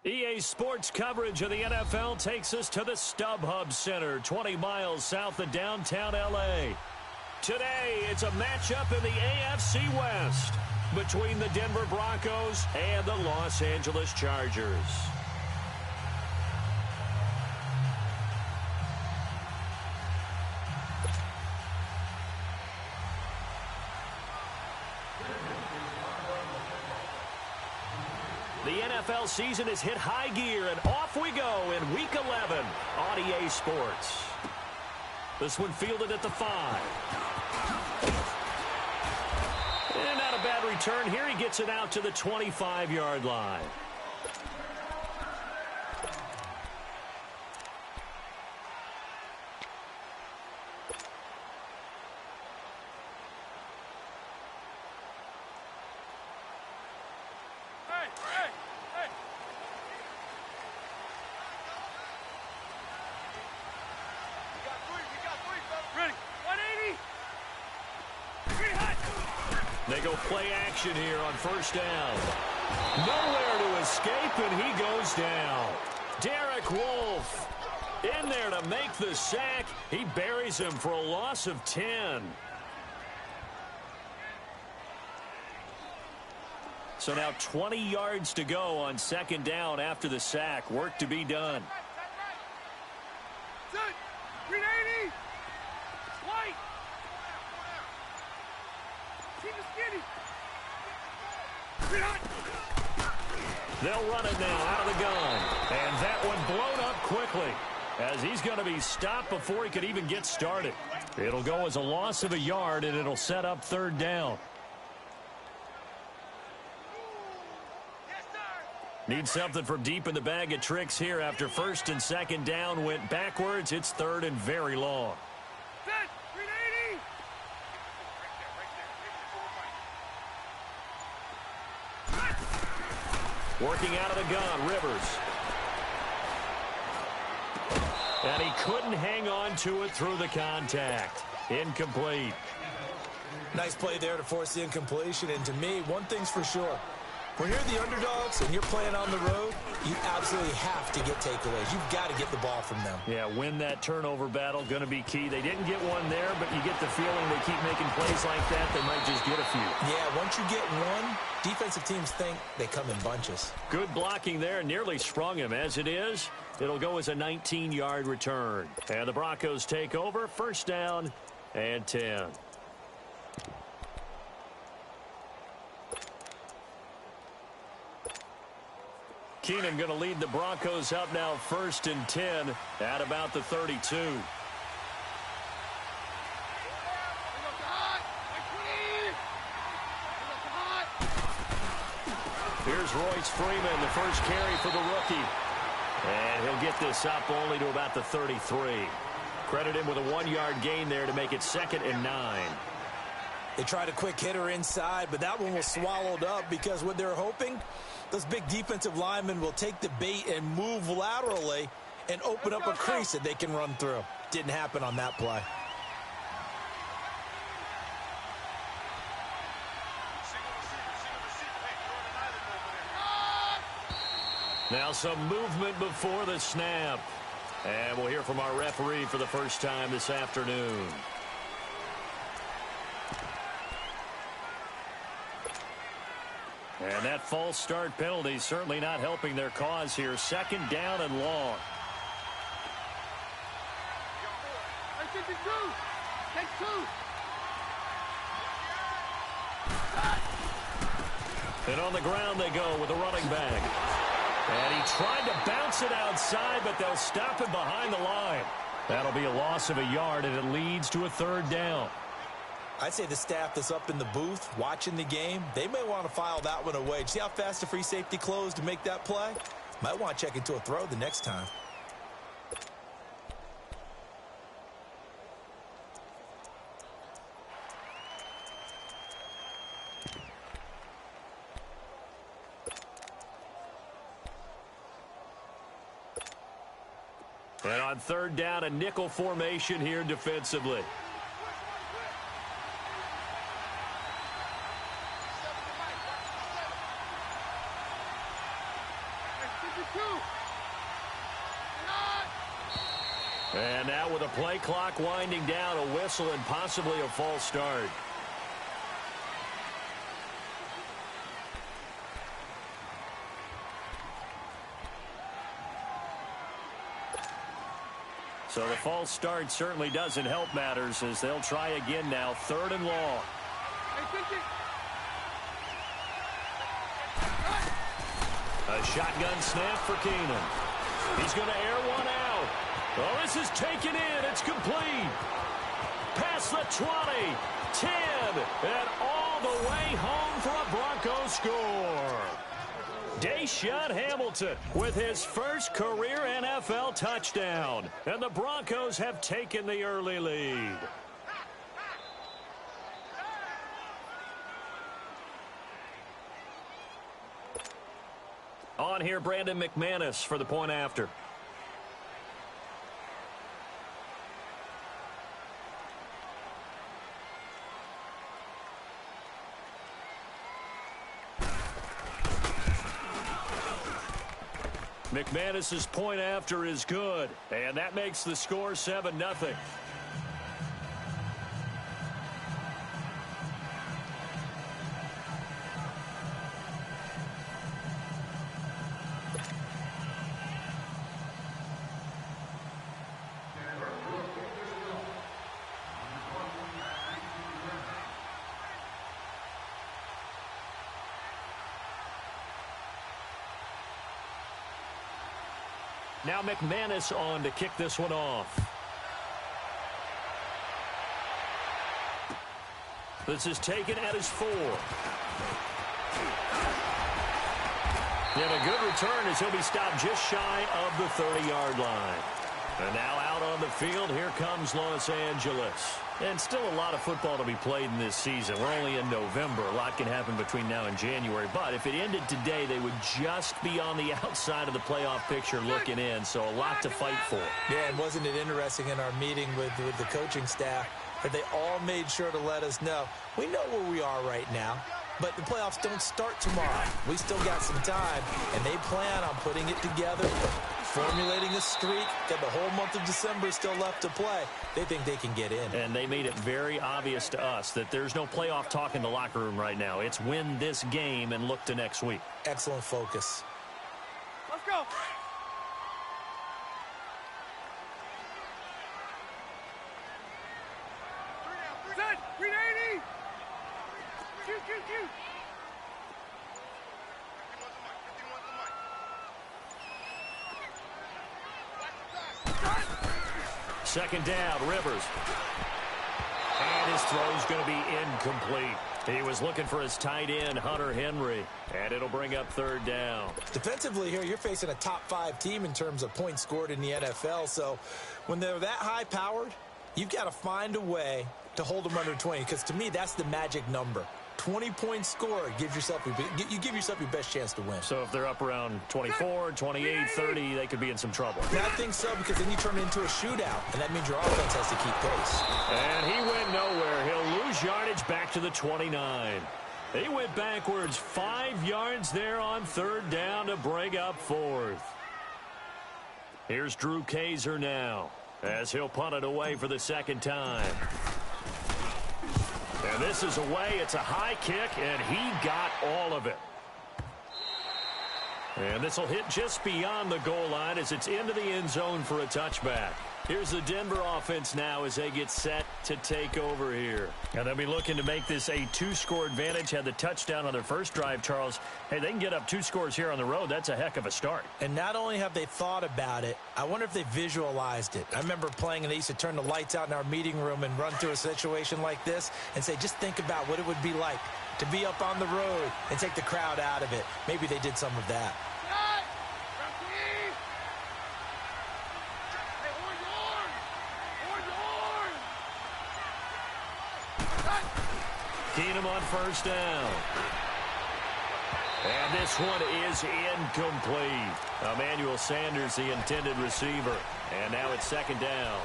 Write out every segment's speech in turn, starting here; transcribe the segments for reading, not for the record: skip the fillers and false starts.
EA Sports coverage of the NFL takes us to the StubHub Center, 20 miles south of downtown L.A. Today, it's a matchup in the AFC West between the Denver Broncos and the Los Angeles Chargers. The NFL season has hit high gear, and off we go in Week 11 on EA Sports. This one fielded at the 5. And not a bad return here. He gets it out to the 25-yard line. They go play action here on first down. Nowhere to escape, and he goes down. Derek Wolfe in there to make the sack. He buries him for a loss of 10. So now 20 yards to go on second down after the sack. Work to be done. They'll run it now out of the gun. And that one blown up quickly as he's going to be stopped before he could even get started. It'll go as a loss of a yard, and it'll set up third down. Need something from deep in the bag of tricks here after first and second down went backwards. It's third and very long. Working out of the gun, Rivers. And he couldn't hang on to it through the contact. Incomplete. Nice play there to force the incompletion. And to me, one thing's for sure. When you're the underdogs and you're playing on the road, you absolutely have to get takeaways. You've got to get the ball from them. Yeah, win that turnover battle, going to be key. They didn't get one there, but you get the feeling they keep making plays like that, they might just get a few. Yeah, once you get one, defensive teams think they come in bunches. Good blocking there, nearly sprung him. As it is, it'll go as a 19-yard return. And the Broncos take over, first down and 10. Keenum going to lead the Broncos up now first and 10 at about the 32. Here's Royce Freeman, the first carry for the rookie. And he'll get this up only to about the 33. Credit him with a 1-yard gain there to make it second and 9. They tried a quick hitter inside, but that one was swallowed up because what they're hoping, those big defensive linemen will take the bait and move laterally and open up a crease that they can run through. Didn't happen on that play. Now some movement before the snap. And we'll hear from our referee for the first time this afternoon. And that false start penalty certainly not helping their cause here. Second down and long. And on the ground they go with the running back. And he tried to bounce it outside, but they'll stop him behind the line. That'll be a loss of a yard, and it leads to a third down. I'd say the staff that's up in the booth watching the game, they may want to file that one away. See how fast the free safety closed to make that play? Might want to check into a throw the next time. And on third down, a nickel formation here defensively. And now with the play clock winding down, a whistle and possibly a false start. So the false start certainly doesn't help matters as they'll try again now, 3rd and long. A shotgun snap for Keenan. He's going to air one out. Oh, this is taken in. It's complete. Past the 20, 10, and all the way home for a Broncos score. Deshaun Hamilton with his first career NFL touchdown. And the Broncos have taken the early lead. On here, Brandon McManus for the point after. McManus's point after is good, and that makes the score 7-0. Now McManus on to kick this one off. This is taken at his 4. And a good return as he'll be stopped just shy of the 30-yard line. And now out on the field, here comes Los Angeles. And still a lot of football to be played in this season. We're only in November. A lot can happen between now and January. But if it ended today, they would just be on the outside of the playoff picture looking in. So a lot to fight for. Yeah, and wasn't it interesting in our meeting with the coaching staff that they all made sure to let us know, we know where we are right now, but the playoffs don't start tomorrow. We still got some time, and they plan on putting it together, formulating a streak, got the whole month of December still left to play. They think they can get in. And they made it very obvious to us that there's no playoff talk in the locker room right now. It's win this game and look to next week. Excellent focus. Let's go. Set, 380. Q. Second down, Rivers. And his throw's going to be incomplete. He was looking for his tight end, Hunter Henry. And it'll bring up 3rd down. Defensively here, you're facing a top 5 team in terms of points scored in the NFL. So when they're that high-powered, you've got to find a way to hold them under 20. Because to me, that's the magic number. 20-point score, you give yourself your best chance to win. So if they're up around 24, 28, 30, they could be in some trouble. Yeah, I think so, because then you turn it into a shootout, and that means your offense has to keep pace. And he went nowhere. He'll lose yardage back to the 29. He went backwards 5 yards there on 3rd down to bring up 4th. Here's Drew Kaiser now as he'll punt it away for the 2nd time. And this is away. It's a high kick, and he got all of it. And this will hit just beyond the goal line as it's into the end zone for a touchback. Here's the Denver offense now as they get set to take over here. And they'll be looking to make this a 2-score advantage. Had the touchdown on their first drive, Charles. Hey, they can get up 2 scores here on the road. That's a heck of a start. And not only have they thought about it, I wonder if they visualized it. I remember playing, and they used to turn the lights out in our meeting room and run through a situation like this and say, just think about what it would be like to be up on the road and take the crowd out of it. Maybe they did some of that. Keenum on 1st down. And this one is incomplete. Emmanuel Sanders, the intended receiver. And now it's 2nd down.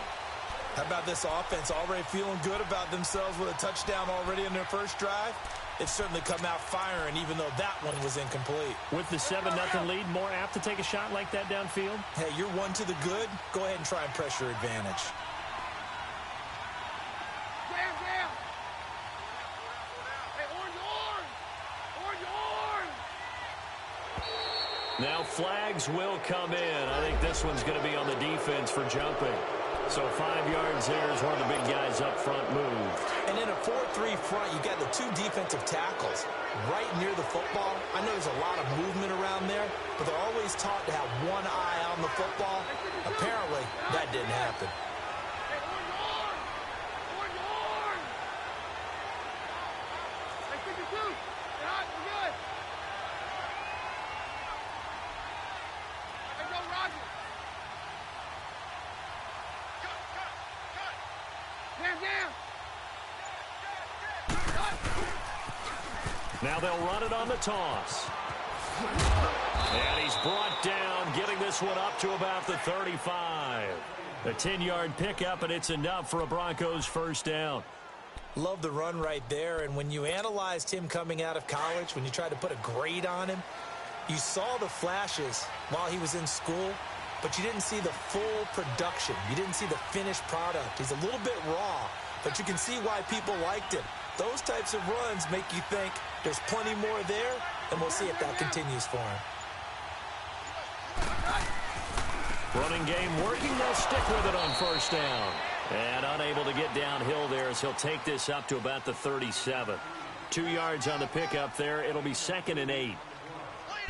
How about this offense already feeling good about themselves with a touchdown already in their first drive? They've certainly come out firing, even though that one was incomplete. With the 7-0 lead, more apt to take a shot like that downfield? Hey, you're one to the good. Go ahead and try and press your advantage. Now flags will come in. I think this one's going to be on the defense for jumping. So 5 yards there is where the big guys up front moved. And in a 4-3 front, you got the 2 defensive tackles right near the football. I know there's a lot of movement around there, but they're always taught to have one eye on the football. Apparently, that didn't happen. Now they'll run it on the toss. And he's brought down, getting this one up to about the 35. A 10-yard pickup, and it's enough for a Broncos first down. Love the run right there, and when you analyzed him coming out of college, when you tried to put a grade on him, you saw the flashes while he was in school, but you didn't see the full production. You didn't see the finished product. He's a little bit raw, but you can see why people liked him. Those types of runs make you think there's plenty more there, and we'll see if that continues for him. Running game working. They'll stick with it on first down. And unable to get downhill there as he'll take this up to about the 37. 2 yards on the pickup there. It'll be 2nd and 8.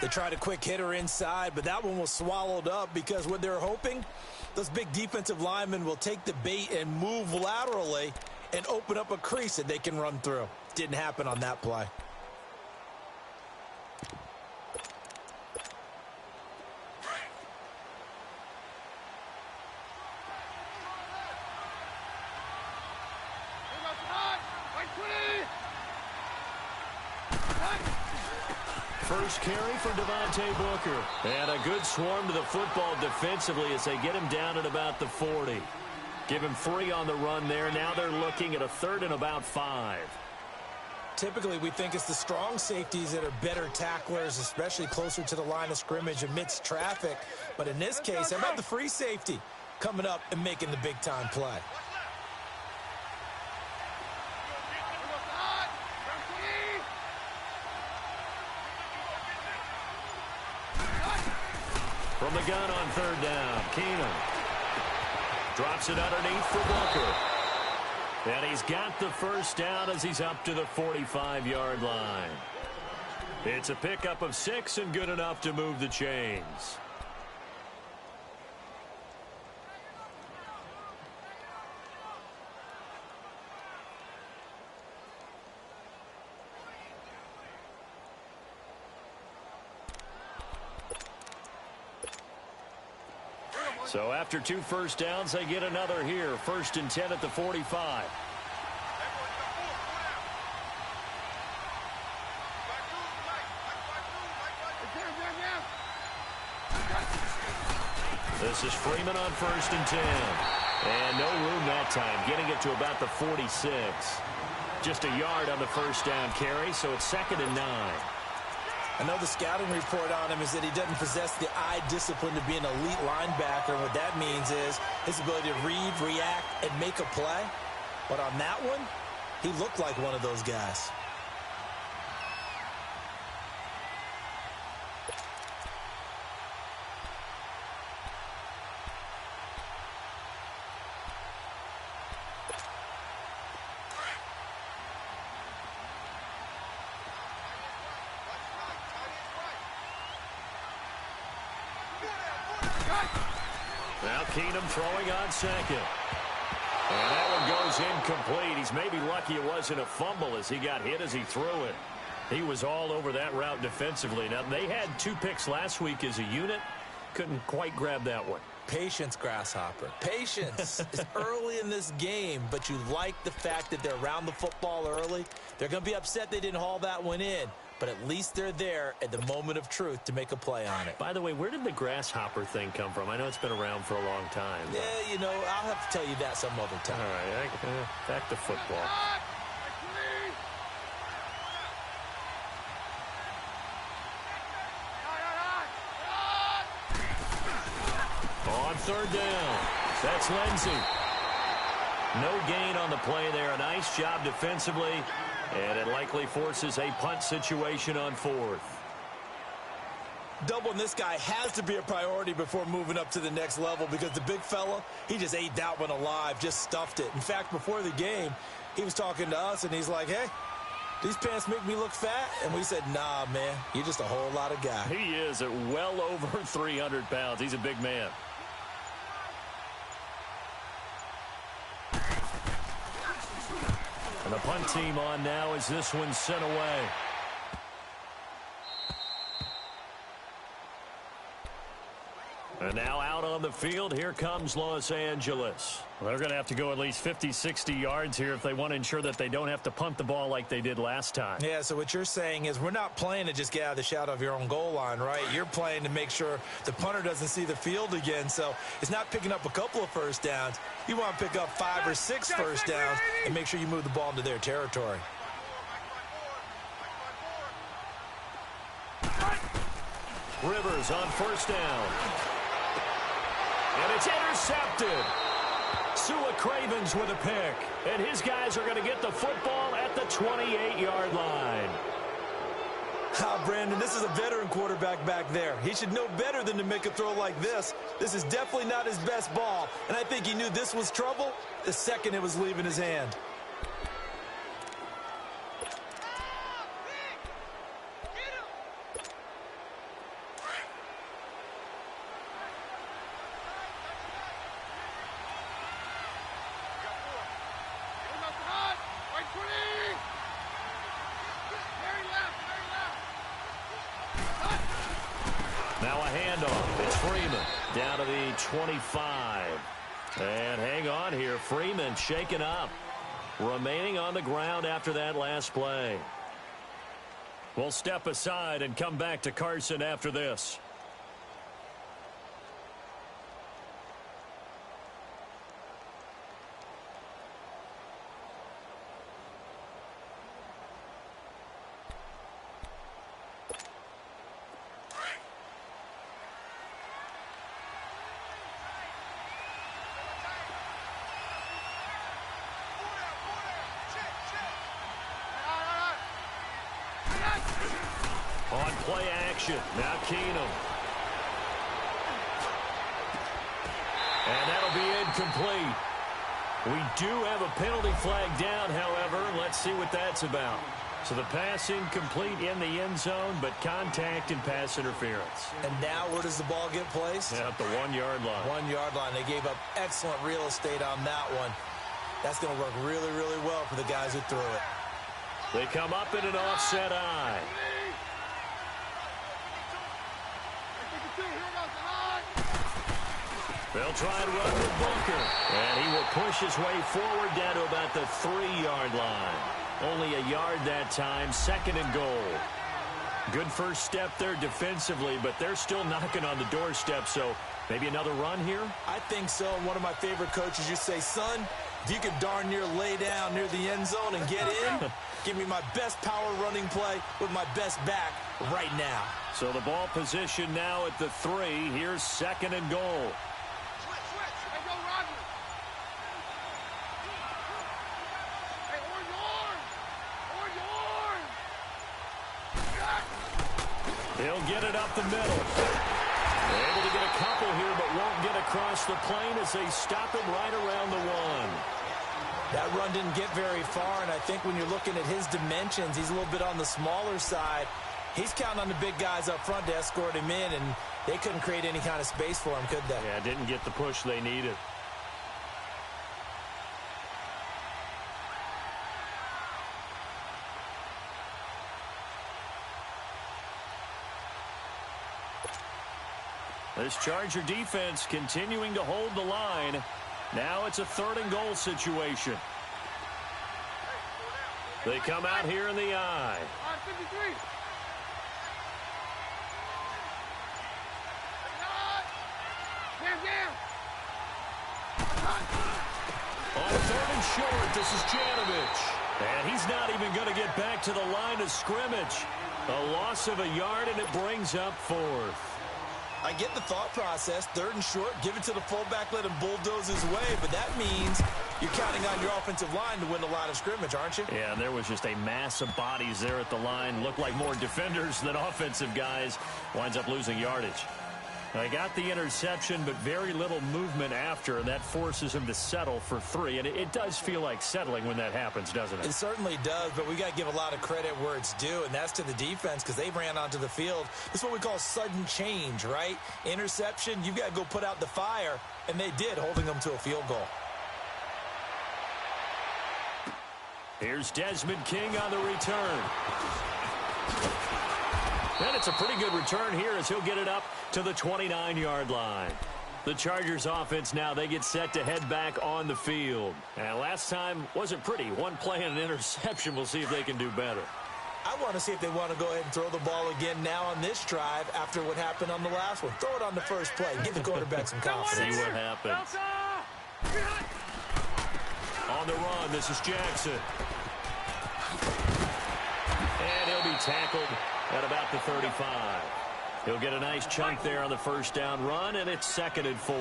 They tried a quick hitter inside, but that one was swallowed up because what they're hoping, those big defensive linemen will take the bait and move laterally and open up a crease that they can run through. Didn't happen on that play. First carry for Devontae Booker. And a good swarm to the football defensively as they get him down at about the 40. Give him 3 on the run there. Now they're looking at a 3rd and about 5. Typically, we think it's the strong safeties that are better tacklers, especially closer to the line of scrimmage amidst traffic. But in this case, how about the free safety coming up and making the big-time play? From the gun on 3rd down, Keenum drops it underneath for Booker. And he's got the first down as he's up to the 45-yard line. It's a pickup of 6 and good enough to move the chains. So after 2 first downs, they get another here. 1st and 10 at the 45. This is Freeman on 1st and 10. And no room that time, getting it to about the 46. Just a yard on the first down carry, so it's 2nd and 9. I know the scouting report on him is that he doesn't possess the eye discipline to be an elite linebacker. And what that means is his ability to read, react, and make a play. But on that one, he looked like one of those guys. Now Keenum throwing on 2nd. And that one goes incomplete. He's maybe lucky it wasn't a fumble as he got hit as he threw it. He was all over that route defensively. Now, they had 2 picks last week as a unit. Couldn't quite grab that one. Patience, Grasshopper. Patience. It's early in this game, but you like the fact that they're around the football early. They're going to be upset they didn't haul that one in, but at least they're there at the moment of truth to make a play on it. By the way, where did the grasshopper thing come from? I know it's been around for a long time. Yeah, you know, I'll have to tell you that some other time. All right, back to football. On third down, that's Lindsey. No gain on the play there. A nice job defensively, and it likely forces a punt situation on fourth. Doubling this guy has to be a priority before moving up to the next level because the big fella, he just ate that one alive, just stuffed it. In fact, before the game, he was talking to us, and he's like, hey, these pants make me look fat? And we said, nah, man, you're just a whole lot of guy. He is at well over 300 pounds. He's a big man. And the punt team on now as this one's sent away. And now out on the field, here comes Los Angeles. Well, they're going to have to go at least 50, 60 yards here if they want to ensure that they don't have to punt the ball like they did last time. Yeah, so what you're saying is we're not playing to just get out of the shadow of your own goal line, right? You're playing to make sure the punter doesn't see the field again. So it's not picking up a couple of first downs. You want to pick up 5 or 6 first downs and make sure you move the ball into their territory. Rivers on first down. And it's intercepted. Sua Cravens with a pick. And his guys are going to get the football at the 28-yard line. Brandon, this is a veteran quarterback back there. He should know better than to make a throw like this. This is definitely not his best ball. And I think he knew this was trouble the second it was leaving his hand. Now a handoff. It's Freeman down to the 25. And hang on here. Freeman shaken up. Remaining on the ground after that last play. We'll step aside and come back to Carson after this. On play action, now Keenum. And that'll be incomplete. We do have a penalty flag down, however. Let's see what that's about. So the pass incomplete in the end zone, but contact and pass interference. And now where does the ball get placed? Yeah, at the 1-yard line. 1-yard line. They gave up excellent real estate on that one. That's going to work really, really well for the guys who threw it. They come up in an offset eye. They'll try and run with Bunker. And he will push his way forward down to about the 3-yard line. Only a yard that time, 2nd and goal. Good first step there defensively, but they're still knocking on the doorstep, so maybe another run here? I think so. And one of my favorite coaches, you say, son, if you can darn near lay down near the end zone and get in, give me my best power running play with my best back right now. So the ball position now at the 3. Here's 2nd and goal. He'll get it up the middle. Able to get a couple here, but won't get across the plane as they stop him right around the 1. That run didn't get very far, and I think when you're looking at his dimensions, he's a little bit on the smaller side. He's counting on the big guys up front to escort him in, and they couldn't create any kind of space for him, could they? Yeah, didn't get the push they needed. This Charger defense continuing to hold the line. Now it's a 3rd and goal situation. They come out here in the eye. On 3rd and short, this is Janovich. And he's not even going to get back to the line of scrimmage. A loss of a yard, and it brings up 4th. I get the thought process. 3rd and short, give it to the fullback, let him bulldoze his way. But that means you're counting on your offensive line to win the line of scrimmage, aren't you? Yeah, and there was just a mass of bodies there at the line. Looked like more defenders than offensive guys. Winds up losing yardage. They got the interception, but very little movement after, and that forces him to settle for 3. And it does feel like settling when that happens, doesn't it? It certainly does, but we got to give a lot of credit where it's due, and that's to the defense because they ran onto the field. This is what we call sudden change, right? Interception, you've got to go put out the fire, and they did, holding them to a field goal. Here's Desmond King on the return. And it's a pretty good return here as he'll get it up to the 29-yard line. The Chargers offense now, they get set to head back on the field. And last time wasn't pretty. One play and an interception. We'll see if they can do better. I want to see if they want to go ahead and throw the ball again now on this drive after what happened on the last one. Throw it on the first play. Give the quarterback some confidence. See what happens. On the run, this is Jackson. And he'll be tackled at about the 35. He'll get a nice chunk there on the first down run, and it's 2nd and 4.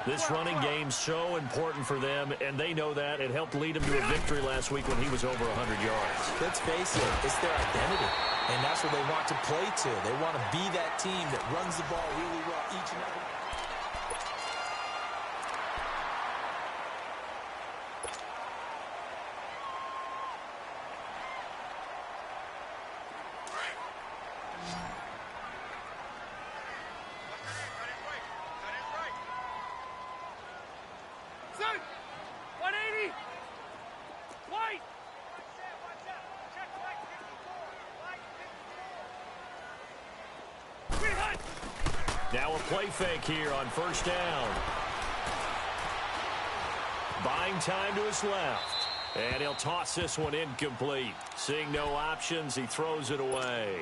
This running game's so important for them, and they know that. It helped lead him to a victory last week when he was over 100 yards. Let's face it, it's their identity, and that's what they want to play to. They want to be that team that runs the ball really well each and every. Now a play fake here on first down. Buying time to his left. And he'll toss this one incomplete. Seeing no options, he throws it away.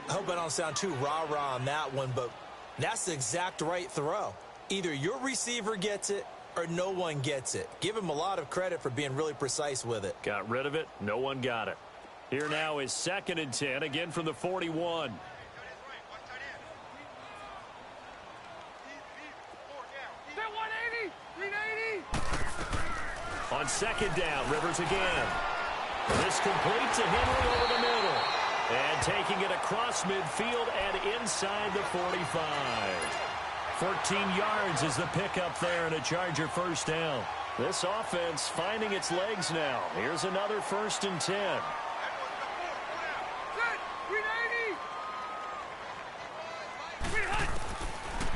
I hope I don't sound too rah-rah on that one, but that's the exact right throw. Either your receiver gets it or no one gets it. Give him a lot of credit for being really precise with it. Got rid of it. No one got it. Here now is 2nd and 10, again from the 41. On 2nd down, Rivers again. This complete to Henry over the middle. And taking it across midfield and inside the 45. 14 yards is the pickup there and a Charger first down. This offense finding its legs now. Here's another 1st and 10.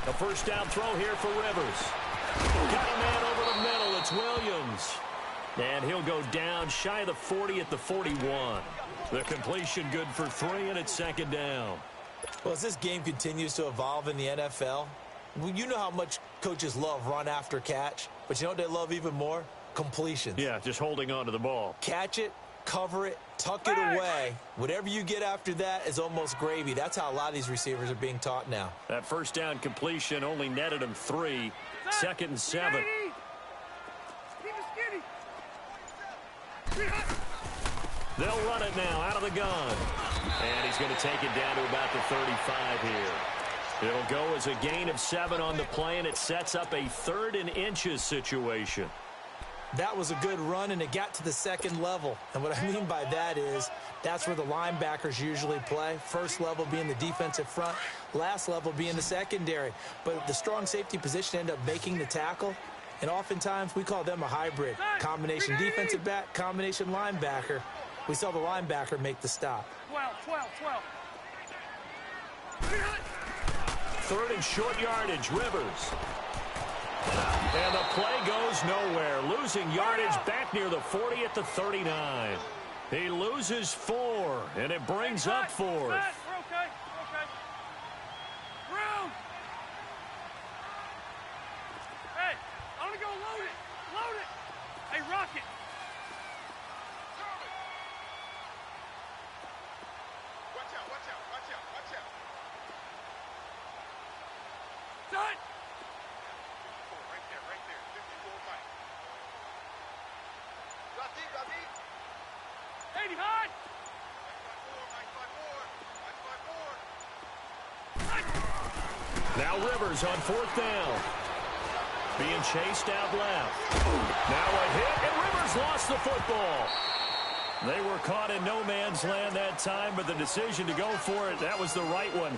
A first down throw here for Rivers. Got a man over the middle. It's Williams. And he'll go down shy of the 40 at the 41. The completion good for 3, and it's 2nd down. Well, as this game continues to evolve in the NFL, you know how much coaches love run after catch, but you know what they love even more? Completions. Yeah, just holding on to the ball. Catch it, cover it, tuck it away. Whatever you get after that is almost gravy. That's how a lot of these receivers are being taught now. That first down completion only netted him 3. 2nd and 7. They'll run it now out of the gun. And he's going to take it down to about the 35 here. It'll go as a gain of 7 on the play, and it sets up a 3rd and inches situation. That was a good run, and it got to the 2nd level. And what I mean by that is that's where the linebackers usually play. First level being the defensive front, last level being the secondary. But the strong safety position ended up making the tackle. And oftentimes we call them a hybrid. Combination defensive back, combination linebacker. We saw the linebacker make the stop. 12. 3rd and short yardage, Rivers. And the play goes nowhere. Losing yardage back near the 40 at the 39. He loses 4, and it brings up 4th. We're okay. Room. Hey, I'm going to go load it. Hey, Rocket. Watch out. Done. Right there. 54 right. Got these. 80 high. Nice by four. Now Rivers on 4th down. Being chased out left. Now a hit, and Rivers lost the football. They were caught in no man's land that time, but the decision to go for it, that was the right one.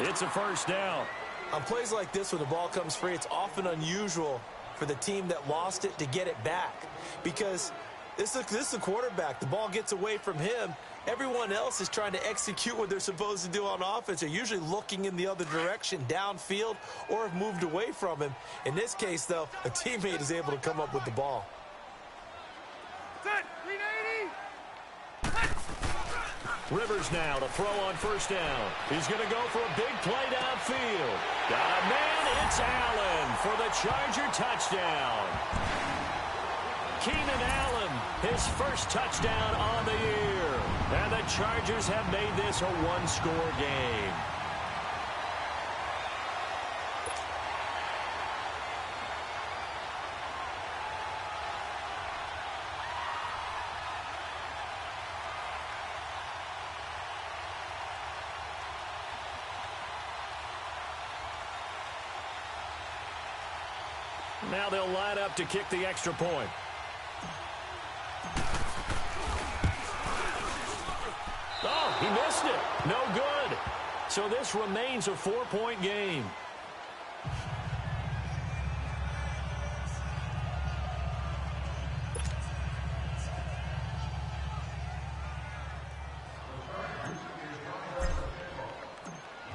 It's a 1st down. On plays like this, when the ball comes free, it's often unusual for the team that lost it to get it back. Because this is the quarterback. The ball gets away from him. Everyone else is trying to execute what they're supposed to do on offense. They're usually looking in the other direction, downfield, or have moved away from him. In this case, though, a teammate is able to come up with the ball. Rivers now to throw on 1st down. He's going to go for a big play downfield. Got a man, it's Allen for the Charger touchdown. Keenan Allen, his 1st touchdown on the year. And the Chargers have made this a one-score game. Now they'll line up to kick the extra point. Oh, he missed it. No good. So this remains a 4-point game.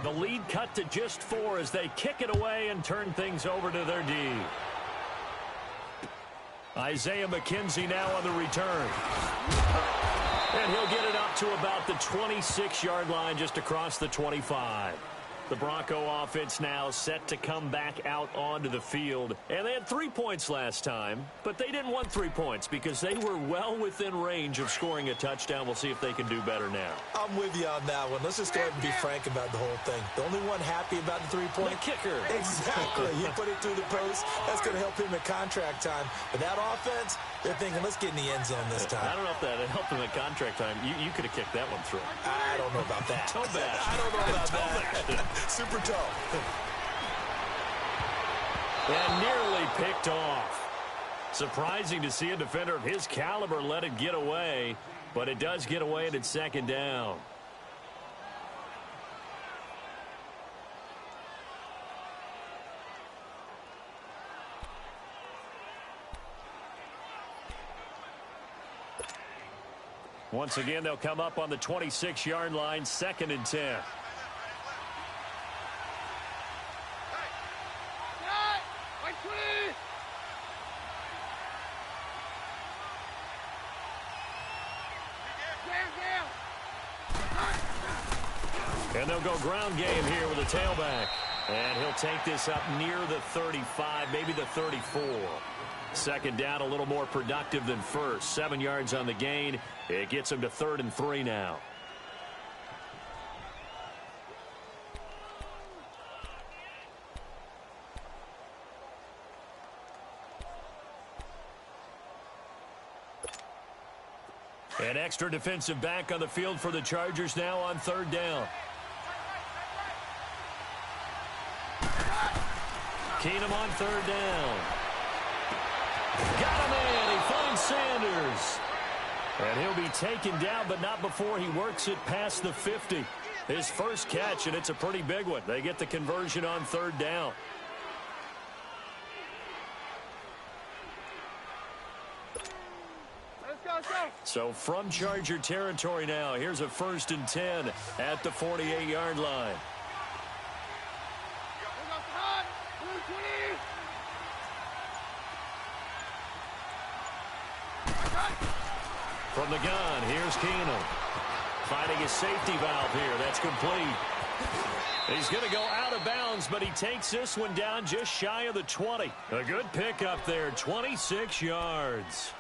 The lead cut to just 4 as they kick it away and turn things over to their D. Isaiah McKenzie now on the return. And he'll get it up to about the 26-yard line, just across the 25. The Bronco offense now set to come back out onto the field. And they had 3 points last time, but they didn't want 3 points because they were well within range of scoring a touchdown. We'll see if they can do better now. I'm with you on that one. Let's just go ahead and be frank about the whole thing. The only one happy about the 3-point? The kicker. Exactly. You put it through the post. That's going to help him at contract time. But that offense, they're thinking, let's get in the end zone this time. I don't know if that helped him at contract time. You could have kicked that one through. I don't know about that. Toe bash. I don't know about that. Super toe. And nearly picked off. Surprising to see a defender of his caliber let it get away, but it does get away and it's 2nd down. Once again, they'll come up on the 26-yard line, 2nd and 10. And they'll go ground game here with a tailback. And he'll take this up near the 35, maybe the 34. 2nd down, a little more productive than first. 7 yards on the gain. It gets him to 3rd and 3 now. An extra defensive back on the field for the Chargers now on 3rd down. Keenum on 3rd down. Got a man. He finds Sanders. And he'll be taken down, but not before he works it past the 50. His first catch, and it's a pretty big one. They get the conversion on 3rd down. So from Charger territory now, here's a 1st and 10 at the 48-yard line. From the gun, here's Keenum. Finding his safety valve here. That's complete. He's going to go out of bounds, but he takes this one down just shy of the 20. A good pickup there, 26 yards.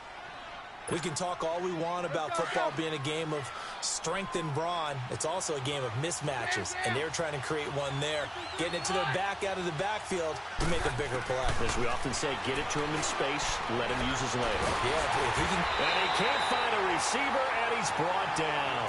We can talk all we want about football being a game of strength and brawn. It's also a game of mismatches, and they're trying to create one there. Getting it to their back out of the backfield to make a bigger play. As we often say, get it to him in space, let him use his leg. Yeah, if he can. And he can't find a receiver, and he's brought down.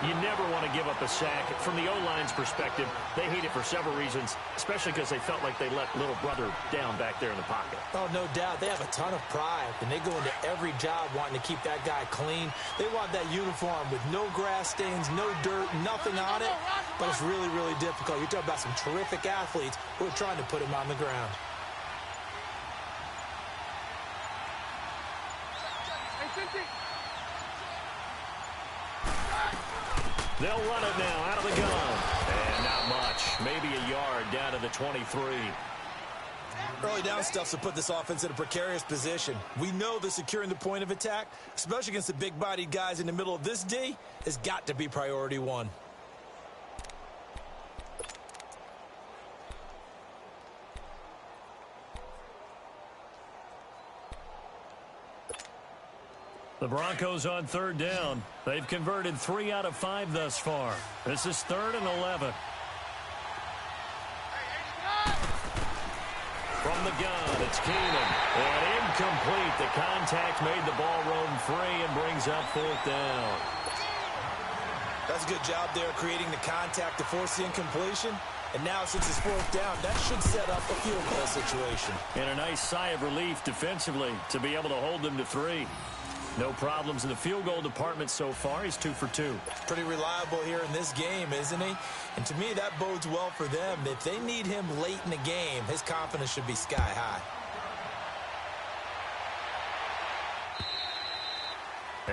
You never want to give up a sack. From the O-line's perspective, they hate it for several reasons, especially because they felt like they let little brother down back there in the pocket. Oh, no doubt. They have a ton of pride, and they go into every job wanting to keep that guy clean. They want that uniform with no grass stains, no dirt, nothing on it, but it's really, really difficult. You're talking about some terrific athletes who are trying to put him on the ground. They'll run it now out of the gun. And not much. Maybe a yard down to the 23. Early down stuff to put this offense in a precarious position. We know that securing the point of attack, especially against the big-bodied guys in the middle of this D, has got to be priority one. The Broncos on third down. They've converted 3 out of 5 thus far. This is 3rd and 11. From the gun, it's Keenan. And incomplete. The contact made the ball roam free and brings up 4th down. That's a good job there creating the contact to force the incompletion. And now since it's 4th down, that should set up a field goal situation. And a nice sigh of relief defensively to be able to hold them to 3. No problems in the field goal department so far. He's 2 for 2. Pretty reliable here in this game, isn't he? And to me, that bodes well for them. If they need him late in the game, his confidence should be sky high.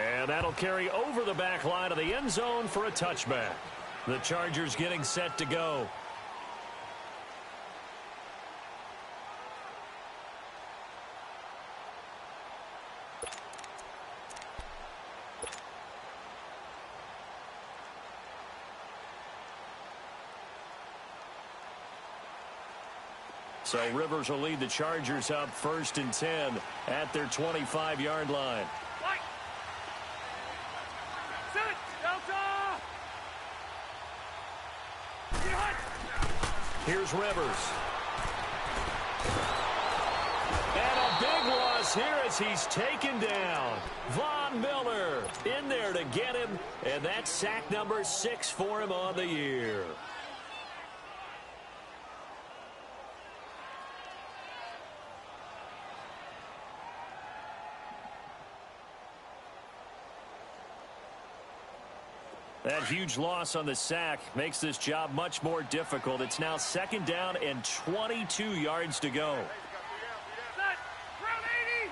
And that'll carry over the back line of the end zone for a touchback. The Chargers getting set to go. So Rivers will lead the Chargers up 1st and 10 at their 25-yard line. White. Set. Delta. Get hot. Here's Rivers. And a big loss here as he's taken down. Von Miller in there to get him, and that's sack number 6 for him on the year. That huge loss on the sack makes this job much more difficult. It's now 2nd down and 22 yards to go. Set. Round 80.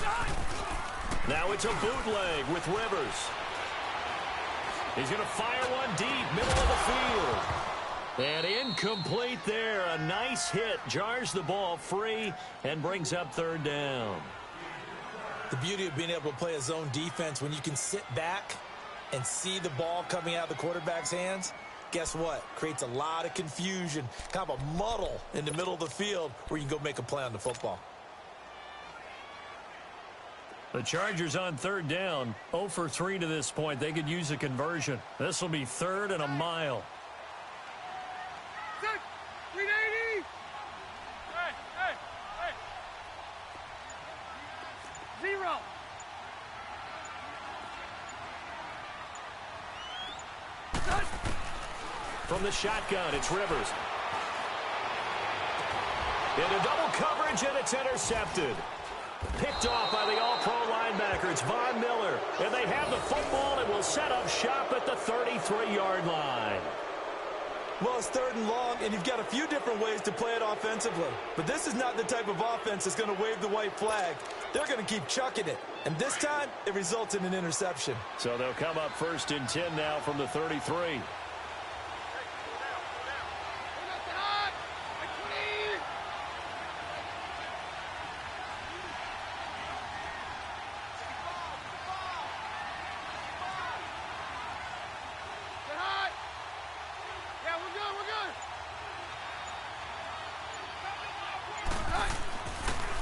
Set. Now it's a bootleg with Rivers. He's going to fire one deep, middle of the field. And incomplete there. A nice hit. Jars the ball free and brings up 3rd down. The beauty of being able to play a zone defense when you can sit back and see the ball coming out of the quarterback's hands, guess what? Creates a lot of confusion, kind of a muddle in the middle of the field where you can go make a play on the football. The Chargers on 3rd down, 0 for 3 to this point. They could use a conversion. This will be 3rd and a mile. Set. 380. Hey. 0. From the shotgun, it's Rivers. Into double coverage, and it's intercepted. Picked off by the all-pro linebacker. It's Von Miller. And they have the football and will set up shop at the 33-yard line. Well, it's 3rd and long, and you've got a few different ways to play it offensively. But this is not the type of offense that's going to wave the white flag. They're going to keep chucking it. And this time, it results in an interception. So they'll come up 1st and 10 now from the 33.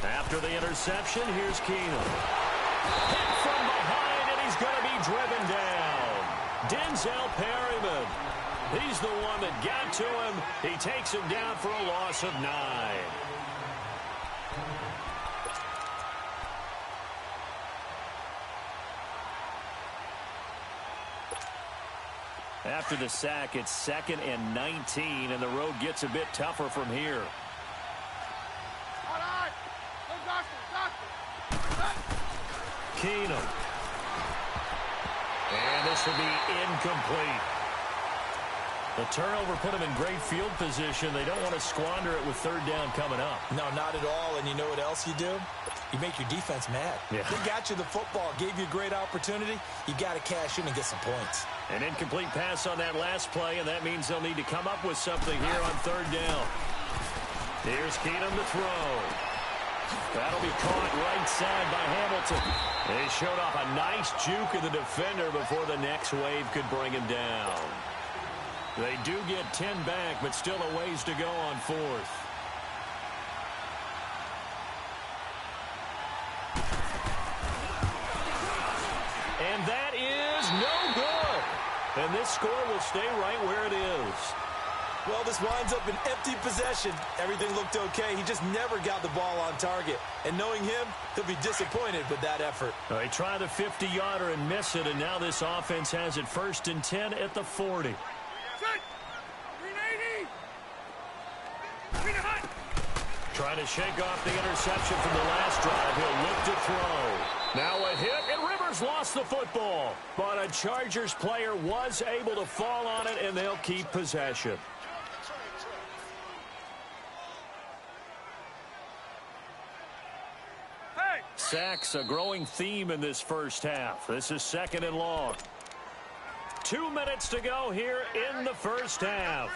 After the interception, here's Keenan. Hit from behind, and he's going to be driven down. Denzel Perryman. He's the one that got to him. He takes him down for a loss of 9. After the sack, it's 2nd and 19, and the road gets a bit tougher from here. Keenum. And this will be incomplete. The turnover put them in great field position. They don't want to squander it with 3rd down coming up. No, not at all. And you know what else you do? You make your defense mad. Yeah. They got you the football, gave you a great opportunity. You got to cash in and get some points. An incomplete pass on that last play, and that means they'll need to come up with something here on 3rd down. Here's Keenum to throw. That'll be caught right side by Hamilton. They showed off a nice juke of the defender before the next wave could bring him down. They do get 10 back, but still a ways to go on 4th. And that is no good. And this score will stay right where it is. Well, this winds up an empty possession. Everything looked okay. He just never got the ball on target. And knowing him, he'll be disappointed with that effort. They try the 50-yarder and miss it, and now this offense has it 1st and 10 at the 40. Trying to shake off the interception from the last drive. He'll look to throw. Now a hit, and Rivers lost the football. But a Chargers player was able to fall on it, and they'll keep possession. Sacks, a growing theme in this first half. This is 2nd and long. 2 minutes to go here in the first half.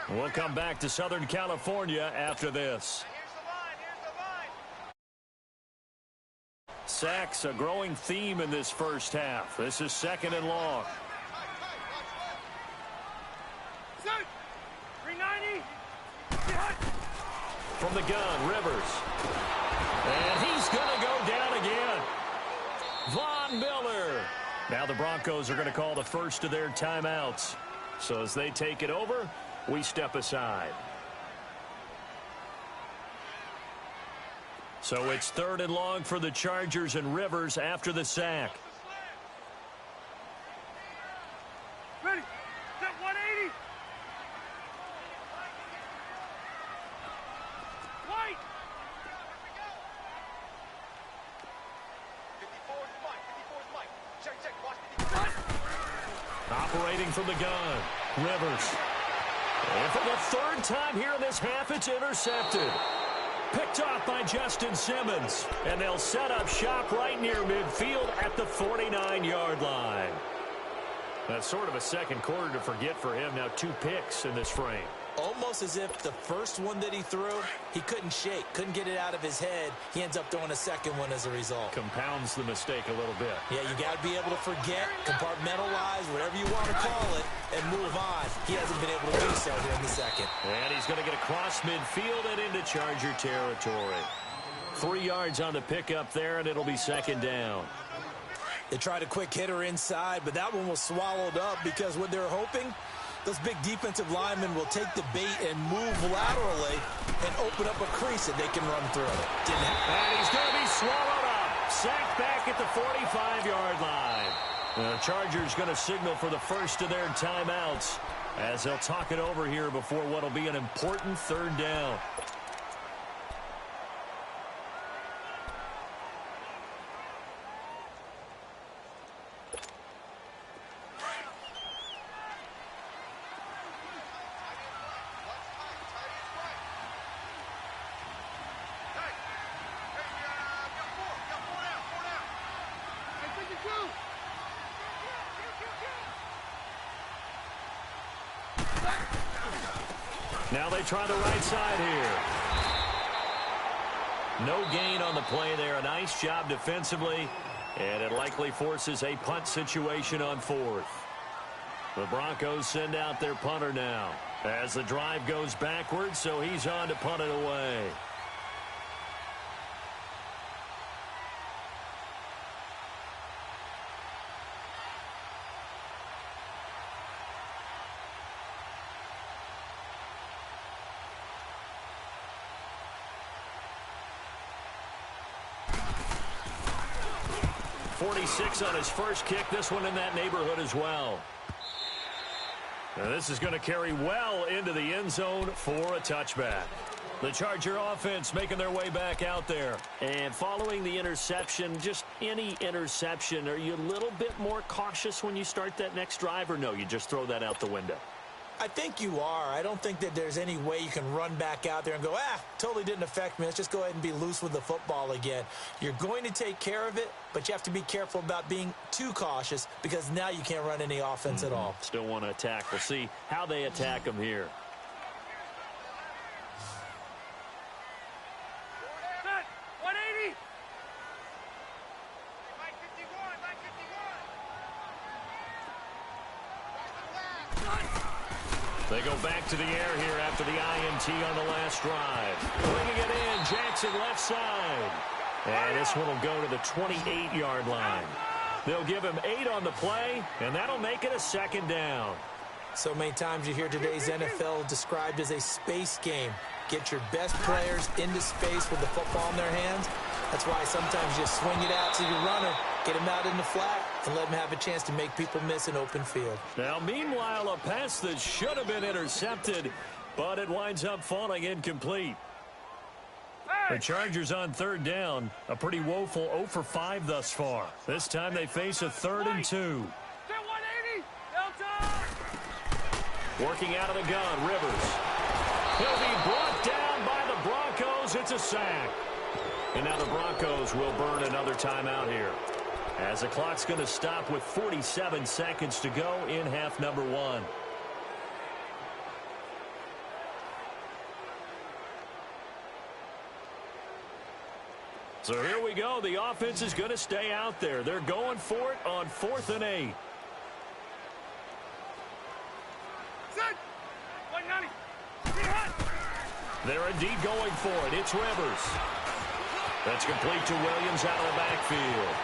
We'll come back to Southern California after this. Sacks, a growing theme in this first half. This is 2nd and long. 390. From the gun, Rivers. And he's going to go down again. Von Miller. Now the Broncos are going to call the first of their timeouts. So as they take it over, we step aside. So it's 3rd and long for the Chargers, and Rivers after the sack. Ready. Set 180. White. 54's Mike. 54's Mike. Check. Watch 54. Operating from the gun, Rivers. And for the 3rd time here in this half, it's intercepted. Picked off by Justin Simmons. And they'll set up shop right near midfield at the 49-yard line. That's sort of a second quarter to forget for him. Now 2 picks in this frame. Almost as if the first one that he threw, he couldn't shake, couldn't get it out of his head. He ends up throwing a second one as a result. Compounds the mistake a little bit. Yeah, you got to be able to forget, compartmentalize, whatever you want to call it, and move on. He hasn't been able to do so here in the second. And he's going to get across midfield and into Charger territory. 3 yards on the pickup there, and it'll be 2nd down. They tried a quick hitter inside, but that one was swallowed up because what they're hoping, those big defensive linemen will take the bait and move laterally and open up a crease that they can run through. Didn't happen. And he's going to be swallowed up. Sacked back at the 45-yard line. The Chargers going to signal for the first of their timeouts as they'll talk it over here before what will be an important 3rd down. Now they try the right side here. No gain on the play there. A nice job defensively, and it likely forces a punt situation on 4th. The Broncos send out their punter now as the drive goes backwards, so he's on to punt it away. .46 on his first kick. This one in that neighborhood as well. And this is going to carry well into the end zone for a touchback. The Charger offense making their way back out there. And following the interception, just any interception, are you a little bit more cautious when you start that next drive, or no, you just throw that out the window? I think you are. I don't think that there's any way you can run back out there and go, totally didn't affect me. Let's just go ahead and be loose with the football again. You're going to take care of it, but you have to be careful about being too cautious because now you can't run any offense at all. Still want to attack. We'll see how they attack them here. Set. 180. They go back to the air here after the INT on the last drive. Bringing it in, Jackson left side. And this one will go to the 28-yard line. They'll give him 8 on the play, and that'll make it a second down. So many times you hear today's NFL described as a space game. Get your best players into space with the football in their hands. That's why sometimes you swing it out to your runner, get him out in the flat, and let him have a chance to make people miss an open field. Now, meanwhile, a pass that should have been intercepted, but it winds up falling incomplete. The Chargers on third down, a pretty woeful 0 for 5 thus far. This time they face a 3rd and 2. 180. Delta. Working out of the gun, Rivers. He'll be brought down by the Broncos. It's a sack. And now the Broncos will burn another timeout here, as the clock's going to stop with 47 seconds to go in half number 1. So here we go. The offense is going to stay out there. They're going for it on 4th and 8. Set. 190. They're indeed going for it. It's Rivers. That's complete to Williams out of the backfield.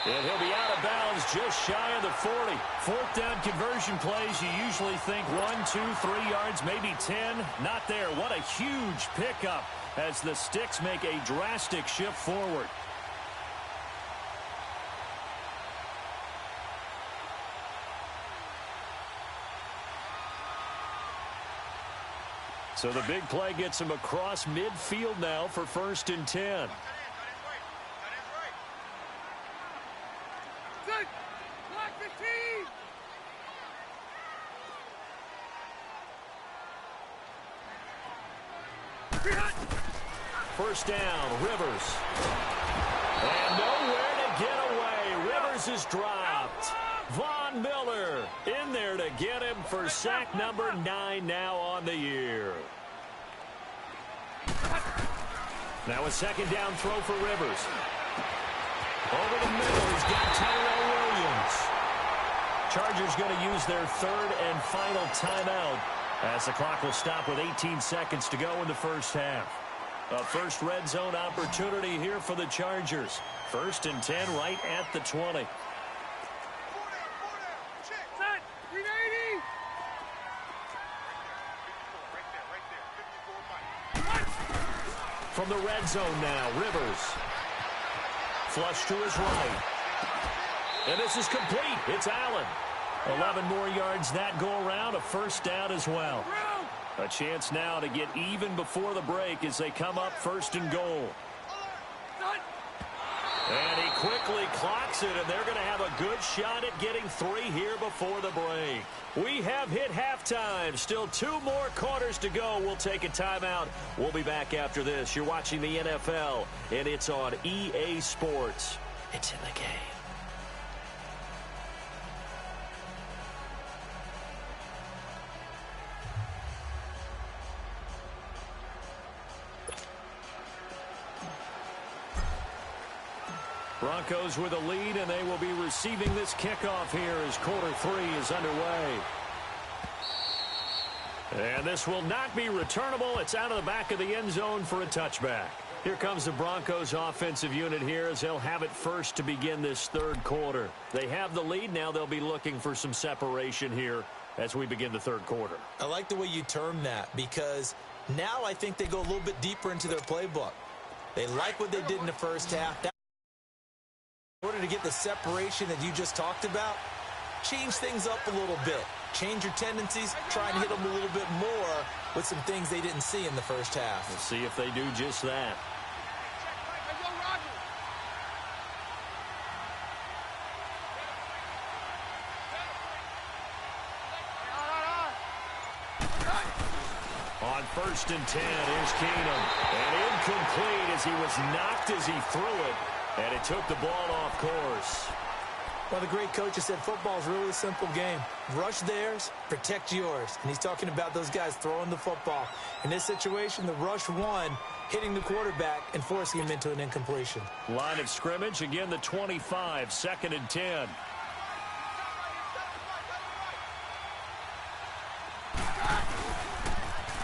And he'll be out of bounds just shy of the 40. 4th down conversion plays, you usually think 1, 2, 3 yards, maybe 10. Not there. What a huge pickup as the Sticks make a drastic shift forward. So the big play gets him across midfield now for 1st and 10. Set. Block 15. First down, Rivers. And nowhere to get away. Rivers is dropped. Von Miller in there to get him for sack number 9 now on the year. Now a second down throw for Rivers. Over the middle, he's got Tyrell Williams. Chargers going to use their 3rd and final timeout as the clock will stop with 18 seconds to go in the first half. A first red zone opportunity here for the Chargers. 1st and 10 right at the 20. Set. 380. From the red zone now, Rivers. Flush to his right. And this is complete. It's Allen. 11 more yards that go around. A first down as well. A chance now to get even before the break as they come up 1st and goal. And he quickly clocks it, and they're going to have a good shot at getting 3 here before the break. We have hit halftime. Still 2 more quarters to go. We'll take a timeout. We'll be back after this. You're watching the NFL, and it's on EA Sports. It's in the game. Broncos with a lead, and they will be receiving this kickoff here as quarter 3 is underway. And this will not be returnable. It's out of the back of the end zone for a touchback. Here comes the Broncos offensive unit here as they'll have it first to begin this 3rd quarter. They have the lead. Now they'll be looking for some separation here as we begin the 3rd quarter. I like the way you term that because now I think they go a little bit deeper into their playbook. They like what they did in the first half. In order to get the separation that you just talked about, change things up a little bit. Change your tendencies, try and hit them a little bit more with some things they didn't see in the first half. We'll see if they do just that. On 1st and 10, here's Keenum. And incomplete as he was knocked as he threw it. And it took the ball off course. Well, the great coach has said football is really a simple game. Rush theirs, protect yours. And he's talking about those guys throwing the football. In this situation, the rush won, hitting the quarterback and forcing him into an incompletion. Line of scrimmage, again the 25, 2nd and 10.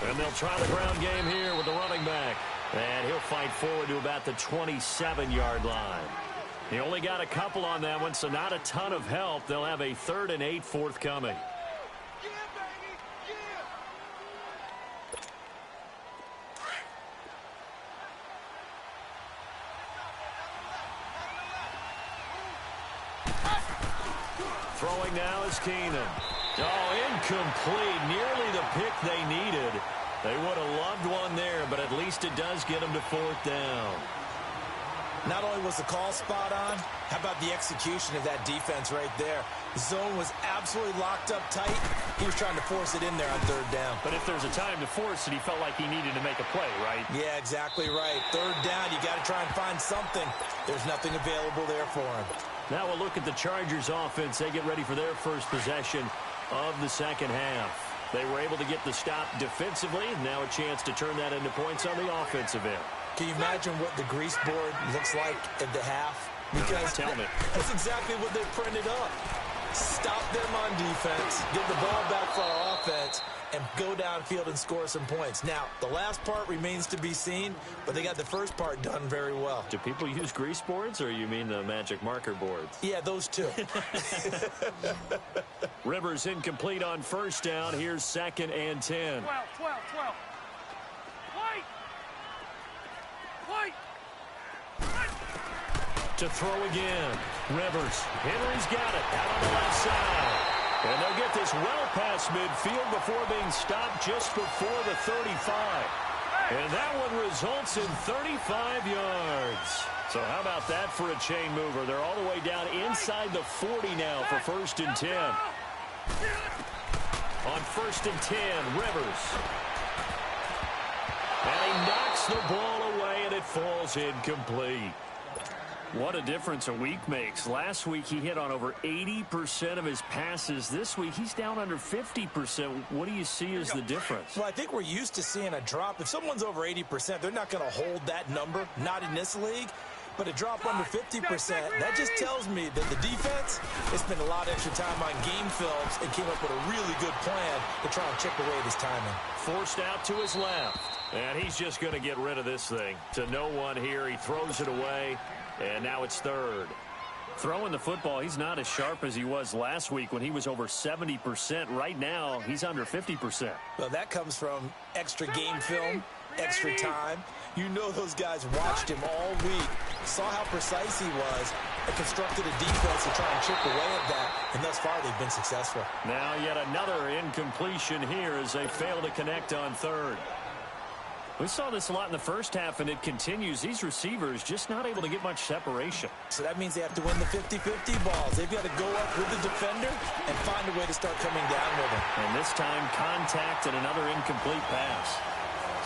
And they'll try the ground game here with the running back. And he'll fight forward to about the 27-yard line. He only got a couple on that one, so not a ton of help. They'll have a 3rd and 8 forthcoming. Throwing now is Keenum. Oh, incomplete. Nearly the pick they needed. They would have loved one there, but at least it does get them to 4th down. Not only was the call spot on, how about the execution of that defense right there? The zone was absolutely locked up tight. He was trying to force it in there on 3rd down. But if there's a time to force it, he felt like he needed to make a play, right? Yeah, exactly right. 3rd down, you got to try and find something. There's nothing available there for him. Now we'll look at the Chargers offense. They get ready for their first possession of the second half. They were able to get the stop defensively. Now a chance to turn that into points on the offensive end. Can you imagine what the grease board looks like at the half? Because tell me. That's exactly what they printed up. Stop them on defense, get the ball back for our offense, and go downfield and score some points. Now, the last part remains to be seen, but they got the first part done very well. Do people use grease boards, or you mean the magic marker boards? Yeah, those two. Rivers incomplete on 1st down. Here's 2nd and 10. 12. Wait. To throw again. Rivers. Henry's got it out on the left side. And they'll get this well past midfield before being stopped just before the 35. And that one results in 35 yards. So how about that for a chain mover? They're all the way down inside the 40 now for 1st and 10. On 1st and 10, Rivers. And he knocks the ball away, and it falls incomplete. What a difference a week makes. Last week, he hit on over 80% of his passes. This week, he's down under 50%. What do you see as the difference? Well, I think we're used to seeing a drop. If someone's over 80%, they're not going to hold that number, not in this league. But a drop under 50%, that just tells me that the defense has spent a lot of extra time on game films and came up with a really good plan to try and chip away at his timing. Forced out to his left. And he's just going to get rid of this thing. To no one here. He throws it away. And now it's 3rd. Throwing the football, he's not as sharp as he was last week when he was over 70%. Right now, he's under 50%. Well, that comes from extra game film, extra time. You know those guys watched him all week, saw how precise he was, and constructed a defense to try and chip away at that. And thus far, they've been successful. Now yet another incompletion here as they fail to connect on 3rd. We saw this a lot in the first half, and it continues. These receivers just not able to get much separation. So that means they have to win the 50-50 balls. They've got to go up with the defender and find a way to start coming down with him. And this time, contact and another incomplete pass.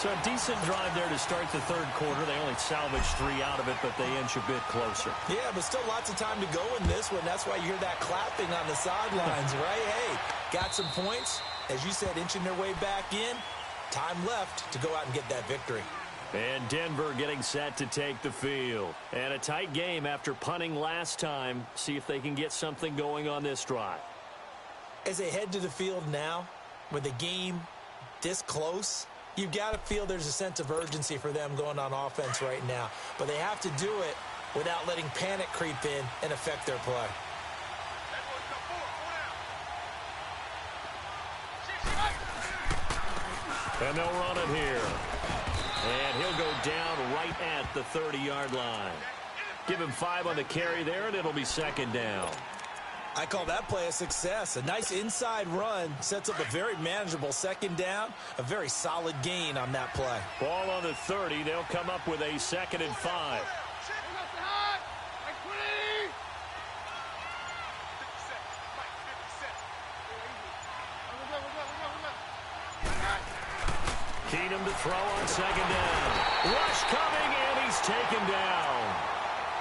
So a decent drive there to start the 3rd quarter. They only salvaged 3 out of it, but they inch a bit closer. Yeah, but still lots of time to go in this one. That's why you hear that clapping on the sidelines, right? Hey, got some points. As you said, inching their way back in. Time left to go out and get that victory. And Denver getting set to take the field. And a tight game after punting last time. See if they can get something going on this drive. As they head to the field now, with the game this close, you've got to feel there's a sense of urgency for them going on offense right now. But they have to do it without letting panic creep in and affect their play. And they'll run it here. And he'll go down right at the 30-yard line. Give him 5 on the carry there, and it'll be 2nd down. I call that play a success. A nice inside run sets up a very manageable second down, a very solid gain on that play. Ball on the 30. They'll come up with a 2nd and 5. Keenum to throw on 2nd down. Rush coming, and he's taken down.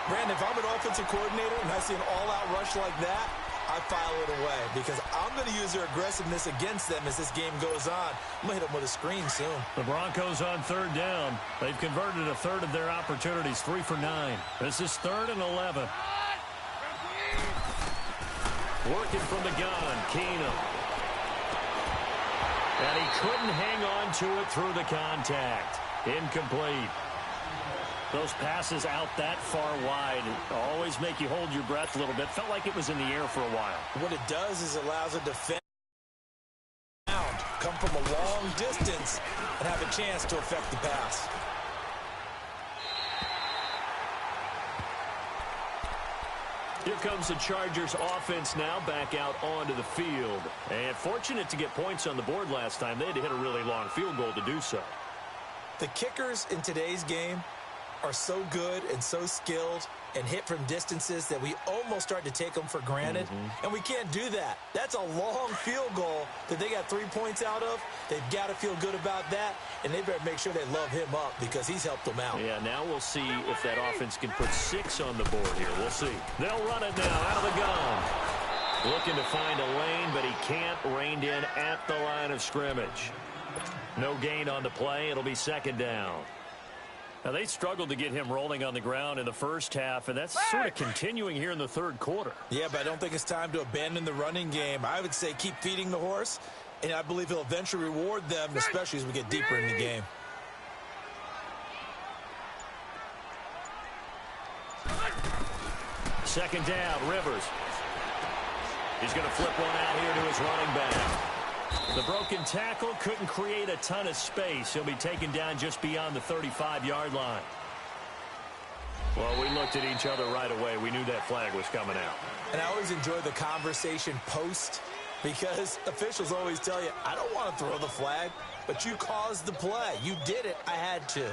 Brandon, if I'm an offensive coordinator and I see an all-out rush like that, I file it away because I'm going to use their aggressiveness against them as this game goes on. I'm going to hit them with a screen soon. The Broncos on 3rd down. They've converted a third of their opportunities, 3 for 9. This is 3rd and 11. Working from the gun, Keenum. And he couldn't hang on to it through the contact. Incomplete. Those passes out that far wide always make you hold your breath a little bit. Felt like it was in the air for a while. What it does is it allows a defense to come from a long distance and have a chance to affect the pass. Here comes the Chargers offense now back out onto the field. And fortunate to get points on the board last time. They had to hit a really long field goal to do so. The kickers in today's game are so good and so skilled and hit from distances that we almost start to take them for granted. And we can't do that. That's a long field goal that they got 3 points out of. They've got to feel good about that, and they better make sure they love him up because he's helped them out. Yeah, now we'll see if that offense can put 6 on the board here. We'll see. They'll run it now out of the gun. Looking to find a lane, but he can't. Reined in at the line of scrimmage. No gain on the play. It'll be 2nd down. Now, they struggled to get him rolling on the ground in the first half, and that's sort of continuing here in the 3rd quarter. Yeah, but I don't think it's time to abandon the running game. I would say keep feeding the horse, and I believe he'll eventually reward them, especially as we get deeper in the game. Second down, Rivers. He's going to flip one out here to his running back. The broken tackle couldn't create a ton of space. He'll be taken down just beyond the 35-yard line. Well, we looked at each other right away. We knew that flag was coming out. And I always enjoy the conversation post because officials always tell you, I don't want to throw the flag, but you caused the play. You did it. I had to.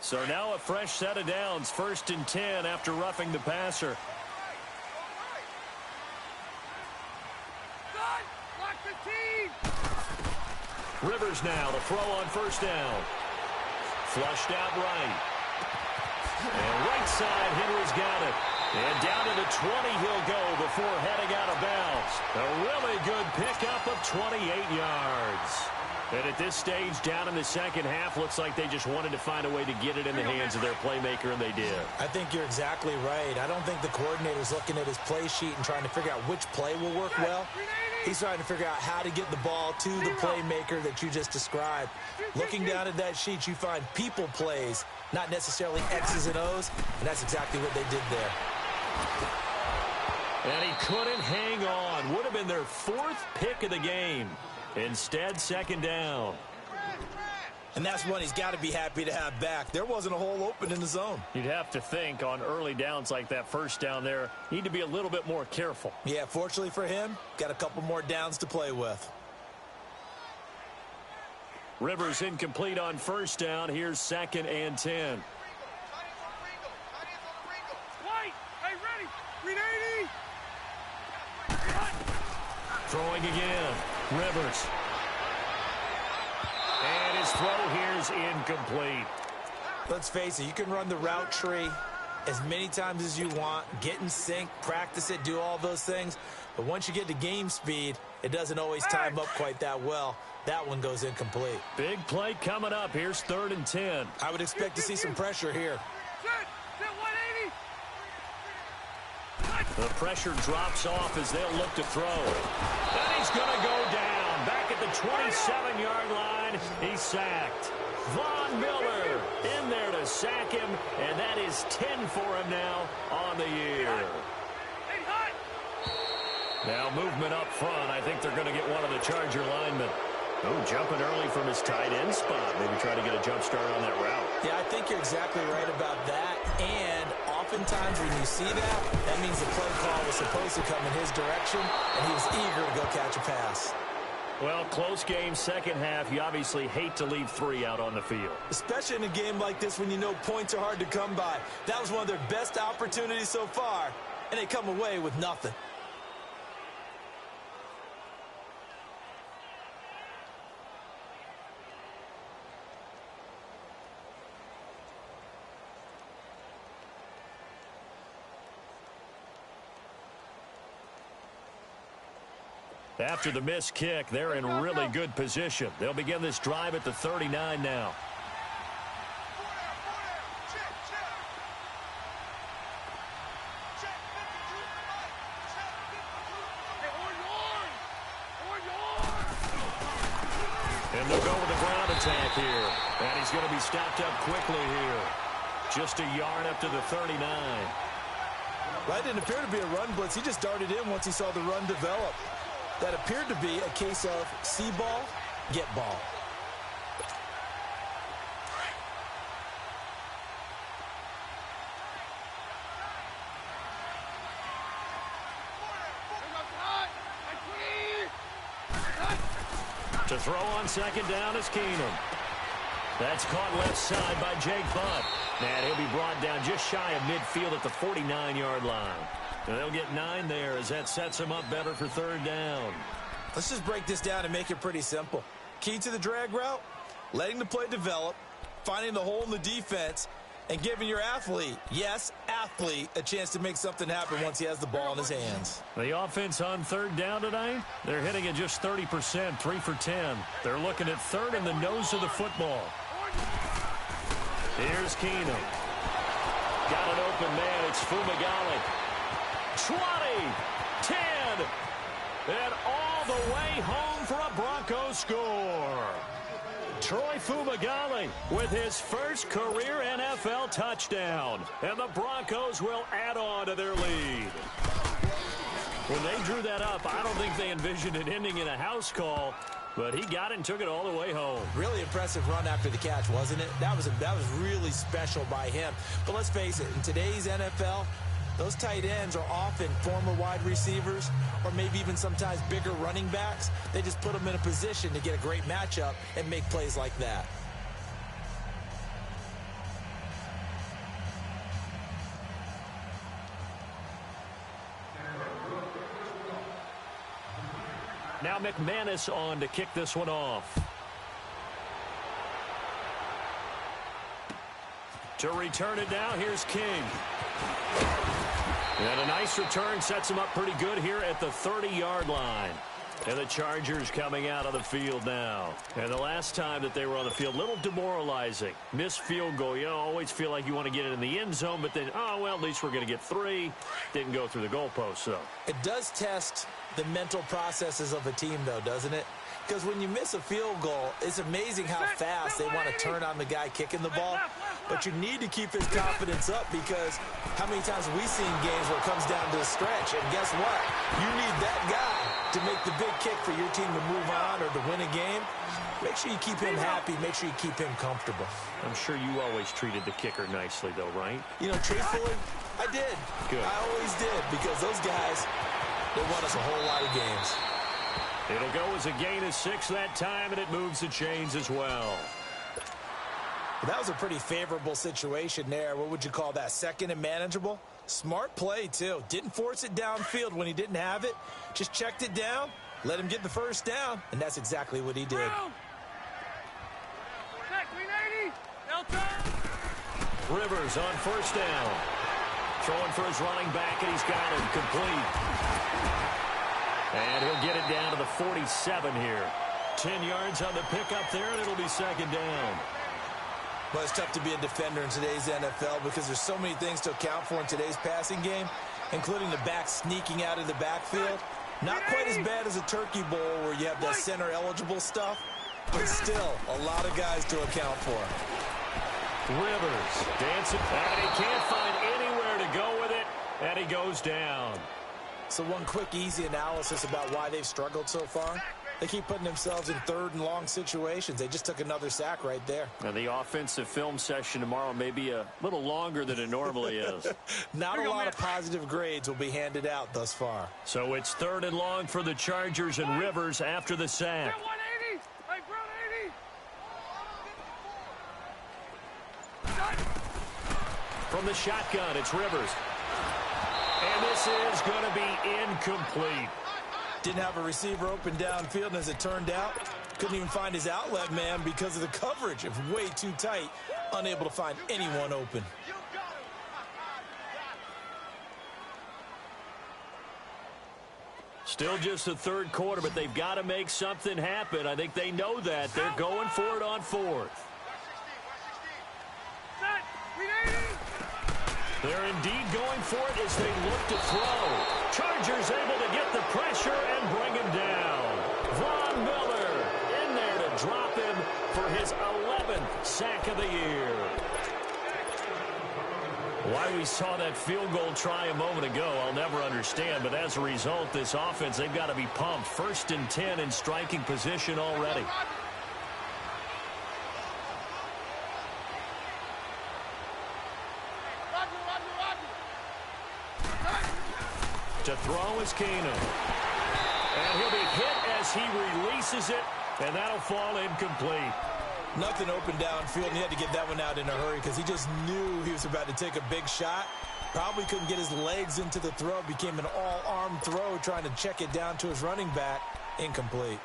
So now a fresh set of downs, 1st and 10 after roughing the passer. Rivers now to throw on 1st down. Flushed out right. And right side, Henry's got it. And down to the 20 he'll go before heading out of bounds. A really good pickup of 28 yards. And at this stage, down in the second half, looks like they just wanted to find a way to get it in the hands of their playmaker, and they did. I think you're exactly right. I don't think the coordinator's looking at his play sheet and trying to figure out which play will work well. He's trying to figure out how to get the ball to the playmaker that you just described. Looking down at that sheet, you find people plays, not necessarily X's and O's, and that's exactly what they did there. And he couldn't hang on. Would have been their 4th pick of the game. Instead, 2nd down. And that's one he's got to be happy to have back. There wasn't a hole open in the zone. You'd have to think on early downs like that 1st down there, need to be a little bit more careful. Yeah, fortunately for him, got a couple more downs to play with. Rivers incomplete on 1st down. Here's 2nd and 10. Throwing again. Rivers. And his throw here's incomplete. Let's face it, you can run the route tree as many times as you want, get in sync, practice it, do all those things. But once you get to game speed, it doesn't always time up quite that well. That one goes incomplete. Big play coming up. Here's 3rd and 10. I would expect to see some pressure here. The pressure drops off as they'll look to throw. And he's going to go down. Back at the 27-yard line. He's sacked. Von Miller in there to sack him, and that is 10 for him now on the year. Now movement up front. I think they're going to get one of the Charger linemen. Oh, jumping early from his tight end spot. Maybe try to get a jump start on that route. Yeah, I think you're exactly right about that. And oftentimes when you see that, that means the play call was supposed to come in his direction, and he was eager to go catch a pass. Well, close game, second half. You obviously hate to leave 3 out on the field. Especially in a game like this when you know points are hard to come by. That was one of their best opportunities so far, and they come away with nothing. After the missed kick, they're in really good position. They'll begin this drive at the 39 now. And they'll go with the ground attack here. And he's going to be stopped up quickly here. Just a yard up to the 39. Well, it didn't appear to be a run blitz. He just darted in once he saw the run develop. That appeared to be a case of see ball, get ball. To throw on second down is Keenum. That's caught left side by Jake Butt. And he'll be brought down just shy of midfield at the 49-yard line. And they'll get 9 there as that sets them up better for third down. Let's just break this down and make it pretty simple. Key to the drag route, letting the play develop, finding the hole in the defense, and giving your athlete, yes, athlete, a chance to make something happen once he has the ball in his hands. The offense on third down tonight, they're hitting at just 30%, 3 for 10. They're looking at third in the nose of the football. Here's Keenum. Got an open man. It's Fumagalli. 20, 10, and all the way home for a Broncos score. Troy Fumagalli with his first career NFL touchdown, and the Broncos will add on to their lead. When they drew that up, I don't think they envisioned it ending in a house call, but he got it and took it all the way home. Really impressive run after the catch, wasn't it? That was really special by him. But let's face it, in today's NFL, those tight ends are often former wide receivers or maybe even sometimes bigger running backs. They just put them in a position to get a great matchup and make plays like that. Now McManus on to kick this one off. To return it now, here's King. And a nice return sets him up pretty good here at the 30-yard line. And the Chargers coming out of the field now. And the last time that they were on the field, a little demoralizing. Missed field goal. You always feel like you want to get it in the end zone, but then, oh, well, at least we're going to get 3. Didn't go through the goalpost, though. It does test the mental processes of a team, though, doesn't it? Because when you miss a field goal, it's amazing how fast they want to turn on the guy kicking the ball. But you need to keep his confidence up, because how many times have we seen games where it comes down to a stretch? And guess what? You need that guy to make the big kick for your team to move on or to win a game. Make sure you keep him happy. Make sure you keep him comfortable. I'm sure you always treated the kicker nicely, though, right? You know, truthfully, I did. Good. I always did, because those guys, they won us a whole lot of games. It'll go as a gain of 6 that time, and it moves the chains as well. That was a pretty favorable situation there. What would you call that? Second and manageable? Smart play, too. Didn't force it downfield when he didn't have it. Just checked it down, let him get the first down, and that's exactly what he did. Rivers on first down. Throwing for his running back, and he's got him complete. And he'll get it down to the 47 here. 10 yards on the pickup there, and it'll be second down. Well, it's tough to be a defender in today's NFL because there's so many things to account for in today's passing game, including the back sneaking out of the backfield. Not quite as bad as a turkey bowl where you have that center-eligible stuff, but still a lot of guys to account for. Rivers dancing, and he can't find anywhere to go with it, and he goes down. So one quick, easy analysis about why they've struggled so far. They keep putting themselves in third and long situations. They just took another sack right there. And the offensive film session tomorrow may be a little longer than it normally is. Not a lot of positive grades will be handed out thus far. So it's third and long for the Chargers and Rivers after the sack. 180. Hey, bro, 80. From the shotgun, it's Rivers. And this is going to be incomplete. Didn't have a receiver open downfield, and as it turned out, couldn't even find his outlet man because of the coverage. It was way too tight, unable to find anyone open. Still just the third quarter, but they've got to make something happen. I think they know that. They're going for it on fourth. They're indeed going for it as they look to throw. Chargers able to get the pressure and bring him down. Von Miller in there to drop him for his 11th sack of the year. Why we saw that field goal try a moment ago, I'll never understand. But as a result, this offense, they've got to be pumped. 1st and 10 in striking position already. To throw is Keenum. And he'll be hit as he releases it, and that'll fall incomplete. Nothing open downfield, and he had to get that one out in a hurry because he just knew he was about to take a big shot. Probably couldn't get his legs into the throw. Became an all-arm throw, trying to check it down to his running back. Incomplete.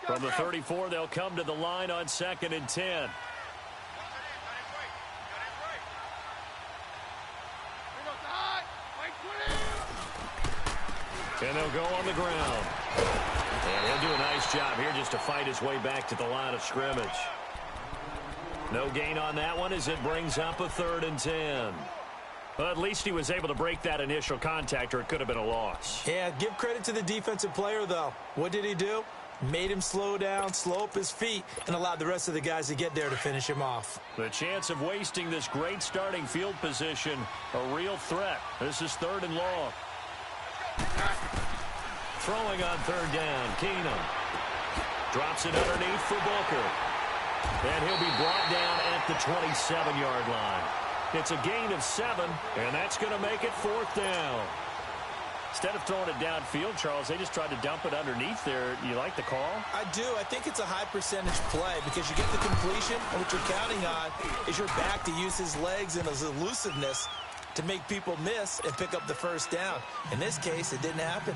From the 34, they'll come to the line on 2nd and 10. And they'll go on the ground. And he'll do a nice job here just to fight his way back to the line of scrimmage. No gain on that one as it brings up a 3rd and 10. Well, at least he was able to break that initial contact, or it could have been a loss. Yeah, give credit to the defensive player, though. What did he do? Made him slow down, slow up his feet, and allowed the rest of the guys to get there to finish him off. The chance of wasting this great starting field position, a real threat. This is 3rd and long. Throwing on 3rd down, Keenum. Drops it underneath for Booker. And he'll be brought down at the 27-yard line. It's a gain of 7, and that's going to make it 4th down. Instead of throwing it downfield, Charles, they just tried to dump it underneath there. You like the call? I do. I think it's a high-percentage play because you get the completion, and what you're counting on is your back to use his legs and his elusiveness to make people miss and pick up the 1st down. In this case, it didn't happen.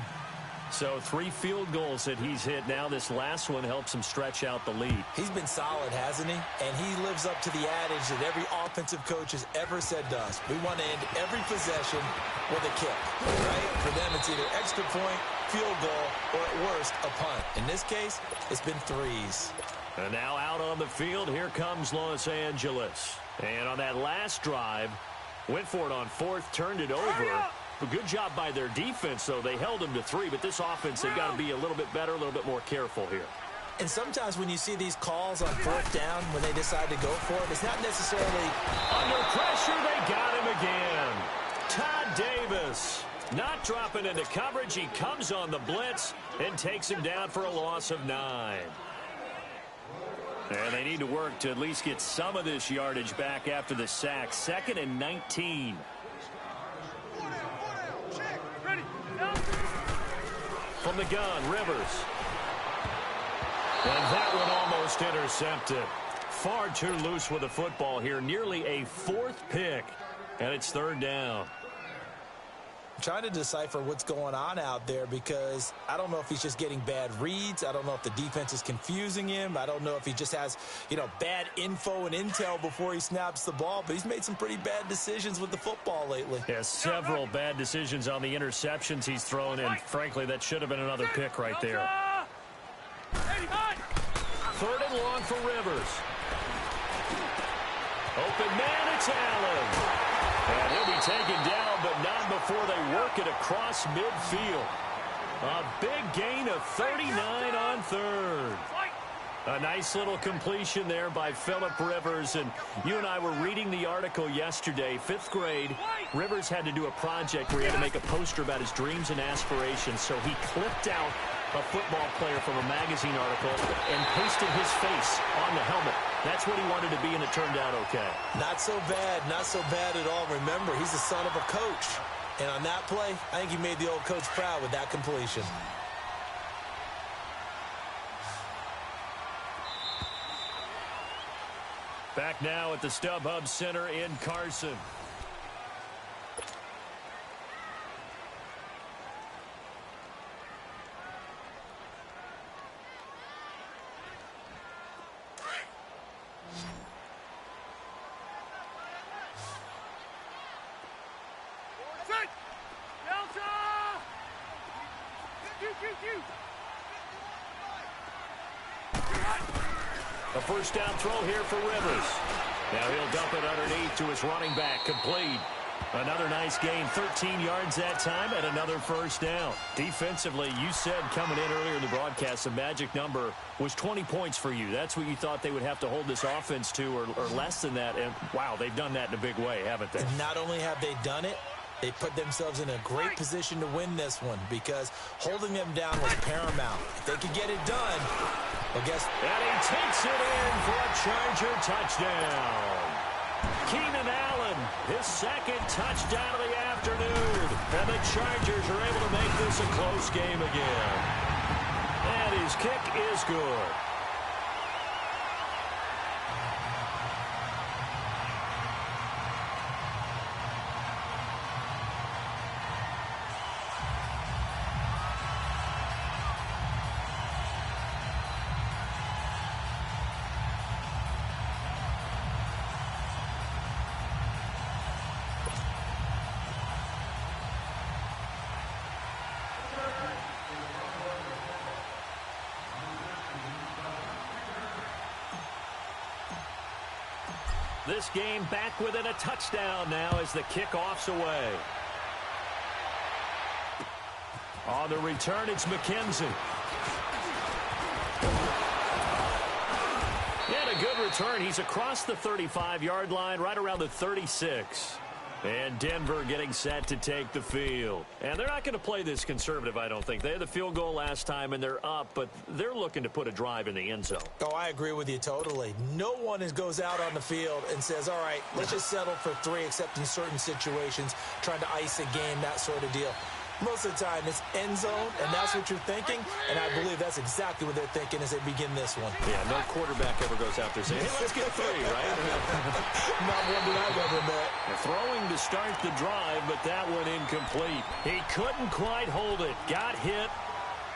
So 3 field goals that he's hit now. This last one helps him stretch out the lead. He's been solid, hasn't he? And he lives up to the adage that every offensive coach has ever said to us. We want to end every possession with a kick, right? For them, it's either extra point, field goal, or at worst, a punt. In this case, it's been 3s. And now out on the field, here comes Los Angeles. And on that last drive, went for it on 4th, turned it over. A good job by their defense, though. They held them to 3, but this offense, they've got to be a little bit better, a little bit more careful here. And sometimes when you see these calls on 4th down, when they decide to go for it, it's not necessarily... Under pressure, they got him again. Todd Davis not dropping into coverage. He comes on the blitz and takes him down for a loss of 9. And they need to work to at least get some of this yardage back after the sack. 2nd and 19. From the gun, Rivers. And that one almost intercepted. Far too loose with the football here. Nearly a 4th pick. And it's 3rd down. I'm trying to decipher what's going on out there because I don't know if he's just getting bad reads. I don't know if the defense is confusing him. I don't know if he just has, bad info and intel before he snaps the ball. But he's made some pretty bad decisions with the football lately. Yeah, several bad decisions on the interceptions he's thrown, and frankly, that should have been another pick right there. 3rd and long for Rivers. Open man, it's Allen. And he'll be taken down, but not before they work it across midfield. A big gain of 39 on third. A nice little completion there by Phillip Rivers. And you and I were reading the article yesterday, 5th grade. Rivers had to do a project where he had to make a poster about his dreams and aspirations. So he clipped out a football player from a magazine article and pasted his face on the helmet. That's what he wanted to be, and it turned out okay. Not so bad at all. Remember, he's the son of a coach. And on that play, I think he made the old coach proud with that completion. Back now at the StubHub Center in Carson. A first down throw here for Rivers. Now he'll dump it underneath to his running back. Complete. Another nice gain, 13 yards that time, and another first down. Defensively, you said coming in earlier in the broadcast, the magic number was 20 points for you. That's what you thought they would have to hold this offense to, or less than that. And, wow, they've done that in a big way, haven't they? And not only have they done it, they put themselves in a great position to win this one because holding them down was paramount. If they could get it done, well, guess. And he takes it in for a Charger touchdown. Keenan Allen, his second touchdown of the afternoon. And the Chargers are able to make this a close game again. And his kick is good. This game back within a touchdown now as the kickoff's away. On the return, it's McKenzie. And a good return. He's across the 35-yard line, right around the 36. And Denver getting set to take the field. And they're not going to play this conservative, I don't think. They had the field goal last time, and they're up, but they're looking to put a drive in the end zone. Oh, I agree with you totally. No one goes out on the field and says, all right, let's just settle for 3, except in certain situations, trying to ice a game, that sort of deal. Most of the time, it's end zone, and that's what you're thinking, and I believe that's exactly what they're thinking as they begin this one. Yeah, no quarterback ever goes out there saying, hey, let's get 3, right? Not one that I've ever met. Throwing to start the drive, but that one incomplete. He couldn't quite hold it. Got hit.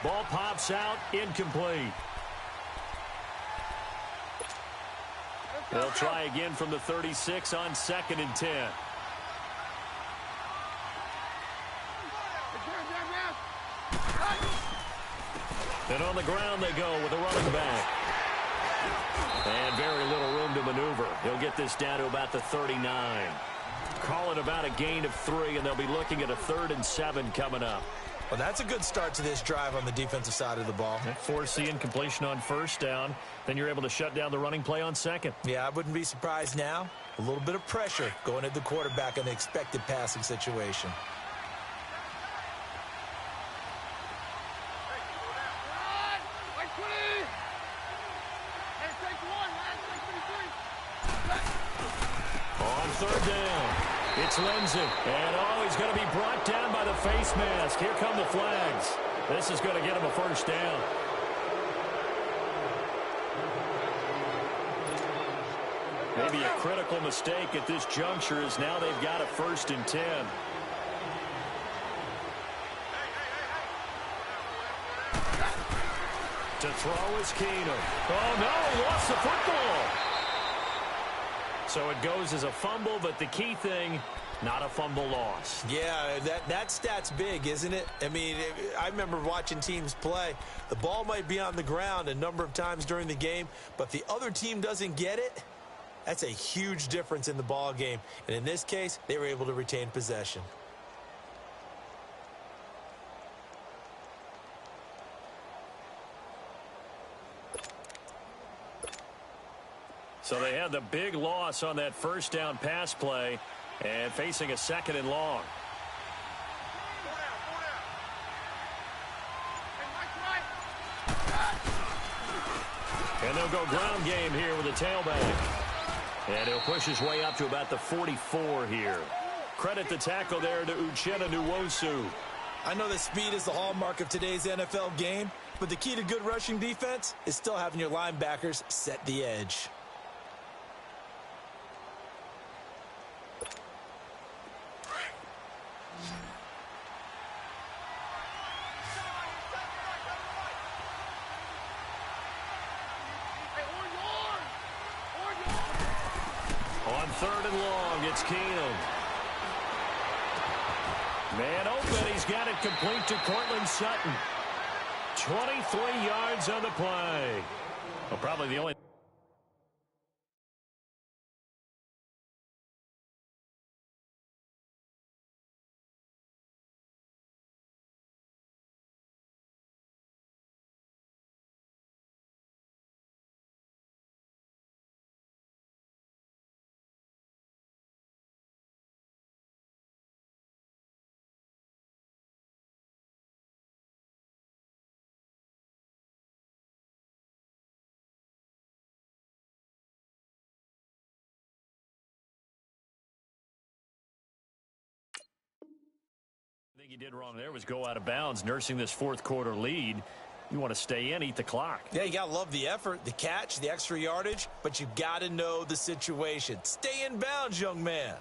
Ball pops out, incomplete. They'll try again from the 36 on 2nd and 10. And on the ground they go with a running back. And very little room to maneuver. He'll get this down to about the 39. Call it about a gain of 3, and they'll be looking at a 3rd and 7 coming up. Well, that's a good start to this drive on the defensive side of the ball. Force the incompletion on first down. Then you're able to shut down the running play on 2nd. Yeah, I wouldn't be surprised now. A little bit of pressure going at the quarterback in the expected passing situation. On 3rd down, it's Lindsey. And he's going to be brought down by the face mask. Here come the flags. This is going to get him a first down. Maybe a critical mistake at this juncture is now they've got a 1st and 10. To throw is Keenum. Oh, no, he lost the football. So it goes as a fumble, but the key thing, not a fumble loss. Yeah, that stat's big, isn't it? I mean, I remember watching teams play. The ball might be on the ground a number of times during the game, but if the other team doesn't get it, That's a huge difference in the ball game. And in this case, they were able to retain possession. So they had the big loss on that first down pass play and facing a 2nd and long. And they'll go ground game here with a tailback. And he'll push his way up to about the 44 here. Credit the tackle there to Uchenna Nwosu. I know that speed is the hallmark of today's NFL game, but the key to good rushing defense is still having your linebackers set the edge. On 3rd and long, it's Keenum. Man open, he's got it complete to Cortland Sutton. 23 yards on the play. Well, probably the only thing he did wrong there was go out of bounds, nursing this 4th quarter lead. You want to stay in, eat the clock. Yeah, you got to love the effort, the catch, the extra yardage, but you got to know the situation. Stay in bounds, young man.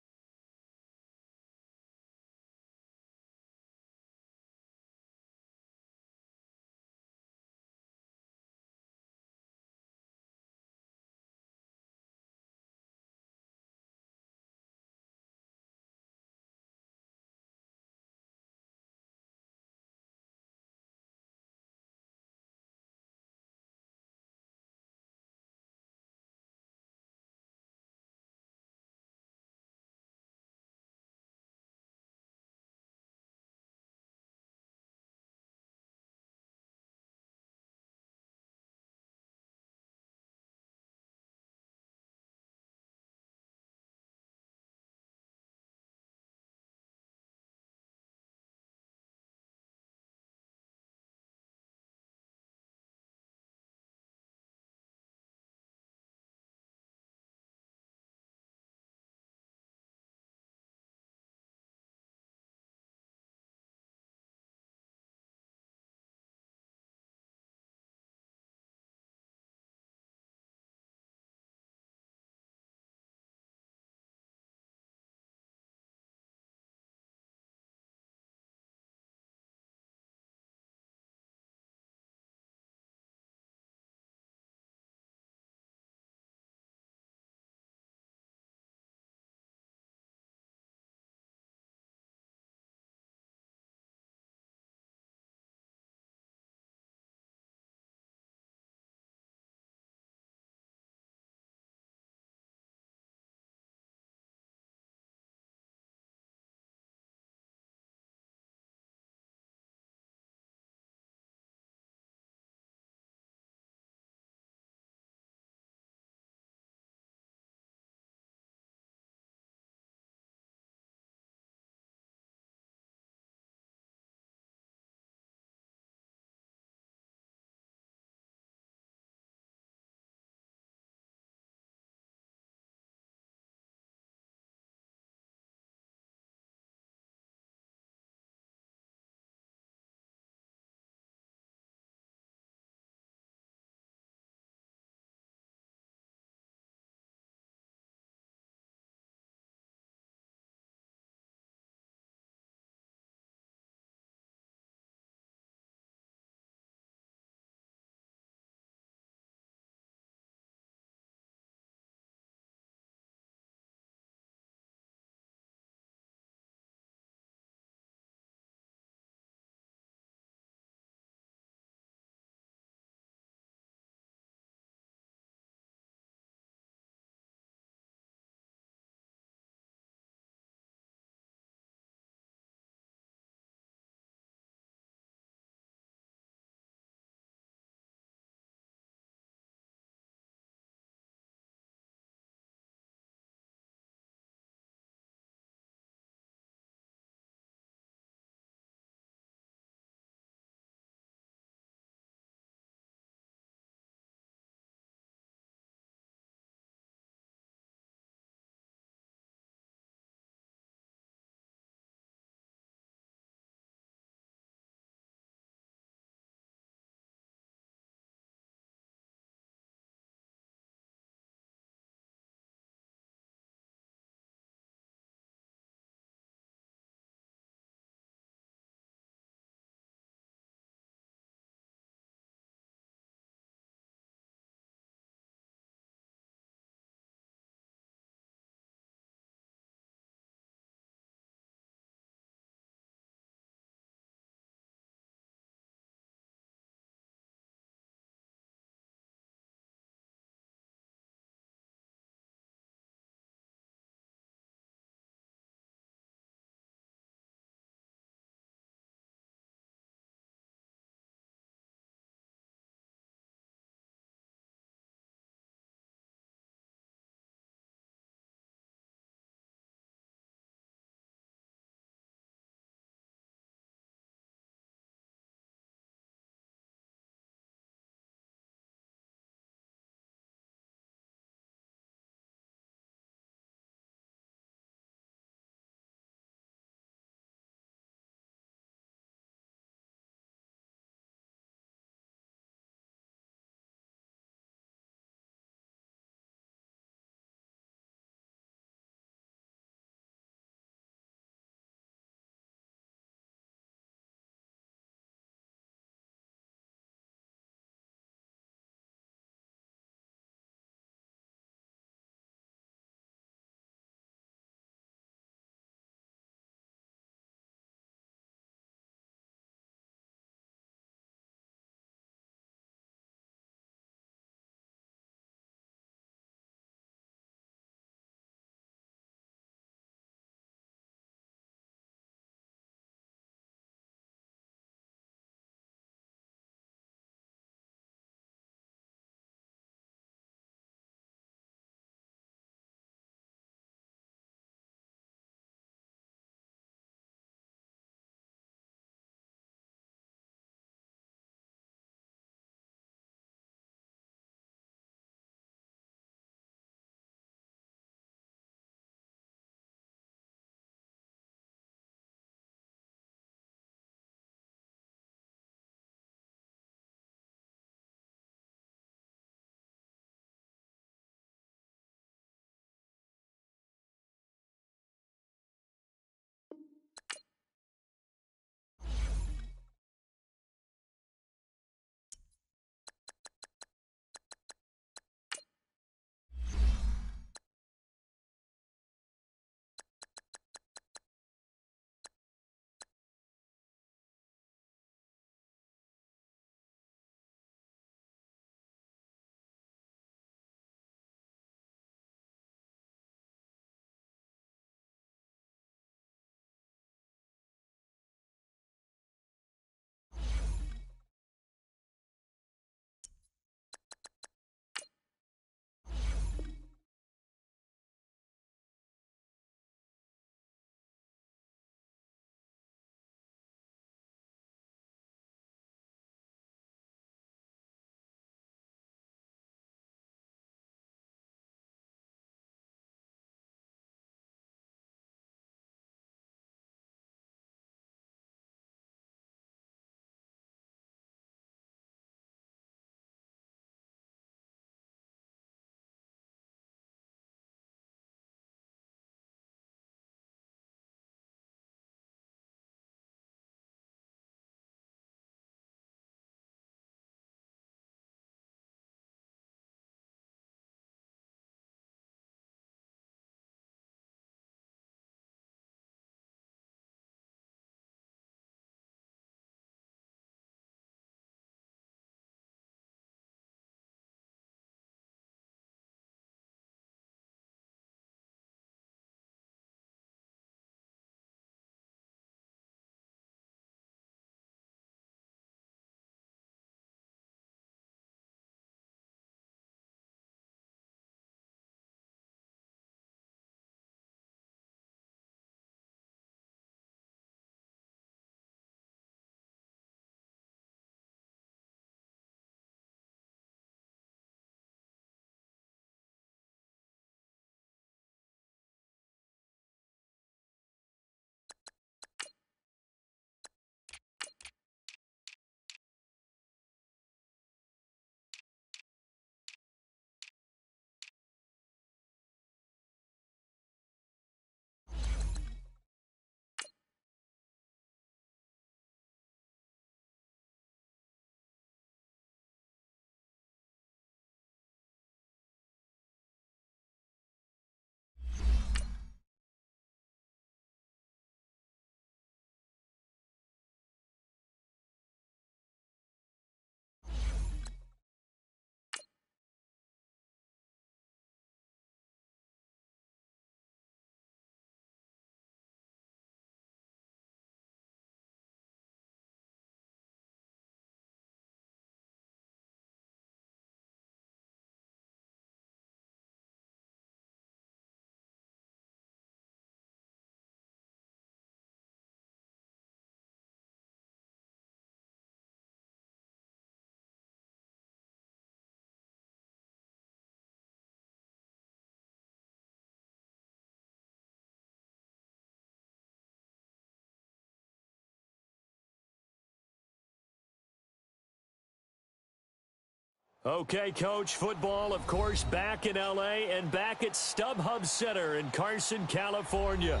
Okay, Coach, football, of course, back in L.A. and back at StubHub Center in Carson, California.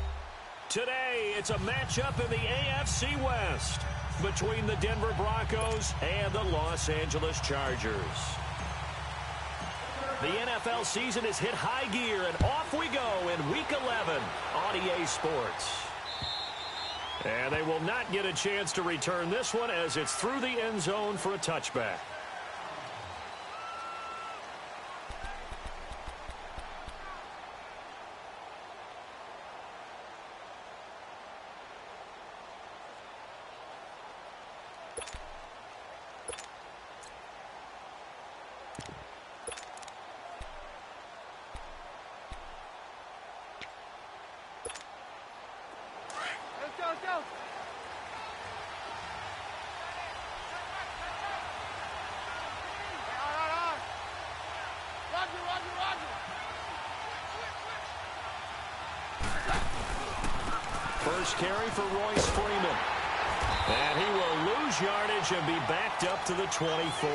Today, it's a matchup in the AFC West between the Denver Broncos and the Los Angeles Chargers. The NFL season has hit high gear, and off we go in Week 11 on EA Sports. And they will not get a chance to return this one as it's through the end zone for a touchback. First carry for Royce Freeman. And he will lose yardage and be backed up to the 24.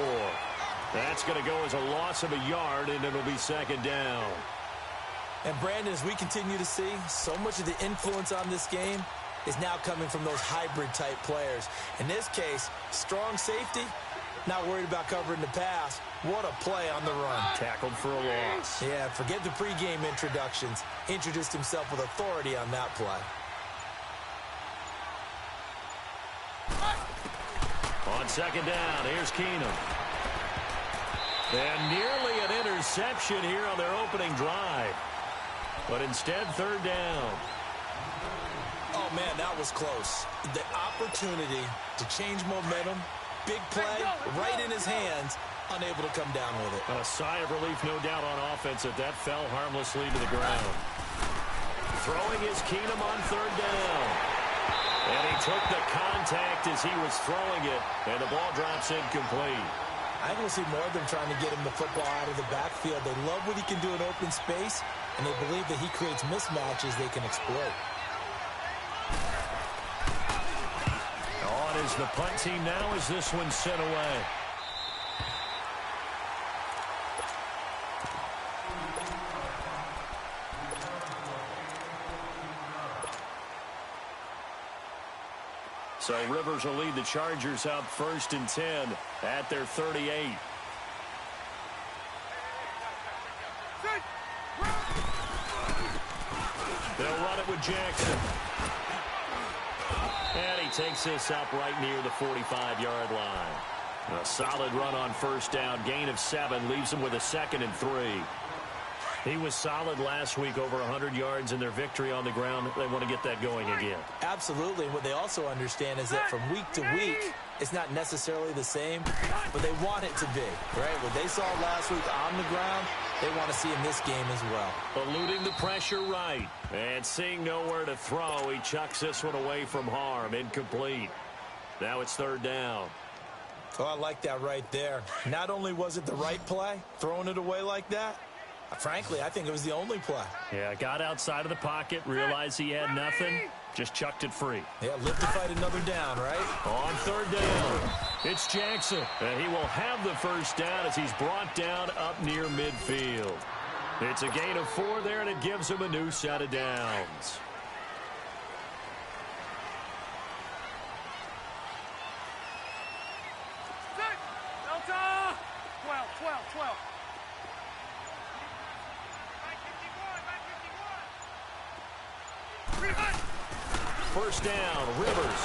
That's going to go as a loss of a yard, and it'll be second down. And, Brandon, as we continue to see, so much of the influence on this game is now coming from those hybrid-type players. In this case, strong safety, not worried about covering the pass. What a play on the run. Tackled for a loss. Yeah, forget the pregame introductions. Introduced himself with authority on that play. On second down, here's Keenum. And nearly an interception here on their opening drive. But instead, third down. Oh, man, that was close. The opportunity to change momentum, big play, right in his hands, unable to come down with it. A sigh of relief, no doubt, on offense if that fell harmlessly to the ground. Throwing is Keenum on third down. And he took the contact as he was throwing it, and the ball drops incomplete. I will see more of them trying to get him the football out of the backfield. They love what he can do in open space, and they believe that he creates mismatches they can exploit. On is the punt team now as this one's sent away. So Rivers will lead the Chargers out first and 10 at their 38. They'll run it with Jackson. And he takes this up right near the 45-yard line. A solid run on first down. Gain of 7 leaves him with a 2nd and 3. He was solid last week, over 100 yards in their victory on the ground. They want to get that going again. Absolutely. What they also understand is that from week to week, it's not necessarily the same, but they want it to be, right? What they saw last week on the ground, they want to see in this game as well. Eluding the pressure right. And seeing nowhere to throw, he chucks this one away from harm. Incomplete. Now it's third down. Oh, I like that right there. Not only was it the right play, throwing it away like that, frankly, I think it was the only play. Yeah, got outside of the pocket, realized he had nothing, just chucked it free. Yeah, live to fight another down, right? On third down, it's Jackson. And he will have the first down as he's brought down up near midfield. It's a gain of 4 there, and it gives him a new set of downs. Delta! 12. First down, Rivers.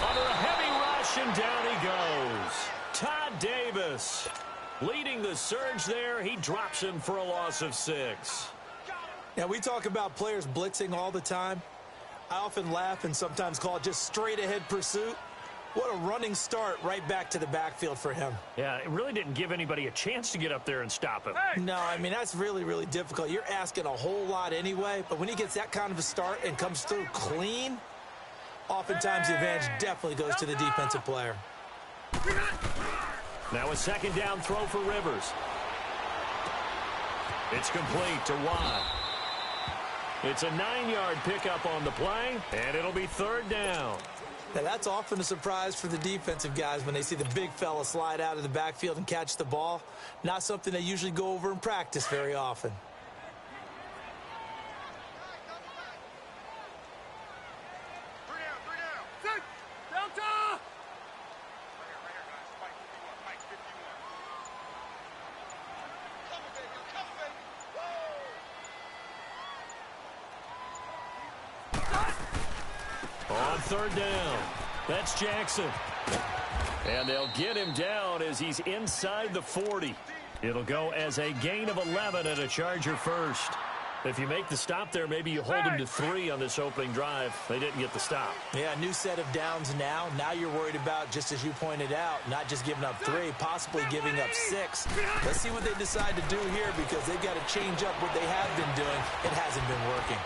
Under a heavy rush, and down he goes. Todd Davis leading the surge there. He drops him for a loss of 6. Now, we talk about players blitzing all the time. I often laugh and sometimes call it just straight-ahead pursuit. What a running start right back to the backfield for him. Yeah, it really didn't give anybody a chance to get up there and stop him. No, I mean, that's really, really difficult. You're asking a whole lot anyway, but when he gets that kind of a start and comes through clean, oftentimes the advantage definitely goes to the defensive player. Now a second down throw for Rivers. It's complete to Watt. It's a 9-yard pickup on the play, and it'll be third down. Now, that's often a surprise for the defensive guys when they see the big fella slide out of the backfield and catch the ball. Not something they usually go over in practice very often. On third down, that's Jackson. And they'll get him down as he's inside the 40. It'll go as a gain of 11 and a Charger first. If you make the stop there, maybe you hold him to 3 on this opening drive. They didn't get the stop. Yeah, new set of downs now. Now you're worried about, just as you pointed out, not just giving up 3, possibly giving up 6. Let's see what they decide to do here because they've got to change up what they have been doing. It hasn't been working.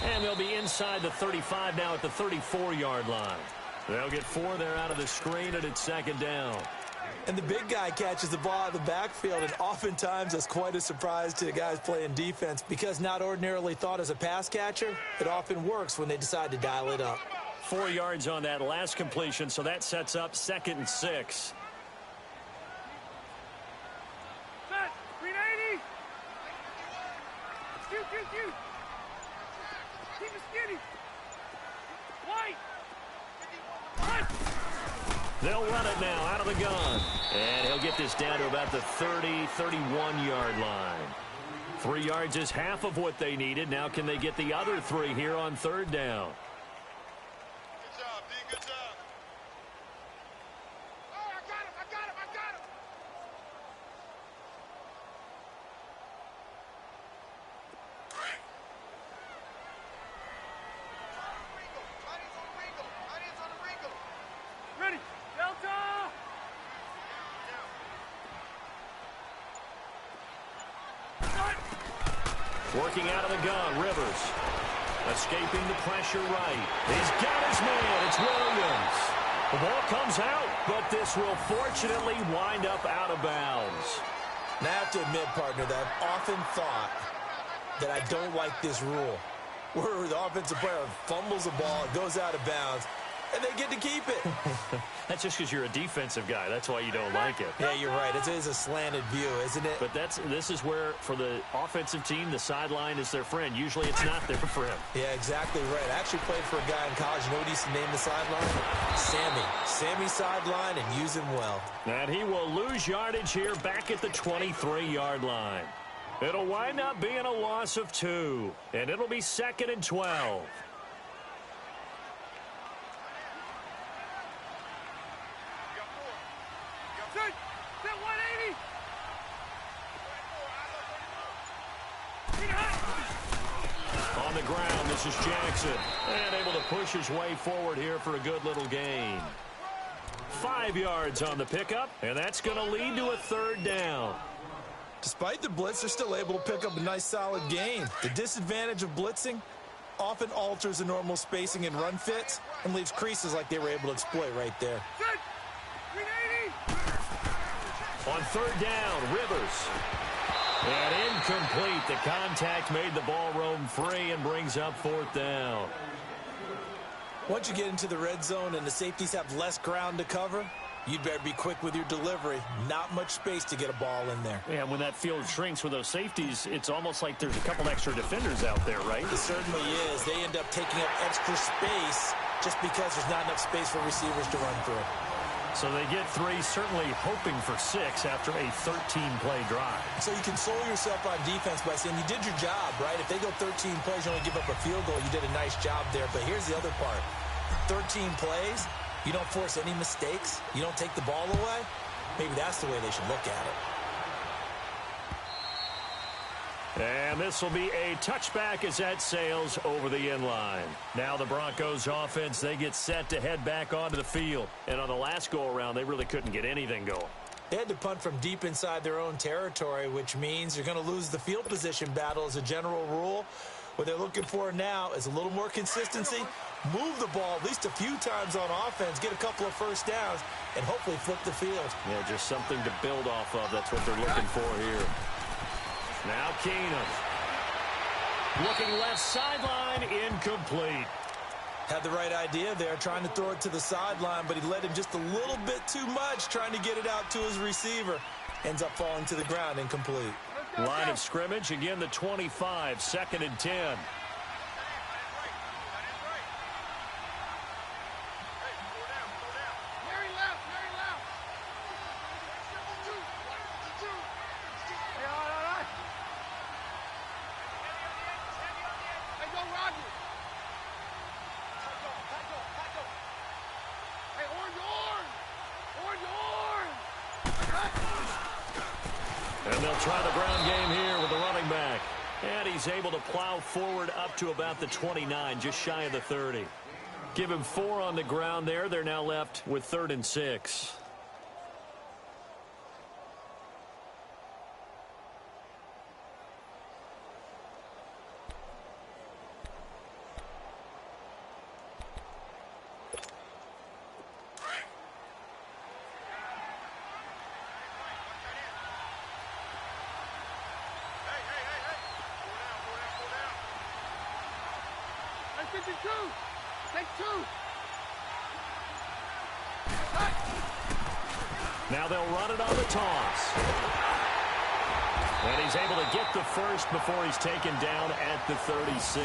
And they'll be inside the 35 now at the 34-yard line. They'll get 4 there out of the screen, and it's second down. And the big guy catches the ball out of the backfield, and oftentimes that's quite a surprise to the guys playing defense because not ordinarily thought as a pass catcher, it often works when they decide to dial it up. 4 yards on that last completion, so that sets up 2nd and 6. Set, 380. Shoot. Keep it skinny. White. They'll run it now out of the gun. And he'll get this down to about the 30, 31-yard line. 3 yards is half of what they needed. Now can they get the other 3 here on third down? Good job, D. Good job. Oh, I got him. Ready. Delta. Working out of the gun, Rivers. Escaping the pressure right. He's got his man. It's Williams. The ball comes out, but this will fortunately wind up out of bounds. Now, I have to admit, partner, that I've often thought that I don't like this rule, where the offensive player fumbles the ball, it goes out of bounds, and they get to keep it. That's just because you're a defensive guy. That's why you don't like it. Yeah, you're right. It is a slanted view, isn't it? But this is where, for the offensive team, the sideline is their friend. Usually it's not their friend. Yeah, exactly right. I actually played for a guy in college. You know what he used to name the sideline? Sammy. Sammy sideline, and use him well. And he will lose yardage here back at the 23-yard line. It'll wind up being a loss of 2, and it'll be 2nd and 12. Set 180. On the ground, this is Jackson. And able to push his way forward here for a good little gain. 5 yards on the pickup, and that's going to lead to a third down. Despite the blitz, they're still able to pick up a nice, solid gain. The disadvantage of blitzing often alters the normal spacing and run fits and leaves creases like they were able to exploit right there. Set 380. On third down, Rivers. And incomplete. The contact made the ball roam free and brings up 4th down. Once you get into the red zone and the safeties have less ground to cover, you'd better be quick with your delivery. Not much space to get a ball in there. Yeah, when that field shrinks with those safeties, it's almost like there's a couple extra defenders out there, right? It certainly is. They end up taking up extra space just because there's not enough space for receivers to run through. So they get 3, certainly hoping for 6 after a 13-play drive. So you console yourself on defense by saying you did your job, right? If they go 13 plays, you only give up a field goal, you did a nice job there. But here's the other part. 13 plays, you don't force any mistakes, you don't take the ball away. Maybe that's the way they should look at it. And this will be a touchback as that sails over the end line. Now the Broncos offense, they get set to head back onto the field. And on the last go-around, they really couldn't get anything going. They had to punt from deep inside their own territory, which means you're going to lose the field position battle as a general rule. What they're looking for now is a little more consistency, move the ball at least a few times on offense, get a couple of first downs, and hopefully flip the field. Yeah, just something to build off of. That's what they're looking for here. Now Keenum. Looking left sideline, incomplete. Had the right idea there, trying to throw it to the sideline, but he led him just a little bit too much, trying to get it out to his receiver. Ends up falling to the ground, incomplete. Line of scrimmage, again the 25, 2nd and 10. And they'll try the ground game here with the running back. And he's able to plow forward up to about the 29, just shy of the 30. Give him 4 on the ground there. They're now left with 3rd and 6. Now they'll run it on the toss. And he's able to get the first before he's taken down at the 36.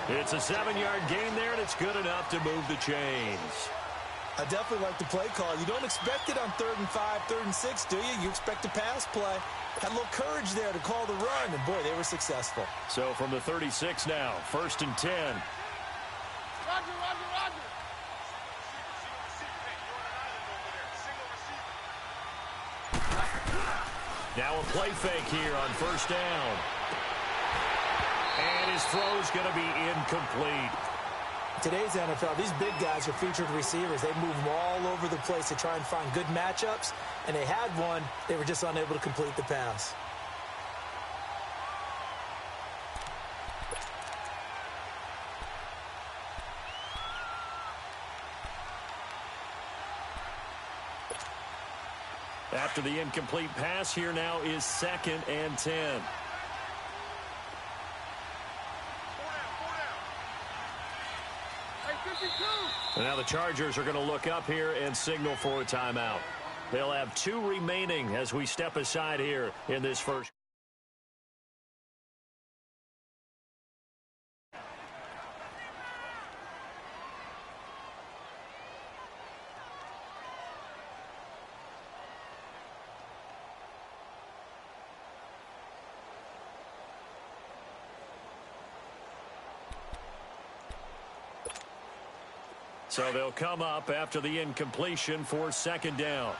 It's a 7-yard gain there, and it's good enough to move the chains. I definitely like the play call. You don't expect it on 3rd and 5, 3rd and 6, do you? You expect a pass play. Had a little courage there to call the run, and boy, they were successful. So from the 36 now, 1st and 10. Roger. Now a play fake here on 1st down. And his throw's going to be incomplete. Today's NFL, these big guys are featured receivers. They move them all over the place to try and find good matchups, and they had one. They were just unable to complete the pass. After the incomplete pass, here now is 2nd and 10. And now the Chargers are going to look up here and signal for a timeout. They'll have 2 remaining as we step aside here in this first. So they'll come up after the incompletion for 2nd down.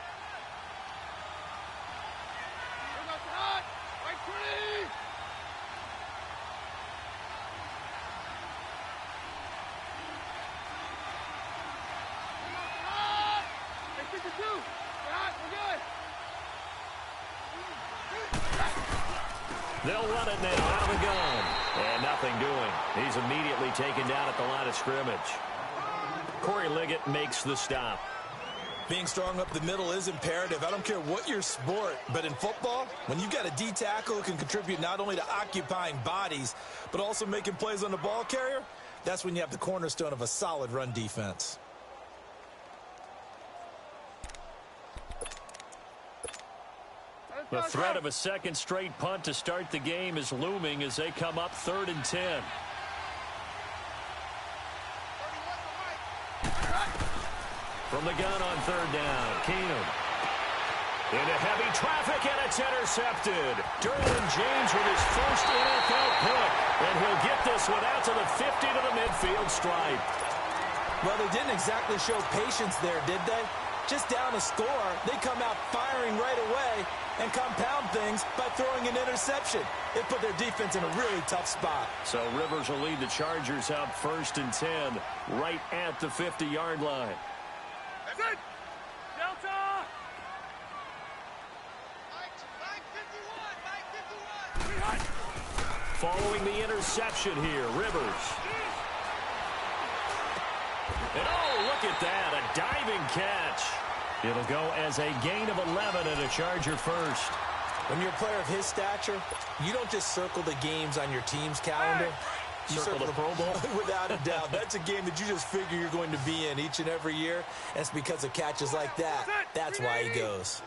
They'll run it now out of the gun. And nothing doing. He's immediately taken down at the line of scrimmage. Corey Liggett makes the stop. Being strong up the middle is imperative. I don't care what your sport, but in football, when you've got a D tackle who can contribute not only to occupying bodies, but also making plays on the ball carrier, that's when you have the cornerstone of a solid run defense. The threat of a second straight punt to start the game is looming as they come up 3rd and 10. From the gun on 3rd down, Keenum. Into heavy traffic, and it's intercepted. Derwin James with his first NFL pick, and he'll get this one out to the 50 to the midfield stripe. Well, they didn't exactly show patience there, did they? Just down a score, they come out firing right away and compound things by throwing an interception. It put their defense in a really tough spot. So Rivers will lead the Chargers out 1st and 10, right at the 50-yard line. That's it! Delta! Mike 51! Following the interception here, Rivers. And oh, look at that, a diving catch. It'll go as a gain of 11 and a Charger first. When you're a player of his stature, you don't just circle the games on your team's calendar. circle the Pro Bowl? Without a doubt. That's a game that you just figure you're going to be in each and every year. And it's because of catches like that. That's why he goes.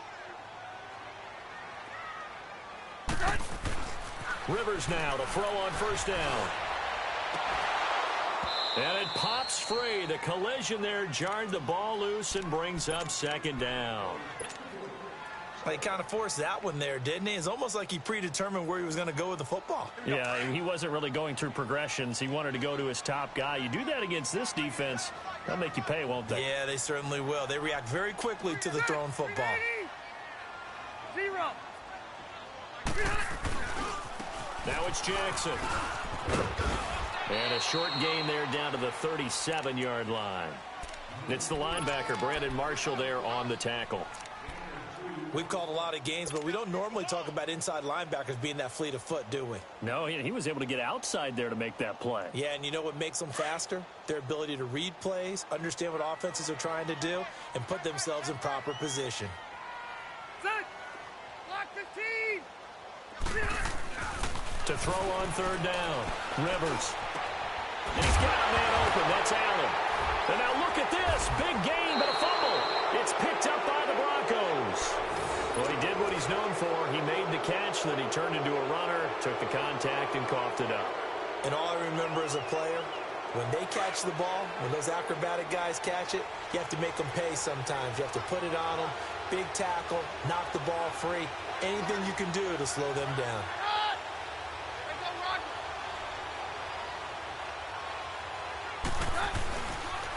Rivers now to throw on first down. And it pops free. The collision there jarred the ball loose and brings up second down. He kind of forced that one there, didn't he? It's almost like he predetermined where he was going to go with the football. Yeah, he wasn't really going through progressions. He wanted to go to his top guy. You do that against this defense, they'll make you pay, won't they? Yeah, they certainly will. They react very quickly to the thrown football. 0. Now it's Jackson. And a short gain there down to the 37-yard line. It's the linebacker, Brandon Marshall, there on the tackle. We've called a lot of games, but we don't normally talk about inside linebackers being that fleet of foot, do we? No, he was able to get outside there to make that play. Yeah, and you know what makes them faster? Their ability to read plays, understand what offenses are trying to do, and put themselves in proper position. Set. Lock the team. To throw on third down, Rivers. And he's got a man open. That's Allen. And now look at this. Big gain, but a fumble. It's picked up by the Broncos. Well, he did what he's known for. He made the catch, then he turned into a runner, took the contact, and coughed it up. And all I remember as a player, when they catch the ball, when those acrobatic guys catch it, you have to make them pay sometimes. You have to put it on them, big tackle, knock the ball free, anything you can do to slow them down.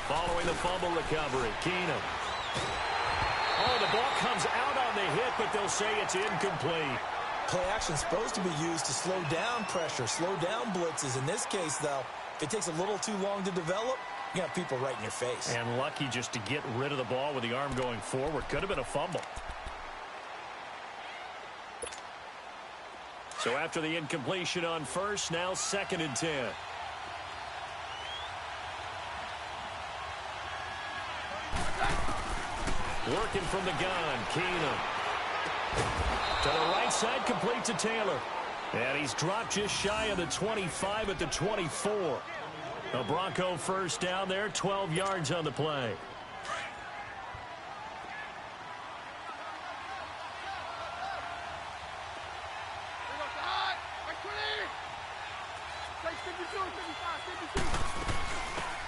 Following the fumble recovery, Keenum. Oh, the ball comes out on the hit, but they'll say it's incomplete. Play action's supposed to be used to slow down pressure, slow down blitzes. In this case, though, if it takes a little too long to develop, you got people right in your face. And lucky just to get rid of the ball with the arm going forward. Could have been a fumble. So after the incompletion on first, now 2nd and 10. Working from the gun, Keenum. To the right side, complete to Taylor. And he's dropped just shy of the 25 at the 24. A Bronco first down there, 12 yards on the play.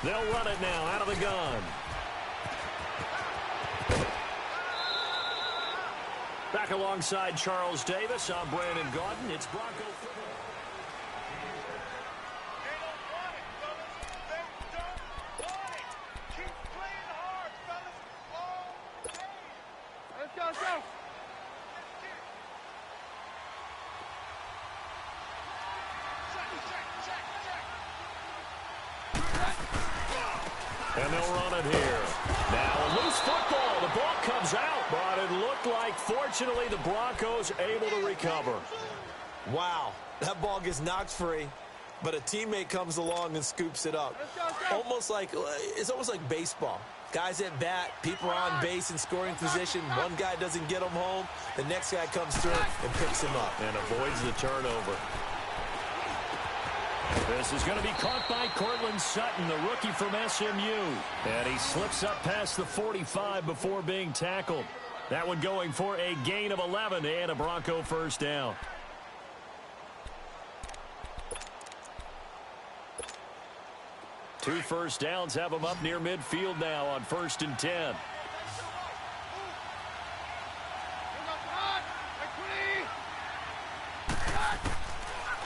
They'll run it now out of the gun. Back alongside Charles Davis, I'm Brandon Gaudin. It's Bronco football. They don't want it, fellas. They don't want it. Keep playing hard, fellas, all day. Let's go, let's go. And they'll run it here. Now a loose football. The ball comes out, but it looked like, fortunately, the Broncos able to recover. Wow, that ball gets knocked free, but a teammate comes along and scoops it up. It's almost like baseball. Guys at bat, people are on base in scoring position. One guy doesn't get him home. The next guy comes through and picks him up. And avoids the turnover. This is going to be caught by Cortland Sutton, the rookie from SMU. And he slips up past the 45 before being tackled. That one going for a gain of 11 and a Bronco first down. Two first downs have them up near midfield now on 1st and 10.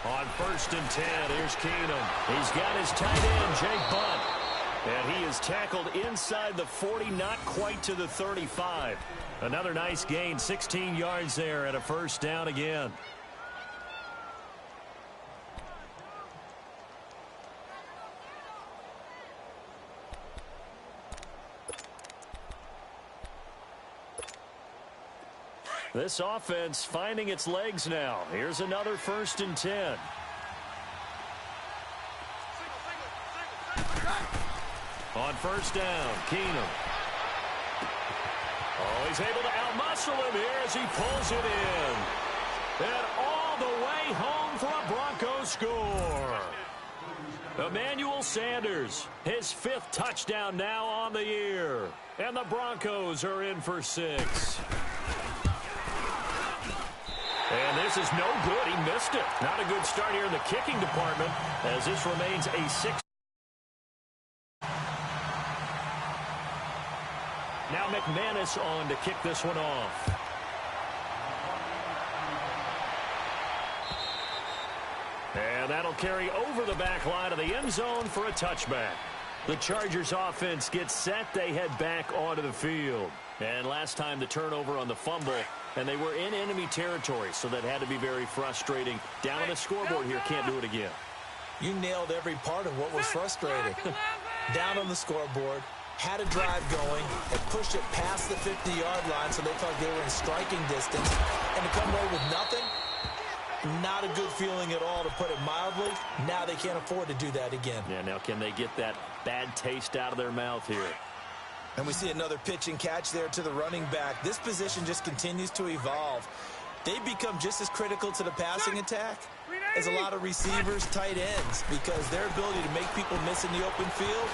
On 1st and 10, here's Keenum. He's got his tight end, Jake Bunt. And he is tackled inside the 40, not quite to the 35. Another nice gain, 16 yards there and a first down again. This offense finding its legs now. Here's another 1st and 10. On 1st down, Keenum. Oh, he's able to outmuscle him here as he pulls it in. And all the way home for a Broncos score. Emmanuel Sanders, his 5th touchdown now on the year. And the Broncos are in for 6. And this is no good. He missed it. Not a good start here in the kicking department as this remains a 6. Now McManus on to kick this one off. And that'll carry over the back line of the end zone for a touchback. The Chargers offense gets set. They head back onto the field. And last time the turnover on the fumble, and they were in enemy territory, so that had to be very frustrating. Down on the scoreboard here, can't do it again. You nailed every part of what was frustrating. Down on the scoreboard, had a drive going, and pushed it past the 50-yard line so they felt they were in striking distance. And to come away with nothing, not a good feeling at all, to put it mildly. Now they can't afford to do that again. Yeah, now can they get that bad taste out of their mouth here? And we see another pitch and catch there to the running back. This position just continues to evolve. They become just as critical to the passing attack as a lot of receivers, tight ends, because their ability to make people miss in the open field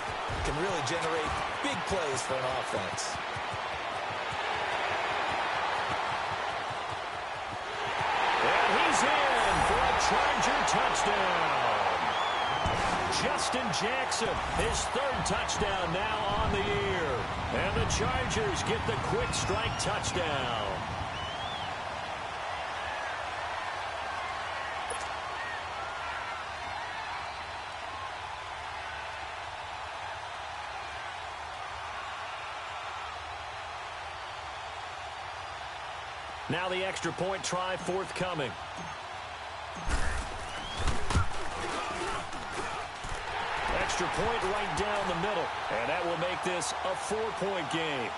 can really generate big plays for an offense. And he's in for a Charger touchdown. Justin Jackson, his 3rd touchdown now on the year. And the Chargers get the quick strike touchdown. Now the extra point try forthcoming. Extra point right down the middle. And that will make this a 4-point game.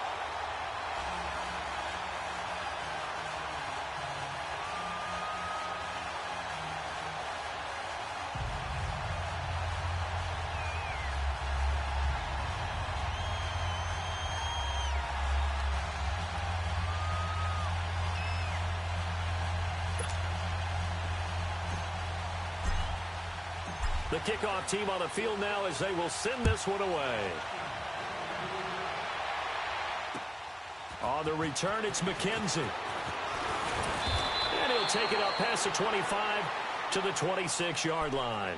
The kickoff team on the field now as they will send this one away. On the return, it's McKenzie. And he'll take it up past the 25 to the 26-yard line.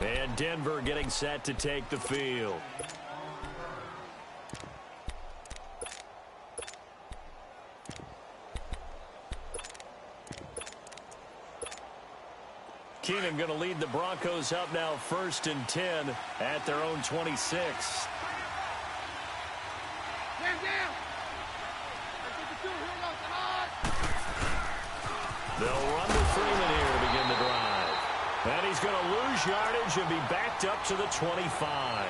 And Denver getting set to take the field. Keenum going to lead the Broncos up now 1st and 10 at their own 26. They'll run to Freeman here to begin the drive. And he's going to lose yardage and be backed up to the 25.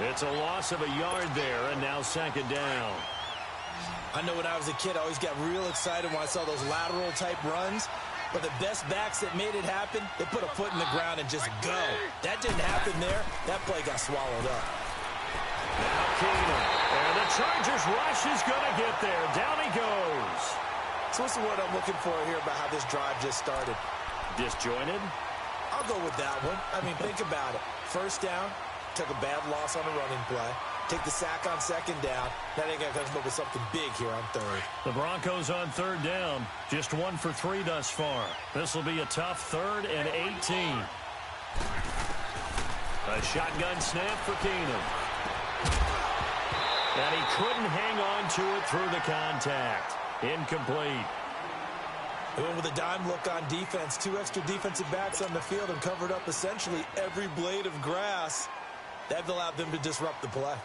It's a loss of a yard there, and now 2nd down. I know when I was a kid, I always got real excited when I saw those lateral-type runs. But the best backs that made it happen, they put a foot in the ground and just go. That didn't happen there. That play got swallowed up. Now Keenum. And the Chargers rush is going to get there. Down he goes. So what's the word I'm looking for here about how this drive just started? Disjointed? I'll go with that one. I mean, think about it. 1st down, took a bad loss on a running play. Take the sack on 2nd down. Now they got to come up with something big here on 3rd. The Broncos on 3rd down. Just 1 for 3 thus far. This will be a tough 3rd and 18. A shotgun snap for Keenum. And he couldn't hang on to it through the contact. Incomplete. They went with a dime look on defense. 2 extra defensive backs on the field and covered up essentially every blade of grass. That allowed them to disrupt the play.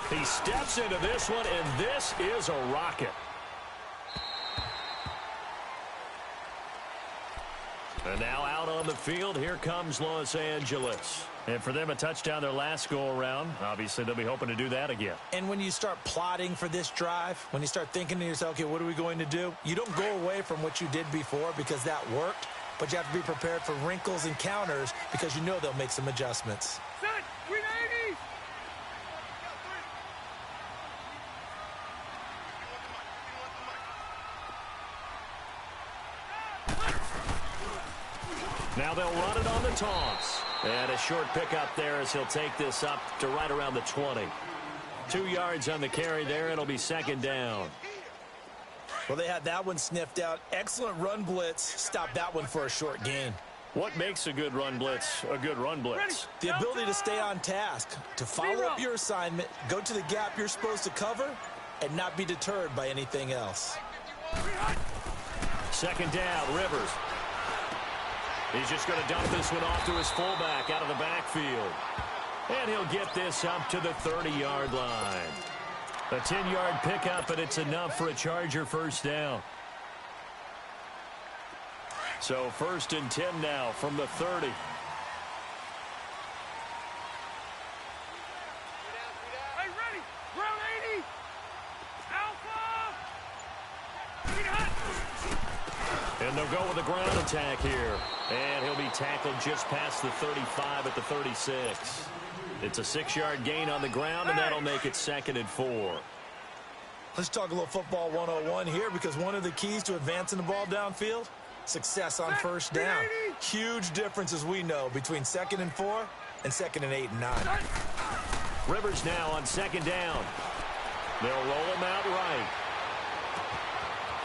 He steps into this one, and this is a rocket. And now out on the field, here comes Los Angeles. And for them, a touchdown their last go-around. Obviously, they'll be hoping to do that again. And when you start plotting for this drive, when you start thinking to yourself, okay, what are we going to do? You don't go away from what you did before because that worked, but you have to be prepared for wrinkles and counters because you know they'll make some adjustments. they'll run it on the toss. And a short pickup there as he'll take this up to right around the 20. 2 yards on the carry there. It'll be second down. Well, they had that one sniffed out. Excellent run blitz. Stop that one for a short gain. What makes a good run blitz a good run blitz? The ability to stay on task, to follow up your assignment, go to the gap you're supposed to cover, and not be deterred by anything else. Second down, Rivers. He's just going to dump this one off to his fullback out of the backfield. And he'll get this up to the 30-yard line. A 10-yard pickup, and it's enough for a Charger first down. So 1st and 10 now from the 30. Hey, ready. Ground 80. Alpha. And they'll go with a ground attack here. And he'll be tackled just past the 35 at the 36. It's a 6-yard gain on the ground, and that'll make it 2nd and 4. Let's talk a little football 101 here, because one of the keys to advancing the ball downfield, success on first down. Huge difference, as we know, between 2nd and 4 and 2nd and 8 and 9. Rivers now on 2nd down. They'll roll him out right.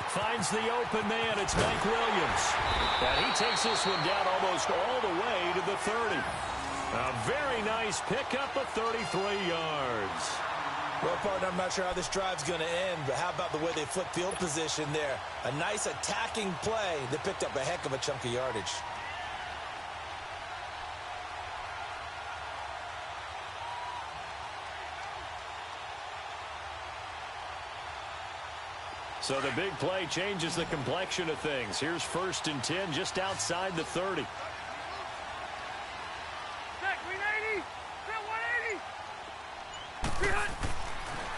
Finds the open man. It's Mike Williams. And he takes this one down almost all the way to the 30. A very nice pickup of 33 yards. Well, partner, I'm not sure how this drive's going to end, but how about the way they flip field position there? A nice attacking play that picked up a heck of a chunk of yardage. So the big play changes the complexion of things. Here's 1st and 10 just outside the 30.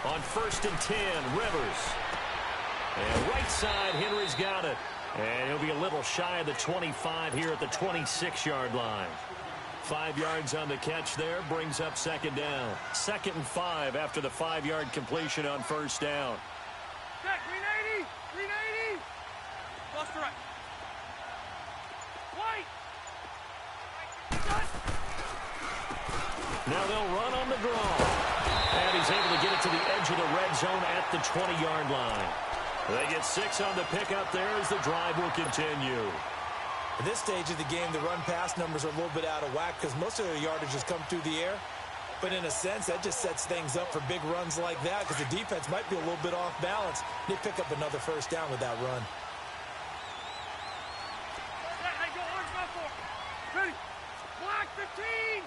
On 1st and 10, Rivers. And right side, Henry's got it. And he'll be a little shy of the 25 here at the 26-yard line. 5 yards on the catch there, brings up 2nd down. 2nd and 5 after the 5-yard completion on 1st down. Back, green 80, green 80. Lost the right. White. Now they'll run on the draw. And he's able to get it to the edge of the red zone at the 20-yard line. They get 6 on the pickup there as the drive will continue. At this stage of the game, the run-pass numbers are a little bit out of whack because most of their yardage has come through the air. But in a sense, that just sets things up for big runs like that because the defense might be a little bit off balance. They pick up another first down with that run. Hey, go orange, go for it. Ready. Black 15.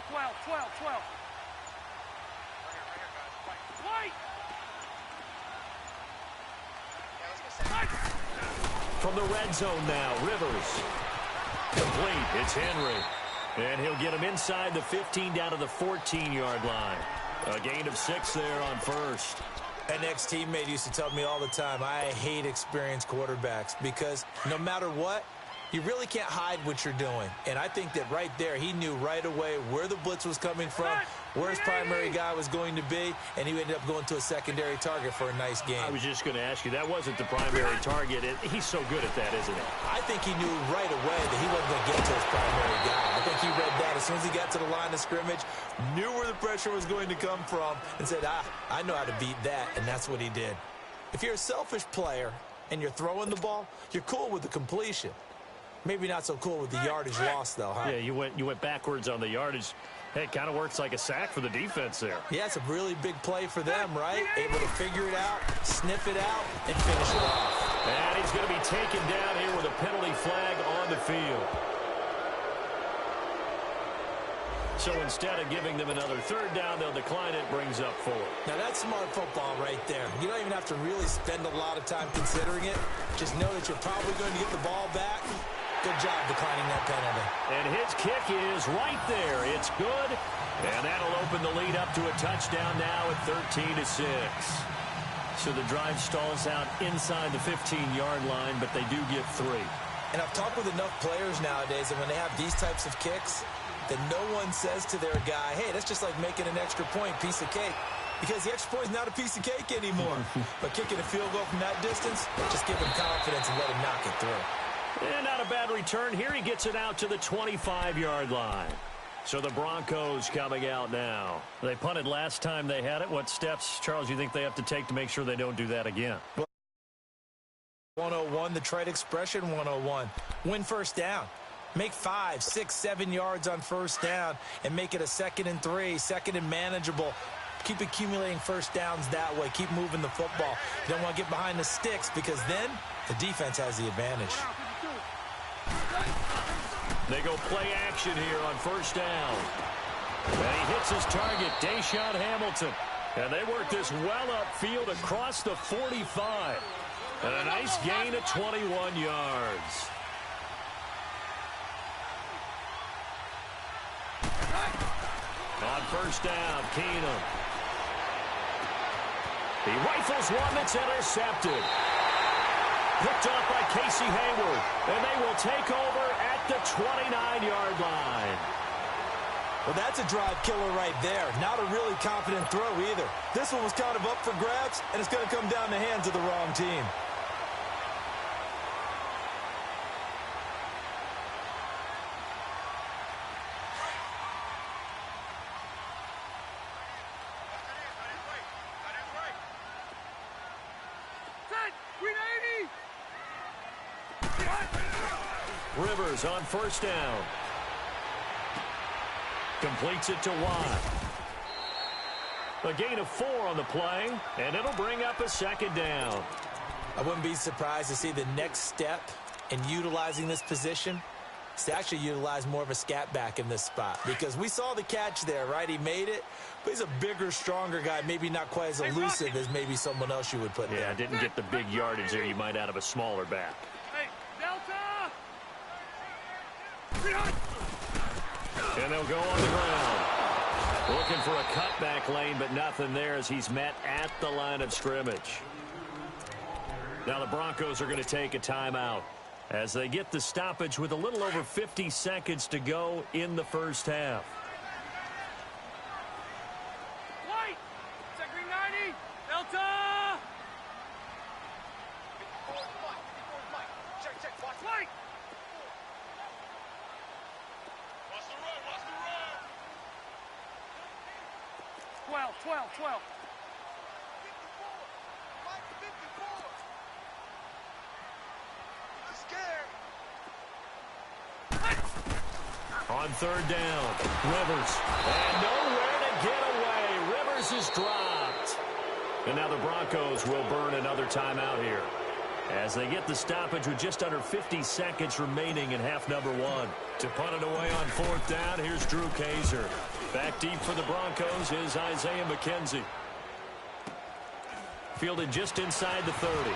12, 12, 12. White. From the red zone now, Rivers. Complete. It's Henry. And he'll get him inside the 15 down to the 14-yard line. A gain of 6 there on 1st. An ex-teammate used to tell me all the time, I hate experienced quarterbacks because no matter what, you really can't hide what you're doing. And I think that right there, he knew right away where the blitz was coming from, where his primary guy was going to be, and he ended up going to a secondary target for a nice game. I was just going to ask you, that wasn't the primary target. He's so good at that, isn't he? I think he knew right away that he wasn't going to get to his primary guy. I think he read that as soon as he got to the line of scrimmage, knew where the pressure was going to come from, and said, I know how to beat that, and that's what he did. If you're a selfish player and you're throwing the ball, you're cool with the completion. Maybe not so cool with the yardage loss, though, huh? Yeah, you went backwards on the yardage. Hey, it kind of works like a sack for the defense there. Yeah, it's a really big play for them, right? Able to figure it out, sniff it out, and finish it off. And he's going to be taken down here with a penalty flag on the field. So instead of giving them another 3rd down, they'll decline it, brings up 4. Now, that's smart football right there. You don't even have to really spend a lot of time considering it. Just know that you're probably going to get the ball back. Good job declining that penalty. And his kick is right there. It's good. And that'll open the lead up to a touchdown now at 13-6. So the drive stalls out inside the 15-yard line, but they do get 3. And I've talked with enough players nowadays that when they have these types of kicks, that no one says to their guy, hey, that's just like making an extra point, piece of cake. Because the extra point is not a piece of cake anymore. But kicking a field goal from that distance, just give him confidence and let him knock it through. And not a bad return here. He gets it out to the 25-yard line. So the Broncos coming out now. They punted last time they had it. What steps, Charles, you think they have to take to make sure they don't do that again? 101, the trade expression 101. Win first down. Make 5, 6, 7 yards on first down and make it a 2nd and 3, 2nd and manageable. Keep accumulating first downs that way. Keep moving the football. You don't want to get behind the sticks because then the defense has the advantage. They go play action here on first down. And he hits his target, Deshaun Hamilton. And they work this well upfield across the 45. And a nice gain of 21 yards. On first down, Keenum. He rifles one that's intercepted. Picked off by Casey Hayward. And they will take over at the 29-yard line. Well, that's a drive killer right there. Not a really confident throw either. This one was kind of up for grabs, and it's going to come down the hands of the wrong team. Rivers on first down. Completes it to Watt. A gain of 4 on the play, and it'll bring up a 2nd down. I wouldn't be surprised to see the next step in utilizing this position is to actually utilize more of a scat back in this spot, because we saw the catch there, right? He made it, but he's a bigger, stronger guy, maybe not quite as elusive as maybe someone else you would put there. Yeah, didn't get the big yardage there you might out of a smaller back. Hey, Delta! And they'll go on the ground. Looking for a cutback lane, but nothing there as he's met at the line of scrimmage. Now the Broncos are going to take a timeout as they get the stoppage with a little over 50 seconds to go in the first half. White! Second 90! Delta! Check, watch White! Watch the run, watch the run! 12. 54. On third down, Rivers. And nowhere to get away. Rivers is dropped. And now the Broncos will burn another timeout here as they get the stoppage with just under 50 seconds remaining in half number 1. To punt it away on fourth down, here's Drew Kaiser. Back deep for the Broncos is Isaiah McKenzie. Fielded just inside the 30.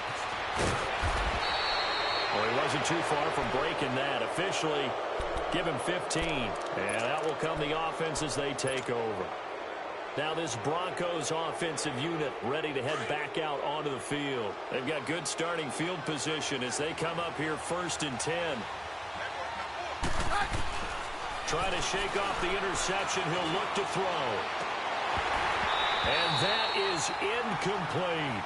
Well, he wasn't too far from breaking that. Officially, give him 15. And out will come the offense as they take over. Now this Broncos offensive unit ready to head back out onto the field. They've got good starting field position as they come up here 1st and 10. Try to shake off the interception. He'll look to throw. And that is incomplete.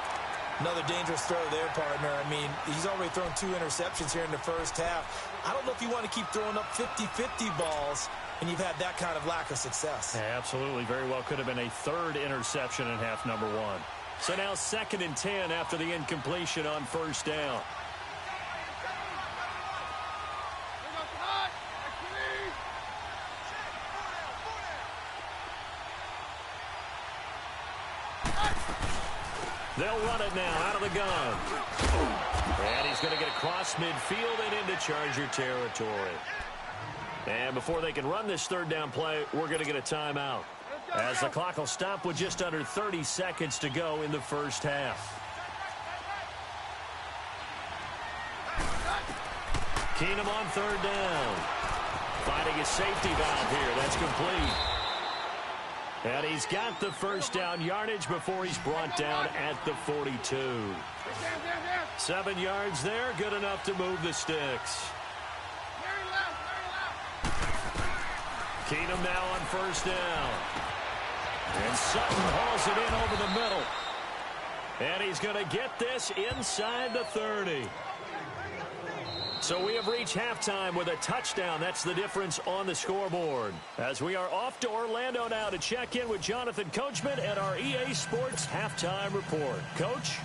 Another dangerous throw there, partner. I mean, he's already thrown 2 interceptions here in the first half. I don't know if you want to keep throwing up 50-50 balls and you've had that kind of lack of success. Yeah, absolutely. Very well could have been a 3rd interception in half number 1. So now 2nd and 10 after the incompletion on first down. They'll run it now out of the gun. And he's going to get across midfield and into Charger territory. And before they can run this 3rd down play, we're going to get a timeout, as the clock will stop with just under 30 seconds to go in the first half. Keenum on 3rd down. Finding a safety valve here. That's complete. And he's got the first down yardage before he's brought down at the 42. 7 yards there, good enough to move the sticks. Keenum now on first down. And Sutton hauls it in over the middle. And he's going to get this inside the 30. So we have reached halftime with a touchdown. That's the difference on the scoreboard. As we are off to Orlando now to check in with Jonathan Coachman at our EA Sports Halftime Report. Coach?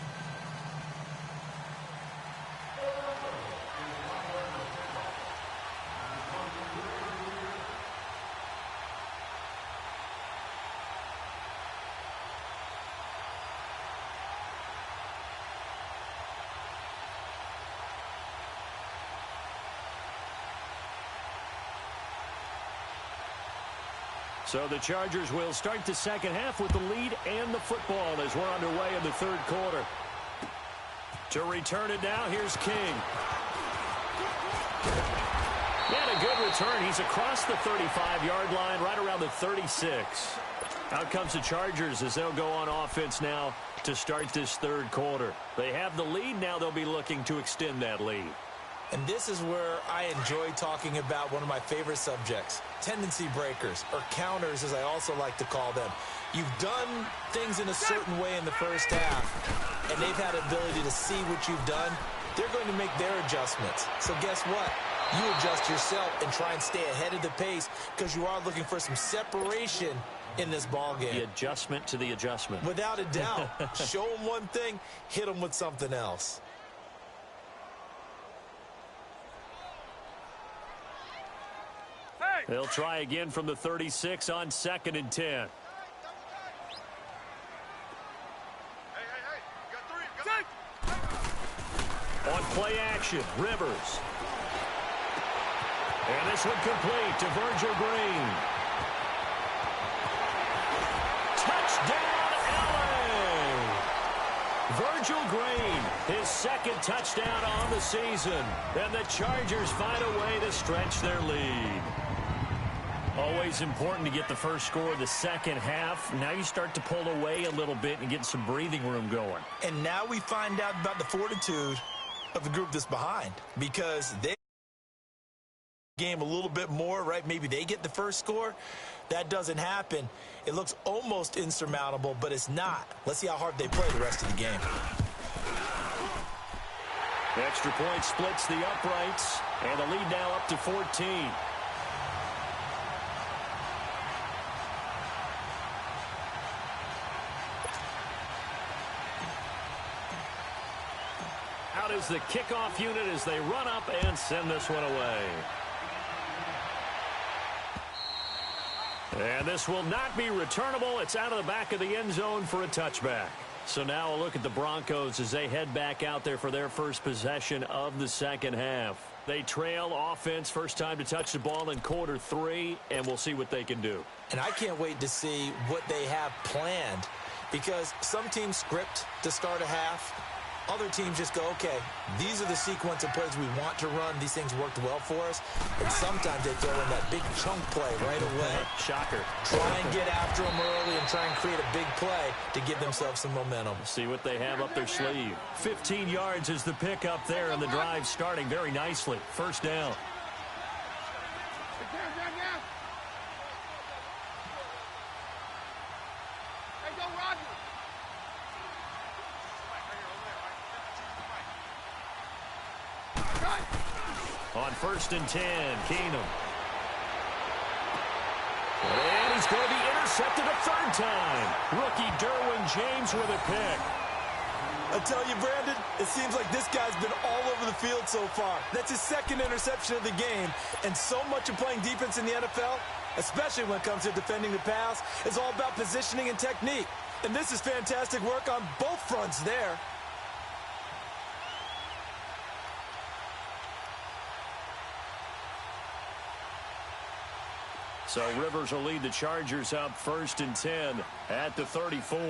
So the Chargers will start the second half with the lead and the football as we're underway in the third quarter. To return it now, here's King. And a good return. He's across the 35-yard line, right around the 36. Out comes the Chargers as they'll go on offense now to start this third quarter. They have the lead. Now they'll be looking to extend that lead. And this is where I enjoy talking about one of my favorite subjects, tendency breakers, or counters as I also like to call them. You've done things in a certain way in the first half, and they've had ability to see what you've done. They're going to make their adjustments. So guess what? You adjust yourself and try and stay ahead of the pace because you are looking for some separation in this ball game. The adjustment to the adjustment. Without a doubt. Show them one thing, hit them with something else. They'll try again from the 36 on 2nd and 10. Hey, you got 3. On play action, Rivers. And this one complete to Virgil Green. Touchdown, LA! Virgil Green, his second touchdown on the season. And the Chargers find a way to stretch their lead. Always important to get the first score of the second half. Now you start to pull away a little bit and get some breathing room going. And now we find out about the fortitude of the group that's behind because they game a little bit more, right? Maybe they get the first score. That doesn't happen. It looks almost insurmountable, but it's not. Let's see how hard they play the rest of the game. The extra point splits the uprights, and the lead now up to 14. Out is the kickoff unit as they run up and send this one away. And this will not be returnable. It's out of the back of the end zone for a touchback. So now a look at the Broncos as they head back out there for their first possession of the second half. They trail offense, first time to touch the ball in quarter 3, and we'll see what they can do. And I can't wait to see what they have planned because some teams script to start a half. Other teams just go, okay, these are the sequence of plays we want to run. These things worked well for us. And sometimes they throw in that big chunk play right away. Shocker. Try and get after them early and try and create a big play to give themselves some momentum. See what they have up their sleeve. 15 yards is the pickup there, and the drive starting very nicely. First down. On 1st and 10, Keenum. And he's going to be intercepted a third time. Rookie Derwin James with a pick. I tell you, Brandon, it seems like this guy's been all over the field so far. That's his second interception of the game. And so much of playing defense in the NFL, especially when it comes to defending the pass, is all about positioning and technique. And this is fantastic work on both fronts there. So Rivers will lead the Chargers up 1st and 10 at the 34. Is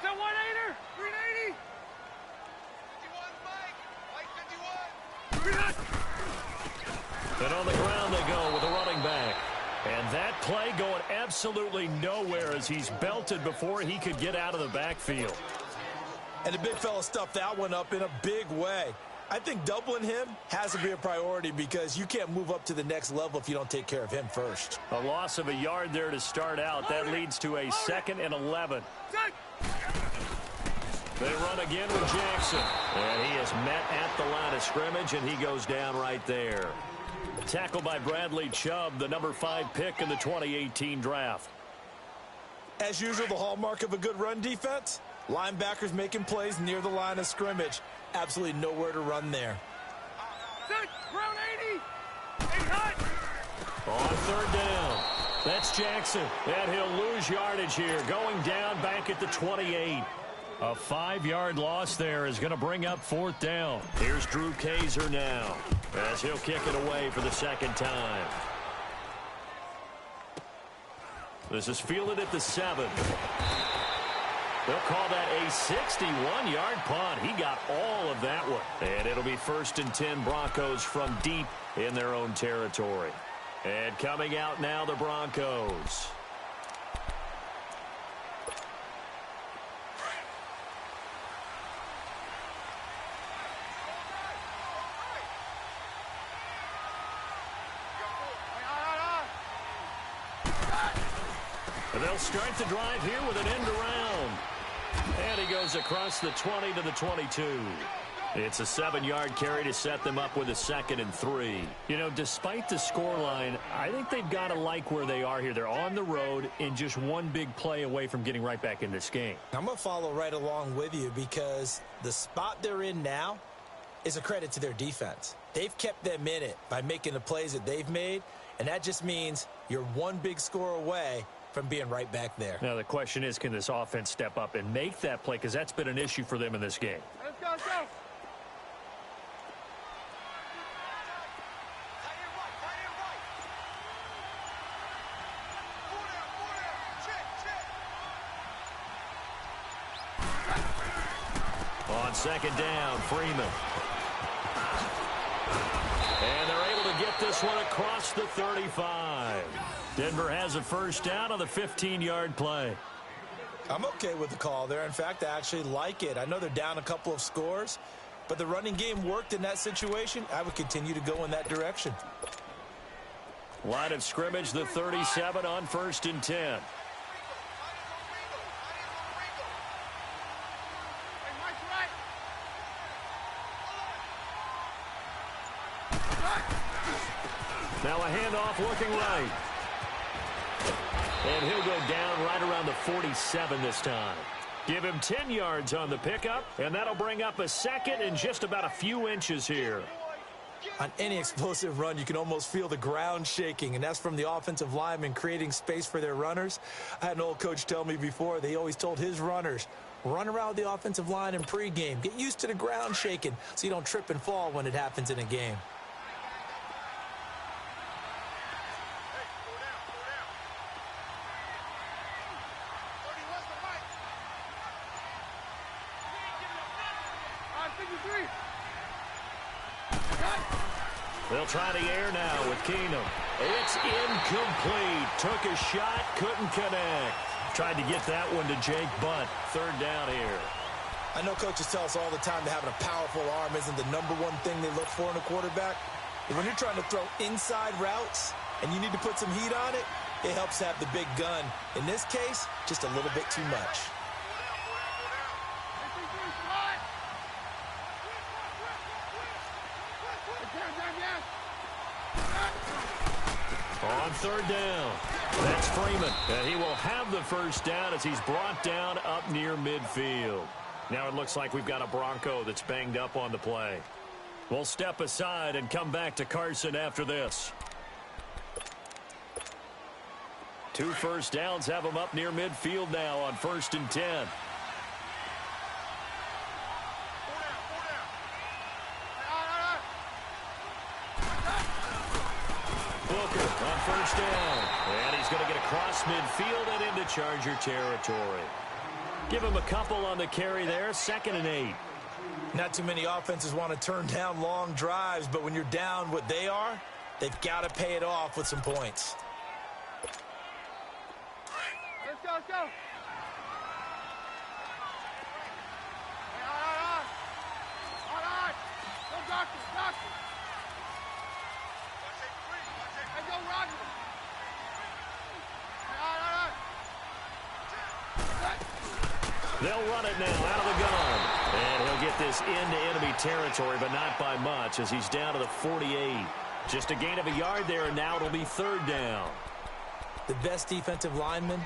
that 180? 380? 51, Mike. Mike 51. And on the ground they go with a running back. And that play going absolutely nowhere as he's belted before he could get out of the backfield. And the big fella stuffed that one up in a big way. I think doubling him has to be a priority because you can't move up to the next level if you don't take care of him first. A loss of a yard there to start out. That leads to a 2nd and 11. They run again with Jackson. And he is met at the line of scrimmage, and he goes down right there. Tackled by Bradley Chubb, the number 5 pick in the 2018 draft. As usual, the hallmark of a good run defense, linebackers making plays near the line of scrimmage. Absolutely nowhere to run there. Ground 80. 8 hot. On third down, that's Jackson. And he'll lose yardage here, going down back at the 28. A 5-yard loss there is going to bring up fourth down. Here's Drew Kaiser now, as he'll kick it away for the second time. This is fielded at the 7. They'll call that a 61-yard punt. He got all of that one. And it'll be 1st and 10 Broncos from deep in their own territory. And coming out now, the Broncos. And they'll start the drive here with an end around. And he goes across the 20 to the 22. It's a 7-yard carry to set them up with a 2nd and 3. You know, despite the scoreline, I think they've got to like where they are here. They're on the road and just one big play away from getting right back in this game. I'm going to follow right along with you because the spot they're in now is a credit to their defense. They've kept them in it by making the plays that they've made, and that just means you're one big score away from being right back there. Now, the question is, can this offense step up and make that play? Because that's been an issue for them in this game. Let's go, let's go. On second down, Freeman. And they're able to get this one across the 35. Denver has a first down on the 15-yard play. I'm okay with the call there. In fact, I actually like it. I know they're down a couple of scores, but the running game worked in that situation. I would continue to go in that direction. Line of scrimmage, the 37 on 1st and 10. Now a handoff looking right. And he'll go down right around the 47 this time. Give him 10 yards on the pickup, and that'll bring up a 2nd and just about a few inches here. On any explosive run, you can almost feel the ground shaking, and that's from the offensive linemen creating space for their runners. I had an old coach tell me before, they always told his runners, run around the offensive line in pregame. Get used to the ground shaking so you don't trip and fall when it happens in a game. They'll try the air now with Keenum. It's incomplete. Took a shot, couldn't connect. Tried to get that one to Jake Butt. Third down here. I know coaches tell us all the time that having a powerful arm isn't the #1 thing they look for in a quarterback. But when you're trying to throw inside routes and you need to put some heat on it, it helps have the big gun. In this case, just a little bit too much. On third down, that's Freeman. And he will have the first down as he's brought down up near midfield. Now it looks like we've got a Bronco that's banged up on the play. We'll step aside and come back to Carson after this. 2 first downs have him up near midfield now on 1st and 10. Booker on first down. And he's going to get across midfield and into Charger territory. Give him a couple on the carry there. 2nd and 8. Not too many offenses want to turn down long drives, but when you're down what they are, they've got to pay it off with some points. Let's go, let's go. On. Go, doctor. Let's go, Roger. They'll run it now out of the gun. And he'll get this into enemy territory, but not by much as he's down to the 48. Just a gain of a yard there, and now it'll be third down. The best defensive linemen,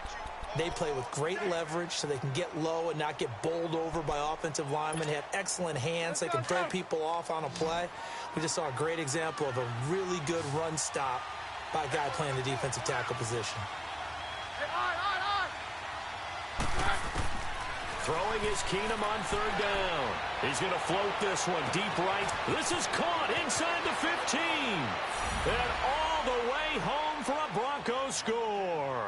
they play with great leverage so they can get low and not get bowled over by offensive linemen. They have excellent hands. They can throw people off on a play. We just saw a great example of a really good run stop by a guy playing the defensive tackle position. Throwing is Keenum on third down. He's going to float this one deep right. This is caught inside the 15. And all the way home for a Broncos score.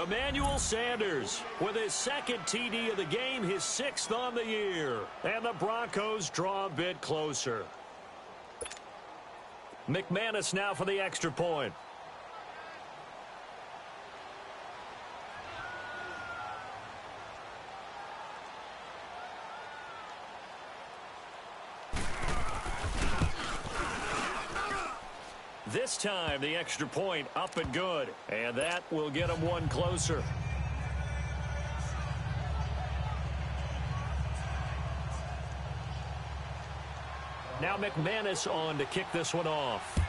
Emmanuel Sanders with his second TD of the game, his 6th on the year. And the Broncos draw a bit closer. McManus now for the extra point. This time, the extra point up and good. And that will get them one closer. Now McManus on to kick this one off.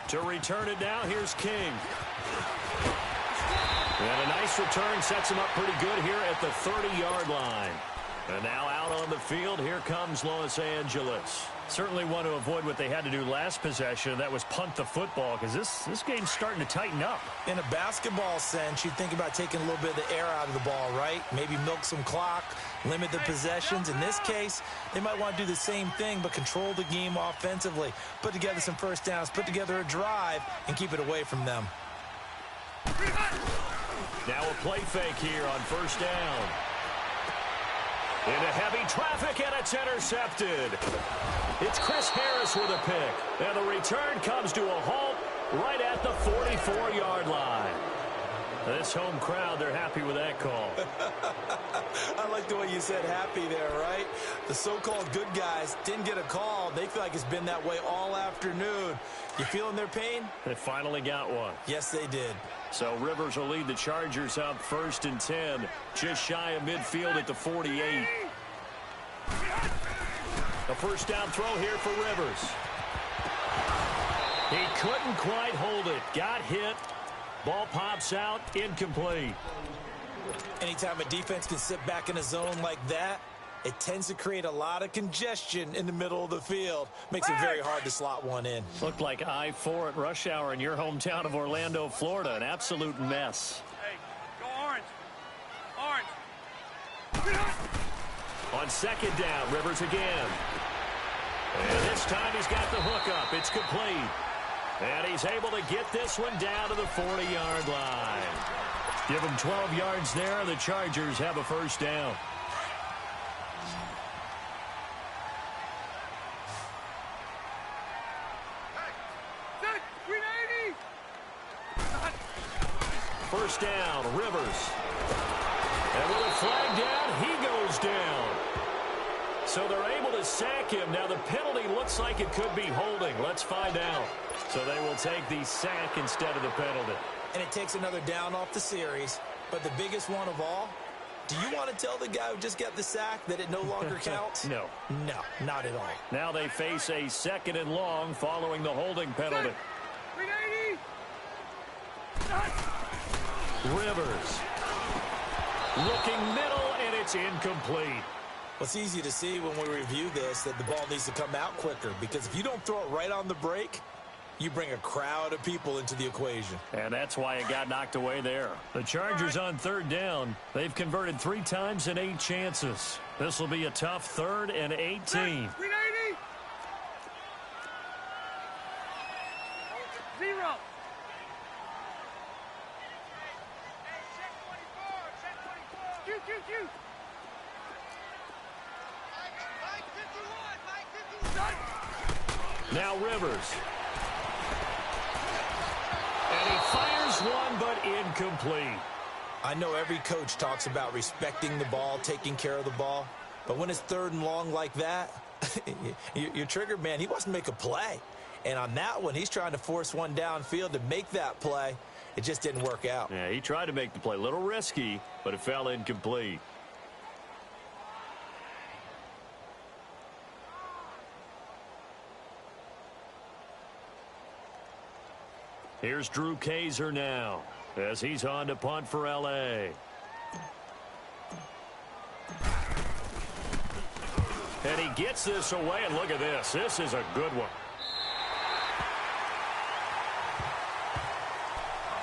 To return it now, here's King. And a nice return sets him up pretty good here at the 30-yard line. And now out on the field, here comes Los Angeles. Certainly want to avoid what they had to do last possession. That was punt the football, because this game's starting to tighten up. In a basketball sense, you think about taking a little bit of the air out of the ball, right? Maybe milk some clock, limit the possessions. In this case, they might want to do the same thing, but control the game offensively. Put together some first downs, put together a drive, and keep it away from them. Now a play fake here on first down. Into heavy traffic, and it's intercepted. It's Chris Harris with a pick. And the return comes to a halt right at the 44-yard line. This home crowd, they're happy with that call. I like the way you said happy there, right? The so-called good guys didn't get a call. They feel like it's been that way all afternoon. You feeling their pain? They finally got one. Yes, they did. So Rivers will lead the Chargers up 1st and 10. Just shy of midfield at the 48. A first down throw here for Rivers. He couldn't quite hold it. Got hit. Ball pops out, incomplete. Anytime a defense can sit back in a zone like that, it tends to create a lot of congestion in the middle of the field. Makes it very hard to slot one in. Looked like I-4 at rush hour in your hometown of Orlando, Florida. An absolute mess. Hey, go orange. Orange. On second down, Rivers again. And this time he's got the hook up. It's complete. And he's able to get this one down to the 40-yard line. Give him 12 yards there. The Chargers have a first down. First down, Rivers. And with a flag down, he goes down. So they're able to sack him. Now the penalty looks like it could be holding. Let's find out. So they will take the sack instead of the penalty. And it takes another down off the series. But the biggest one of all, do you want to tell the guy who just got the sack that it no longer counts? No. No, not at all. Now they face a 2nd and long following the holding penalty. 380. Rivers. Looking middle, and it's incomplete. Well, it's easy to see when we review this that the ball needs to come out quicker, because if you don't throw it right on the break, you bring a crowd of people into the equation. And that's why it got knocked away there. The Chargers on third down. They've converted 3 times in 8 chances. This will be a tough 3rd and 18. 380. 0. Q. Now Rivers. And he fires one, but incomplete. I know every coach talks about respecting the ball, taking care of the ball, but when it's 3rd and long like that, you're triggered, man. He wants to make a play. And on that one, he's trying to force one downfield to make that play. It just didn't work out. Yeah, he tried to make the play a little risky, but it fell incomplete. Here's Drew Kaiser now as he's on to punt for L.A. And he gets this away, and look at this. This is a good one.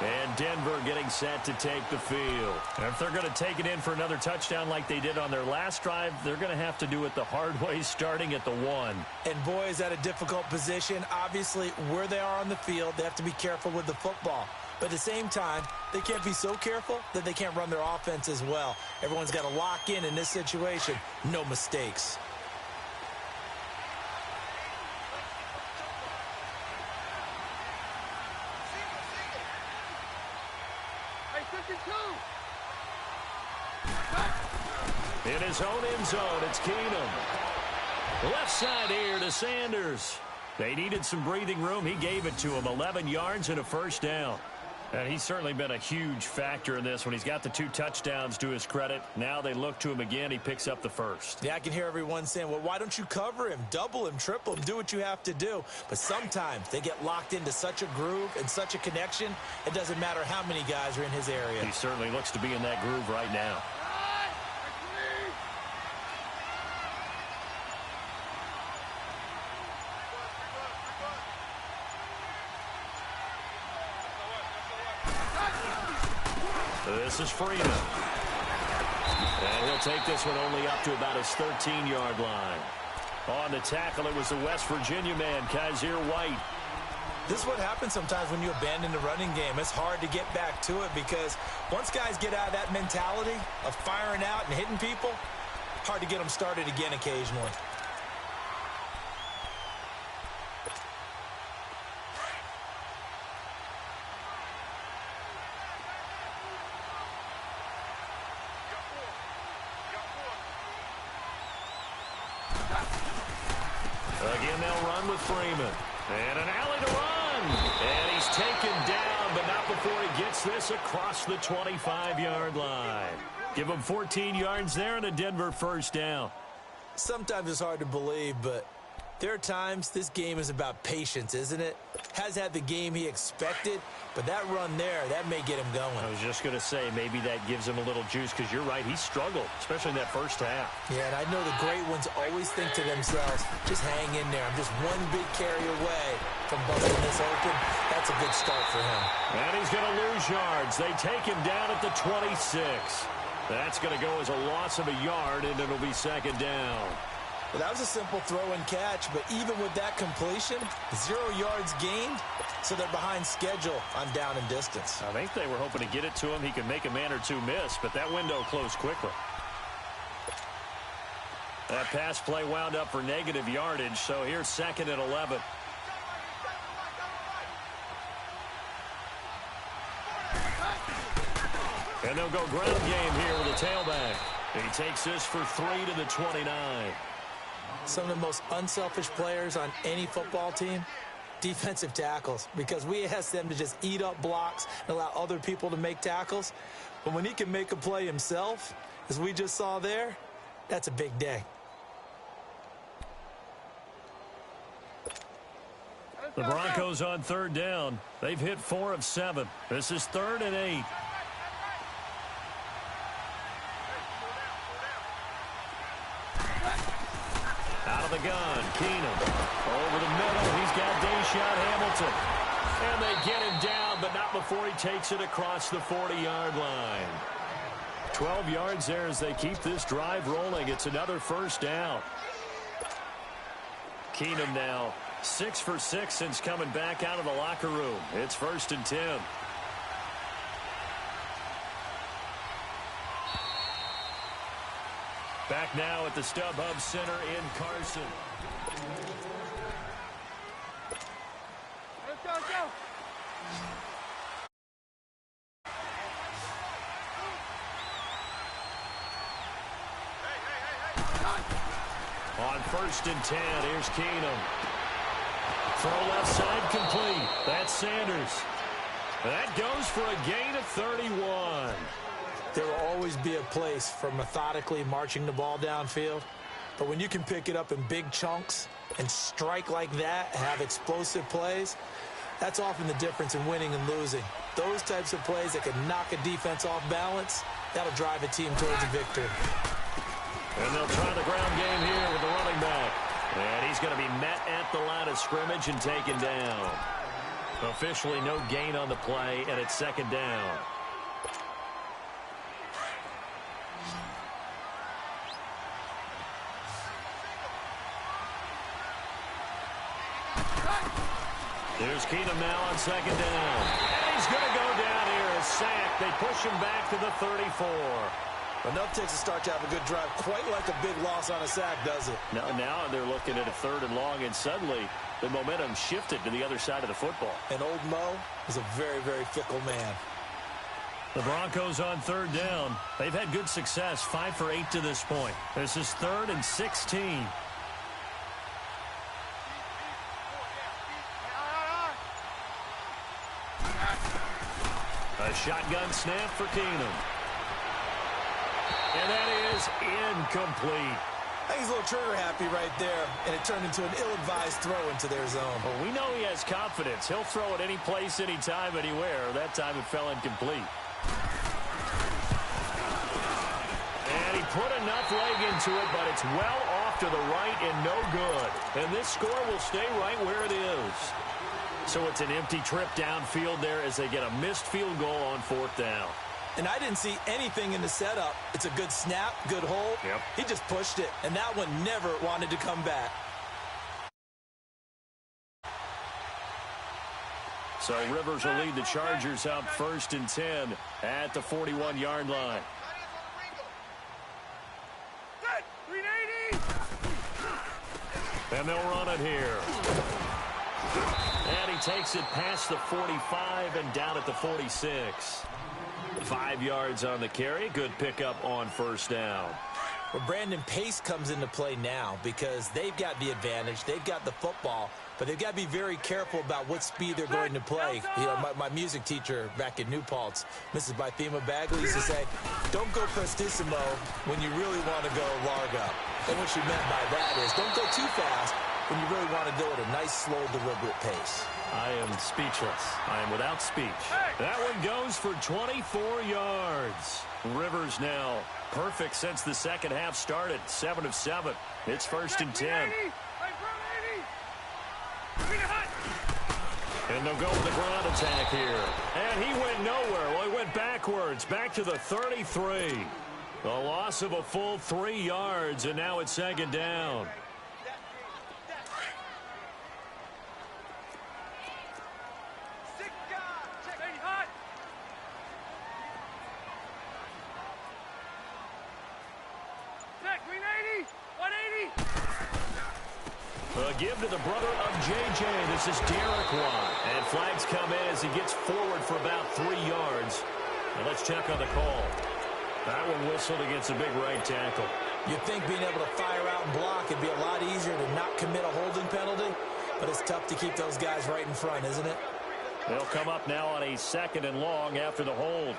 And Denver getting set to take the field. And if they're going to take it in for another touchdown like they did on their last drive, they're going to have to do it the hard way, starting at the 1. And boy, is that a difficult position. Obviously, where they are on the field, they have to be careful with the football. But at the same time, they can't be so careful that they can't run their offense as well. Everyone's got to lock in this situation. No mistakes. In his own end zone, it's Keenum. Left side here to Sanders. They needed some breathing room. He gave it to him. 11 yards and a first down. And he's certainly been a huge factor in this when he's got the 2 touchdowns to his credit. Now they look to him again. He picks up the first. Yeah, I can hear everyone saying, well, why don't you cover him, double him, triple him, do what you have to do. But sometimes they get locked into such a groove and such a connection, it doesn't matter how many guys are in his area. He certainly looks to be in that groove right now. This is Freeman. And he'll take this one only up to about his 13-yard line. On the tackle, it was the West Virginia man, Kaiser White. This is what happens sometimes when you abandon the running game. It's hard to get back to it because once guys get out of that mentality of firing out and hitting people, hard to get them started again occasionally. Again, they'll run with Freeman. And an alley to run. And he's taken down, but not before he gets this across the 25-yard line. Give him 14 yards there and a Denver first down. Sometimes it's hard to believe, but there are times this game is about patience, isn't it? Has had the game he expected, but that run there, that may get him going. I was just going to say, maybe that gives him a little juice, because you're right, he struggled, especially in that first half. Yeah, and I know the great ones always think to themselves, just hang in there. I'm just one big carry away from busting this open. That's a good start for him. And he's going to lose yards. They take him down at the 26. That's going to go as a loss of a yard, and it'll be second down. Well, that was a simple throw and catch, but even with that completion, 0 yards gained, so they're behind schedule on down and distance. I think they were hoping to get it to him. He could make a man or two miss, but that window closed quickly. That pass play wound up for negative yardage, so here's second and 11. And they'll go ground game here with a tailback. He takes this for 3 to the 29. Some of the most unselfish players on any football team, defensive tackles, because we ask them to just eat up blocks and allow other people to make tackles. But when he can make a play himself, as we just saw there, that's a big day. The Broncos on third down. They've hit 4 of 7. This is 3rd and 8. Out of the gun, Keenum. Over the middle, he's got Deshaun Hamilton. And they get him down, but not before he takes it across the 40-yard line. 12 yards there as they keep this drive rolling. It's another first down. Keenum now 6 for 6 since coming back out of the locker room. It's 1st and 10. Back now at the StubHub Center in Carson. Let's go, let's go. On 1st and 10, here's Keenum. Throw left side complete. That's Sanders. That goes for a gain of 31. There will always be a place for methodically marching the ball downfield. But when you can pick it up in big chunks and strike like that, have explosive plays, that's often the difference in winning and losing. Those types of plays that can knock a defense off balance, that'll drive a team towards a victory. And they'll try the ground game here with the running back. And he's going to be met at the line of scrimmage and taken down. Officially no gain on the play, and it's second down. Here's Keenum now on second down. And he's going to go down here. A sack. They push him back to the 34. Enough takes a start to have a good drive. Quite like a big loss on a sack, does it? Now they're looking at a third and long, and suddenly the momentum shifted to the other side of the football. And old Mo is a very, very fickle man. The Broncos on third down. They've had good success, 5 for 8 to this point. This is 3rd and 16. A shotgun snap for Keenum. And that is incomplete. I think he's a little trigger happy right there, and it turned into an ill-advised throw into their zone. Well, we know he has confidence. He'll throw it any place, anytime, anywhere. That time it fell incomplete. And he put enough leg into it, but it's well off to the right and no good. And this score will stay right where it is. So it's an empty trip downfield there as they get a missed field goal on 4th down. And I didn't see anything in the setup. It's a good snap, good hold. Yep. He just pushed it, and that one never wanted to come back. So Rivers will lead the Chargers out 1st and 10 at the 41-yard line. And they'll run it here. And he takes it past the 45 and down at the 46. 5 yards on the carry. Good pickup on 1st down. Well, Brandon, pace comes into play now because they've got the advantage. They've got the football, but they've got to be very careful about what speed they're going to play. You know, my music teacher back in New Paltz, Mrs. Bythema Bagley, used to say, don't go prestissimo when you really want to go largo. And what she meant by that is don't go too fast when you really want to go at a nice, slow, deliberate pace. I am speechless. I am without speech. That one goes for 24 yards. Rivers now perfect since the second half started. 7 of 7. It's 1st and 10. And they'll go with the ground attack here. And he went nowhere. Well, he went backwards. Back to the 33. The loss of a full 3 yards, and now it's 2nd down. A give to the brother of J.J. This is Derek Watt. And flags come in as he gets forward for about 3 yards. And let's check on the call. That one whistled against a big right tackle. You'd think being able to fire out and block would be a lot easier to not commit a holding penalty, but it's tough to keep those guys right in front, isn't it? They'll come up now on a 2nd and long after the hold.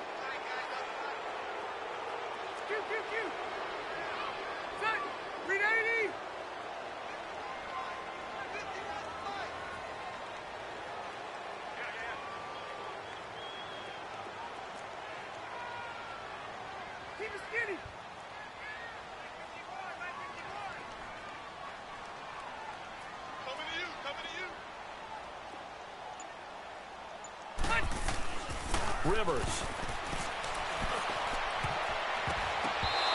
Rivers.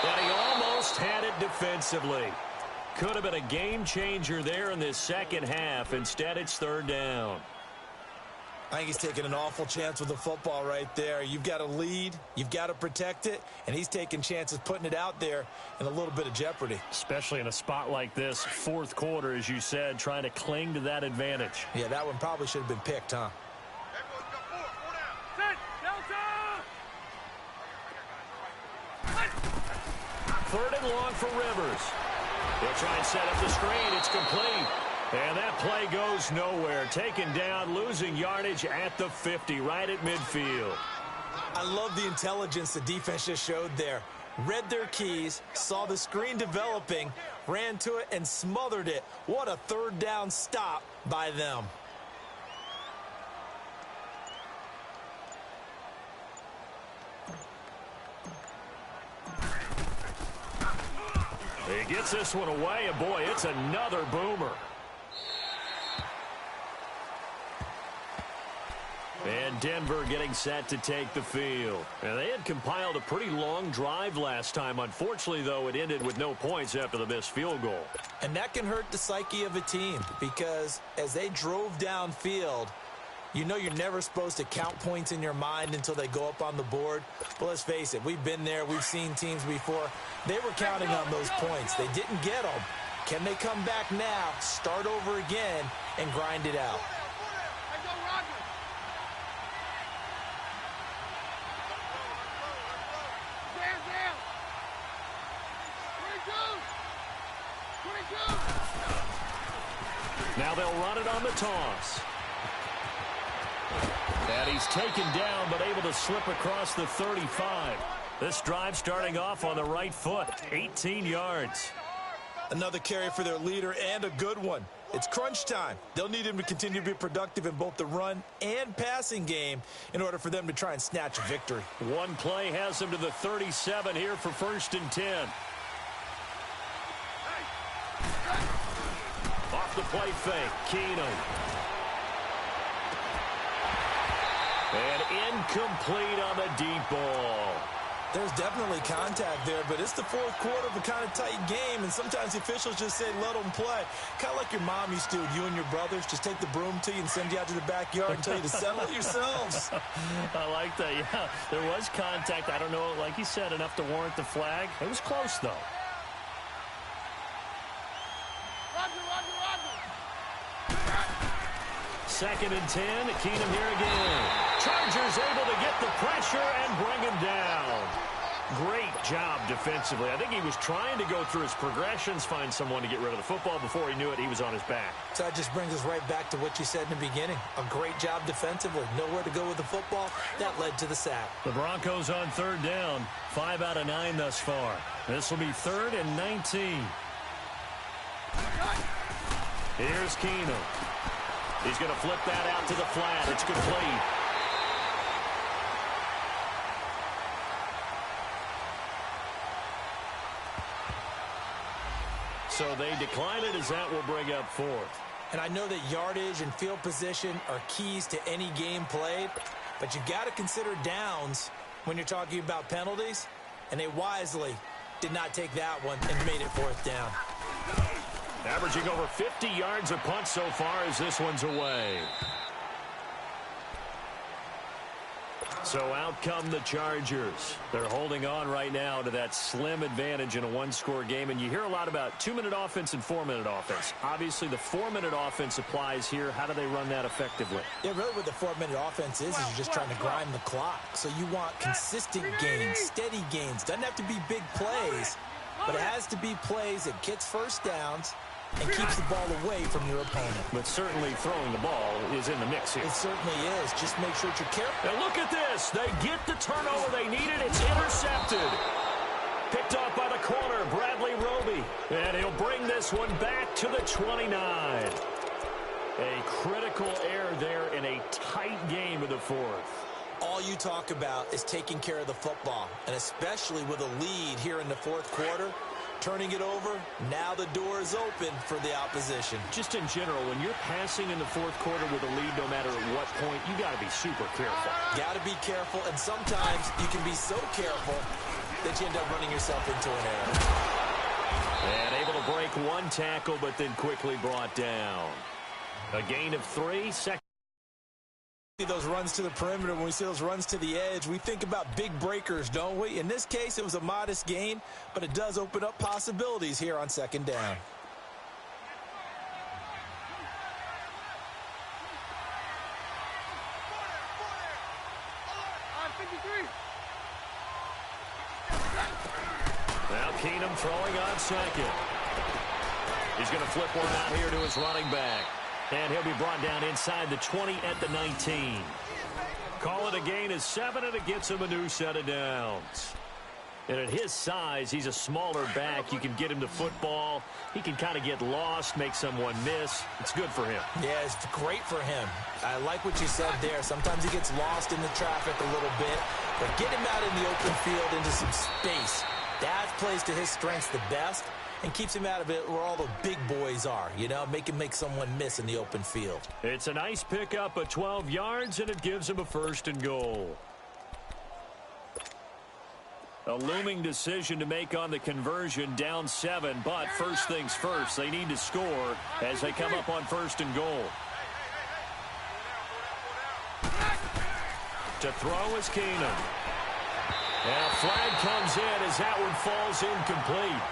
But he almost had it defensively. Could have been a game changer there in this second half. Instead, it's 3rd down. I think he's taking an awful chance with the football right there. You've got to lead, you've got to protect it, and he's taking chances putting it out there in a little bit of jeopardy. Especially in a spot like this, 4th quarter, as you said, trying to cling to that advantage. Yeah, that one probably should have been picked, huh? 3rd and long for Rivers. He'll try and set up the screen. It's complete. And that play goes nowhere. Taken down, losing yardage at the 50, right at midfield. I love the intelligence the defense just showed there. Read their keys, saw the screen developing, ran to it, and smothered it. What a third down stop by them. He gets this one away, and boy, it's another boomer. And Denver getting set to take the field. And they had compiled a pretty long drive last time. Unfortunately, though, it ended with no points after the missed field goal. And that can hurt the psyche of a team because as they drove downfield, you know you're never supposed to count points in your mind until they go up on the board. But let's face it, we've been there. We've seen teams before. They were counting on those points. They didn't get them. Can they come back now, start over again, and grind it out? Now they'll run it on the toss. And he's taken down, but able to slip across the 35. This drive starting off on the right foot, 18 yards. Another carry for their leader and a good one. It's crunch time. They'll need him to continue to be productive in both the run and passing game in order for them to try and snatch a victory. One play has him to the 37 here for 1st and 10. Off the play fake, Keenum. And incomplete on the deep ball. There's definitely contact there, but it's the fourth quarter of a kind of tight game, and sometimes the officials just say, let them play. Kind of like your mom used to with you and your brothers. Just take the broom to you and send you out to the backyard and tell you to settle it yourselves. I like that, yeah. There was contact. I don't know, like you said, enough to warrant the flag. It was close, though. Second and 10, Keenum here again. Chargers able to get the pressure and bring him down. Great job defensively. I think he was trying to go through his progressions, find someone to get rid of the football. Before he knew it, he was on his back. So that just brings us right back to what you said in the beginning. A great job defensively. Nowhere to go with the football. That led to the sack. The Broncos on third down. 5 out of 9 thus far. This will be 3rd and 19. Here's Keenum. He's going to flip that out to the flat. It's complete. So they decline it as that will bring up 4th. And I know that yardage and field position are keys to any game played, but you got to consider downs when you're talking about penalties, and they wisely did not take that one and made it 4th down. Averaging over 50 yards a punt so far as this one's away. So out come the Chargers. They're holding on right now to that slim advantage in a one-score game. And you hear a lot about 2-minute offense and 4-minute offense. Obviously, the 4-minute offense applies here. How do they run that effectively? Yeah, really what the 4-minute offense is you're just trying to grind the clock. So you want consistent gains, steady gains. Doesn't have to be big plays, but it has to be plays that gets first downs and keeps the ball away from your opponent. But certainly throwing the ball is in the mix here. It certainly is. Just make sure that you're careful. And look at this. They get the turnover they needed. It's intercepted. Picked off by the corner, Bradley Roby. And he'll bring this one back to the 29. A critical error there in a tight game of the 4th. All you talk about is taking care of the football, and especially with a lead here in the 4th quarter. Turning it over, now the door is open for the opposition. Just in general, when you're passing in the 4th quarter with a lead, no matter at what point, you got to be super careful. Got to be careful, and sometimes you can be so careful that you end up running yourself into an error. And able to break one tackle, but then quickly brought down. A gain of 3. Second. Those runs to the perimeter, when we see those runs to the edge, we think about big breakers, don't we? In this case, it was a modest gain, but it does open up possibilities here on 2nd down. Now Keenum throwing on 2nd. He's going to flip one out here to his running back. And he'll be brought down inside the 20 at the 19. Call it a gain of 7, and it gets him a new set of downs. And at his size, he's a smaller back. You can get him the football. He can kind of get lost, make someone miss. It's good for him. Yeah, it's great for him. I like what you said there. Sometimes he gets lost in the traffic a little bit, but get him out in the open field into some space. That plays to his strengths the best and keeps him out of it where all the big boys are, you know, make him make someone miss in the open field. It's a nice pickup of 12 yards, and it gives him a 1st and goal. A looming decision to make on the conversion, down 7, but first things first, they need to score as they come up on 1st and goal. To throw is Keenum. And a flag comes in as that one falls incomplete.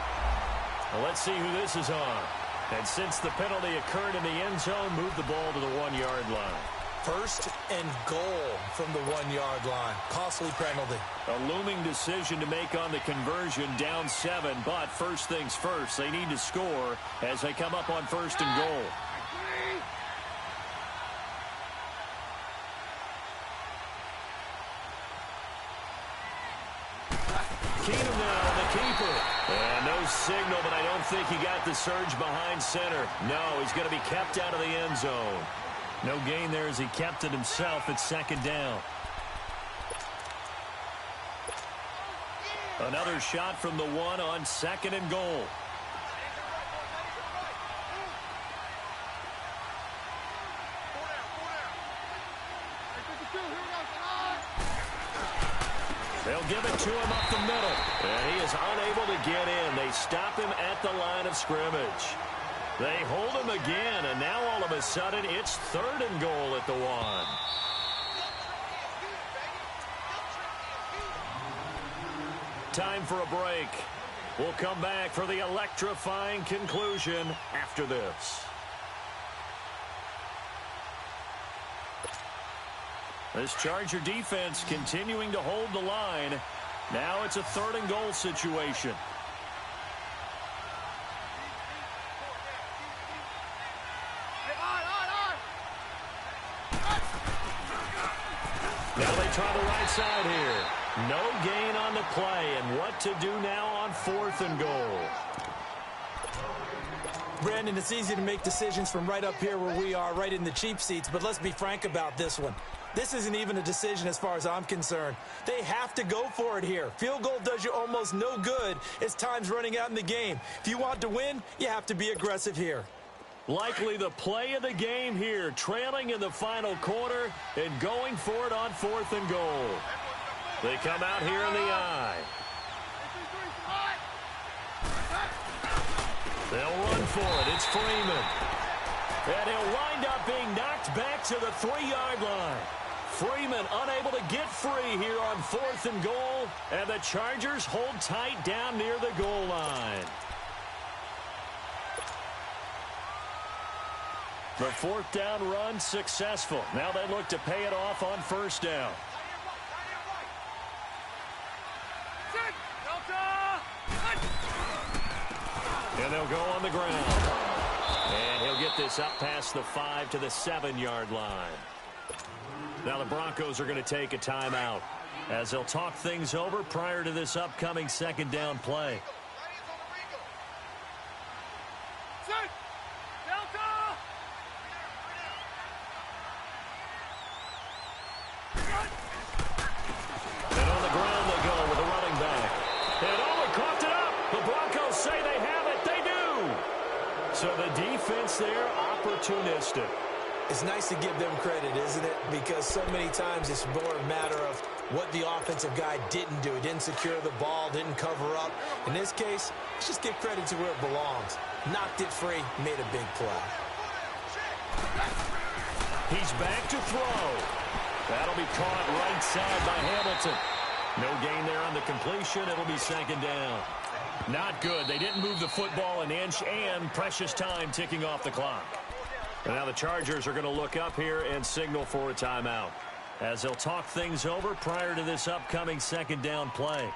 Well, let's see who this is on. And since the penalty occurred in the end zone, move the ball to the 1-yard line. 1st and goal from the 1-yard line. Costly penalty. A looming decision to make on the conversion, down 7, but first things first, they need to score as they come up on 1st and goal. Keenum now, the keeper. And no signal, but I don't think he got the surge behind center. No, he's going to be kept out of the end zone. No gain there as he kept it himself at 2nd down. Another shot from the 1 on 2nd and goal. They'll give it to him up the middle. And he is unable to get in. They stop him at the line of scrimmage. They hold him again, and now all of a sudden it's 3rd and goal at the 1. Time for a break. We'll come back for the electrifying conclusion after this. This Charger defense continuing to hold the line. Now it's a 3rd and goal situation. Now they try the right side here. No gain on the play, and what to do now on 4th and goal. Brandon, it's easy to make decisions from right up here where we are, right in the cheap seats, but let's be frank about this one. This isn't even a decision as far as I'm concerned. They have to go for it here. Field goal does you almost no good as time's running out in the game. If you want to win, you have to be aggressive here. Likely the play of the game here, trailing in the final quarter and going for it on 4th and goal. They come out here in the eye. They'll run for it. It's Freeman. And he'll wind up being knocked back to the 3-yard line. Freeman unable to get free here on 4th and goal. And the Chargers hold tight down near the goal line. The 4th down run successful. Now they look to pay it off on 1st down. And they'll go on the ground. And he'll get this up past the 5 to the 7-yard line. Now the Broncos are going to take a timeout as they'll talk things over prior to this upcoming 2nd down play. And on the ground they go with a running back. And they coughed it up. The Broncos say they have it. They do. So the defense there, opportunistic. It's nice to give them credit, isn't it? Because so many times it's more a matter of what the offensive guy didn't do. Didn't secure the ball, didn't cover up. In this case, let's just give credit to where it belongs. Knocked it free, made a big play. He's back to throw. That'll be caught right side by Hamilton. No gain there on the completion. It'll be 2nd down. Not good. They didn't move the football an inch, and precious time ticking off the clock. And now the Chargers are going to look up here and signal for a timeout as they'll talk things over prior to this upcoming 2nd down play.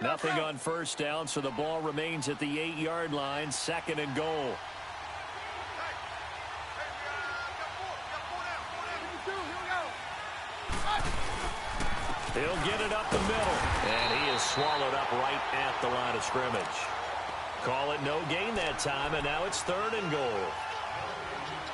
Nothing on first down, so the ball remains at the 8-yard line, 2nd and goal. He'll get it up the middle, and he is swallowed up right at the line of scrimmage. Call it no gain that time, and now it's 3rd and goal.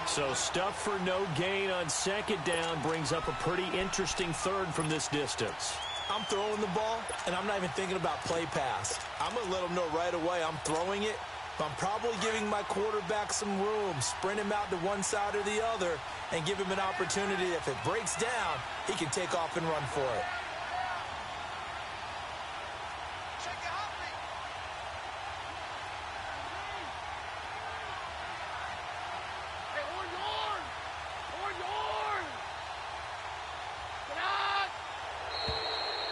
So stuff for no gain on 2nd down brings up a pretty interesting 3rd from this distance. I'm throwing the ball, and I'm not even thinking about play pass. I'm going to let them know right away I'm throwing it, but I'm probably giving my quarterback some room, sprint him out to one side or the other, and give him an opportunity. If it breaks down, he can take off and run for it.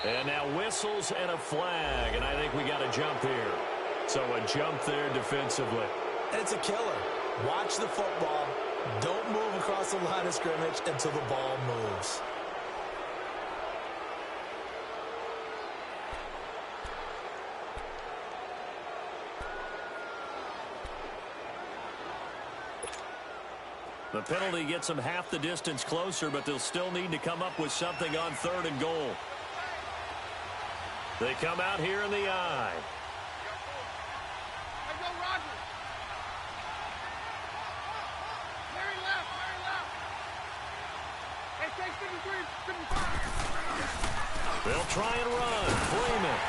And now whistles and a flag, and I think we got a jump here. So a jump there defensively. And it's a killer. Watch the football. Don't move across the line of scrimmage until the ball moves. The penalty gets them half the distance closer, but they'll still need to come up with something on 3rd and goal. They come out here in the eye. Hey, go, Roger. Very left, very left. Hey, take 53, 55. They'll try and run. Freeman.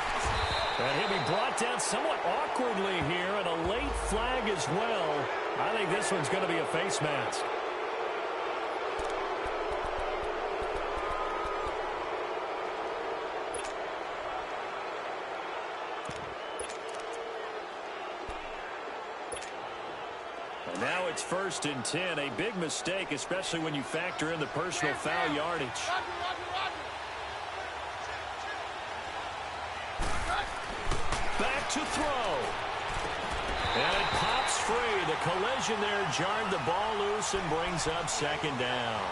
And he'll be brought down somewhat awkwardly here, and a late flag as well. I think this one's going to be a face mask. And now it's 1st and 10. A big mistake, especially when you factor in the personal foul yardage. Back to throw. And it pops free. The collision there jarred the ball loose and brings up 2nd down.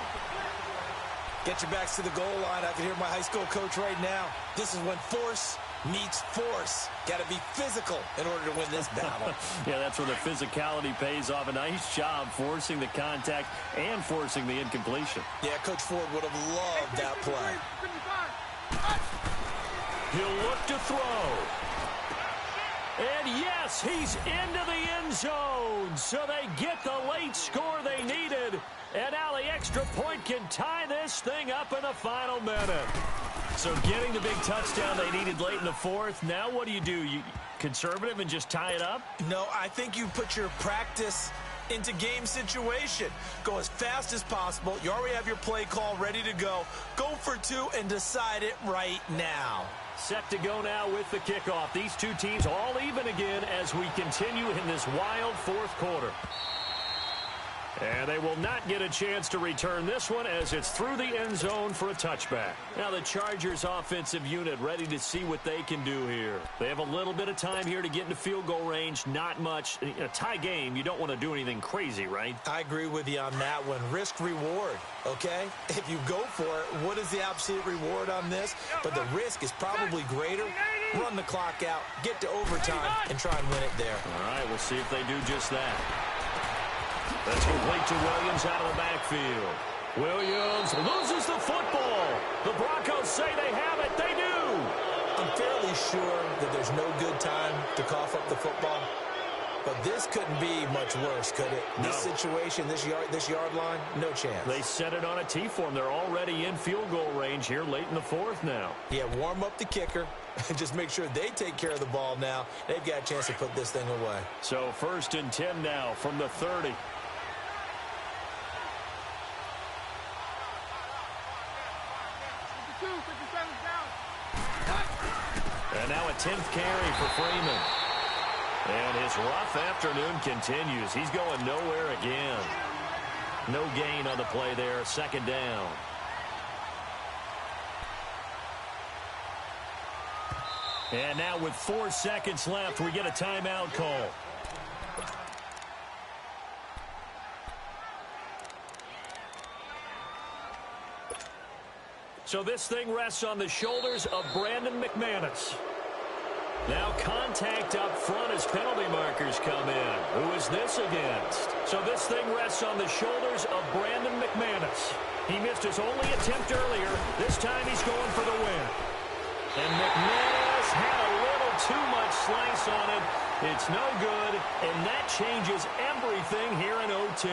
Get your backs to the goal line. I can hear my high school coach right now. This is when force meets force. Got to be physical in order to win this battle. Yeah, that's where the physicality pays off. A nice job forcing the contact and forcing the incompletion. Yeah, Coach Ford would have loved that play. He'll look to throw. And yes, he's into the end zone. So they get the late score they needed. And now the extra point can tie this thing up in the final minute. So getting the big touchdown they needed late in the 4th. Now what do? You conservative and just tie it up? No, I think you put your practice into game situation. Go as fast as possible. You already have your play call ready to go. Go for 2 and decide it right now. Set to go now with the kickoff. These two teams all even again as we continue in this wild 4th quarter. And they will not get a chance to return this one as it's through the end zone for a touchback. Now the Chargers offensive unit ready to see what they can do here. They have a little bit of time here to get into field goal range, not much. In a tie game, you don't want to do anything crazy, right? I agree with you on that one. Risk reward, okay? If you go for it, what is the absolute reward on this? But the risk is probably greater. Run the clock out, get to overtime, and try and win it there. All right, we'll see if they do just that. That's complete to Williams out of the backfield. Williams loses the football. The Broncos say they have it. They do. I'm fairly sure that there's no good time to cough up the football. But this couldn't be much worse, could it? No. This situation, this yard line, no chance. They set it on a T-form. They're already in field goal range here late in the 4th now. Yeah, warm up the kicker. Just make sure they take care of the ball now. They've got a chance to put this thing away. So 1st and 10 now from the 30. And now a 10th carry for Freeman. And his rough afternoon continues. He's going nowhere again. No gain on the play there. 2nd down. And now with 4 seconds left, we get a timeout call. So this thing rests on the shoulders of Brandon McManus. Now contact up front as penalty markers come in. Who is this against? So this thing rests on the shoulders of Brandon McManus. He missed his only attempt earlier. This time he's going for the win. And McManus had a little too much slice on it. It's no good, and that changes everything here in OT.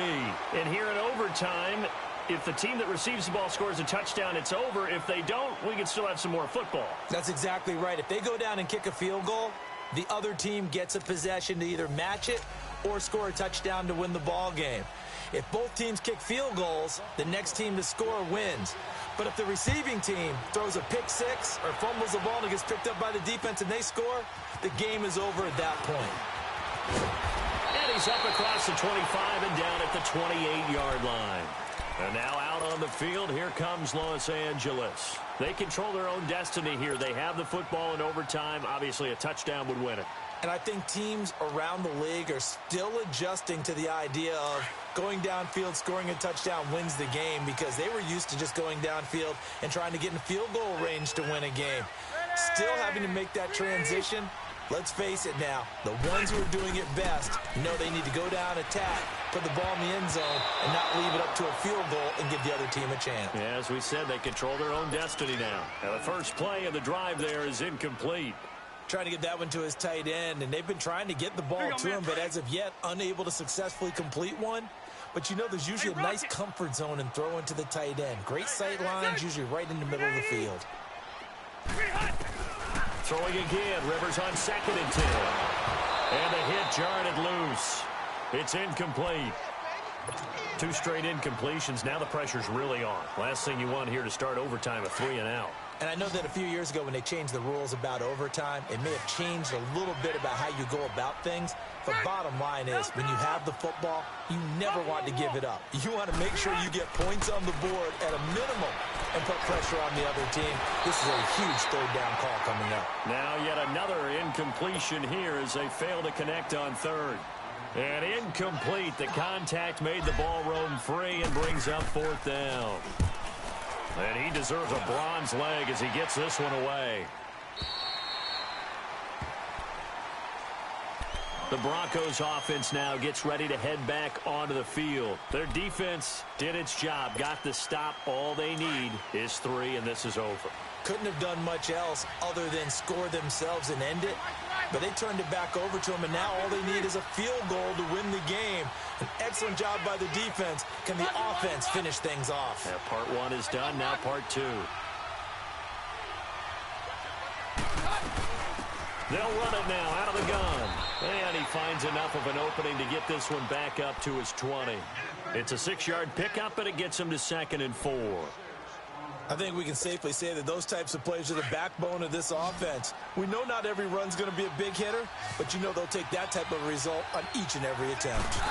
And here in overtime, if the team that receives the ball scores a touchdown, it's over. If they don't, we can still have some more football. That's exactly right. If they go down and kick a field goal, the other team gets a possession to either match it or score a touchdown to win the ball game. If both teams kick field goals, the next team to score wins. But if the receiving team throws a pick six or fumbles the ball and it gets picked up by the defense and they score, the game is over at that point. And he's up across the 25 and down at the 28-yard line. And now out on the field, here comes Los Angeles. They control their own destiny here. They have the football in overtime. Obviously, a touchdown would win it. And I think teams around the league are still adjusting to the idea of going downfield, scoring a touchdown wins the game, because they were used to just going downfield and trying to get in field goal range to win a game. Still having to make that transition. Let's face it now, the ones who are doing it best know they need to go down, attack, put the ball in the end zone, and not leave it up to a field goal and give the other team a chance. Yeah, as we said, they control their own destiny now. Now the first play of the drive there is incomplete. Trying to get that one to his tight end, and they've been trying to get the ball to him, but as of yet, unable to successfully complete one. But you know, there's usually a nice comfort zone and throw into the tight end. Great sight lines, usually right in the middle of the field. Throwing again, Rivers on 2nd and 10. And the hit jarred it loose. It's incomplete. 2 straight incompletions. Now the pressure's really on. Last thing you want here to start overtime, a 3 and out. And I know that a few years ago when they changed the rules about overtime, it may have changed a little bit about how you go about things. But bottom line is, when you have the football, you never want to give it up. You want to make sure you get points on the board at a minimum and put pressure on the other team. This is a huge 3rd down call coming up. Now yet another incompletion here as they fail to connect on 3rd. And incomplete. The contact made the ball roam free and brings up 4th down. And he deserves a bronze leg as he gets this one away. The Broncos offense now gets ready to head back onto the field. Their defense did its job, got the stop. All they need is 3, and this is over. Couldn't have done much else other than score themselves and end it. But they turned it back over to him, and now all they need is a field goal to win the game. An excellent job by the defense. Can the offense finish things off? Yeah, part 1 is done, now part 2. They'll run it now out of the gun. And he finds enough of an opening to get this one back up to his 20. It's a 6-yard pickup, and it gets him to 2nd and 4. I think we can safely say that those types of plays are the backbone of this offense. We know not every run's going to be a big hitter, but you know they'll take that type of result on each and every attempt.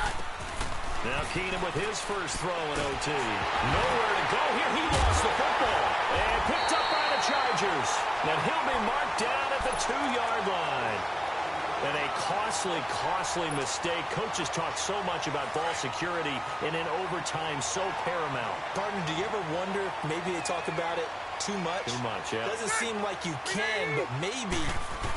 Now Keenum with his first throw in OT. Nowhere to go here. He lost the football. And picked up by the Chargers. And he'll be marked down at the 2-yard line. And a costly mistake. Coaches talk so much about ball security, and in overtime, so paramount. Partner, do you ever wonder if maybe they talk about it too much? Too much, yeah. Doesn't seem like you can, but maybe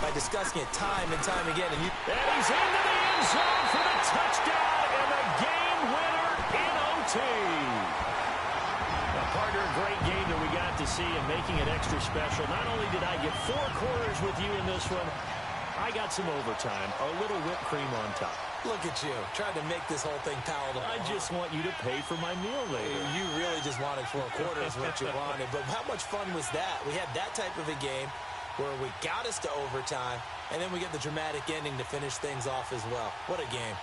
by discussing it time and time again. And he's into the end zone for the touchdown and the game winner in OT. Now, partner, a great game that we got to see and making it extra special. Not only did I get 4 quarters with you in this one, I got some overtime, a little whipped cream on top. Look at you, trying to make this whole thing palatable. I just want you to pay for my meal later. You really just wanted 4 quarters what you wanted. But how much fun was that? We had that type of a game where we got us to overtime, and then we get the dramatic ending to finish things off as well. What a game.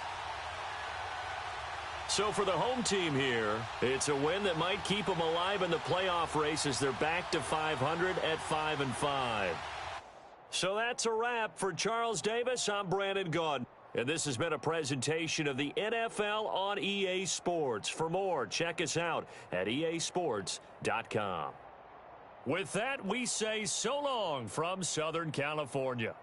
So for the home team here, it's a win that might keep them alive in the playoff race as they're back to 500 at 5-5. So that's a wrap for Charles Davis. I'm Brandon Gaudin. And this has been a presentation of the NFL on EA Sports. For more, check us out at easports.com. With that, we say so long from Southern California.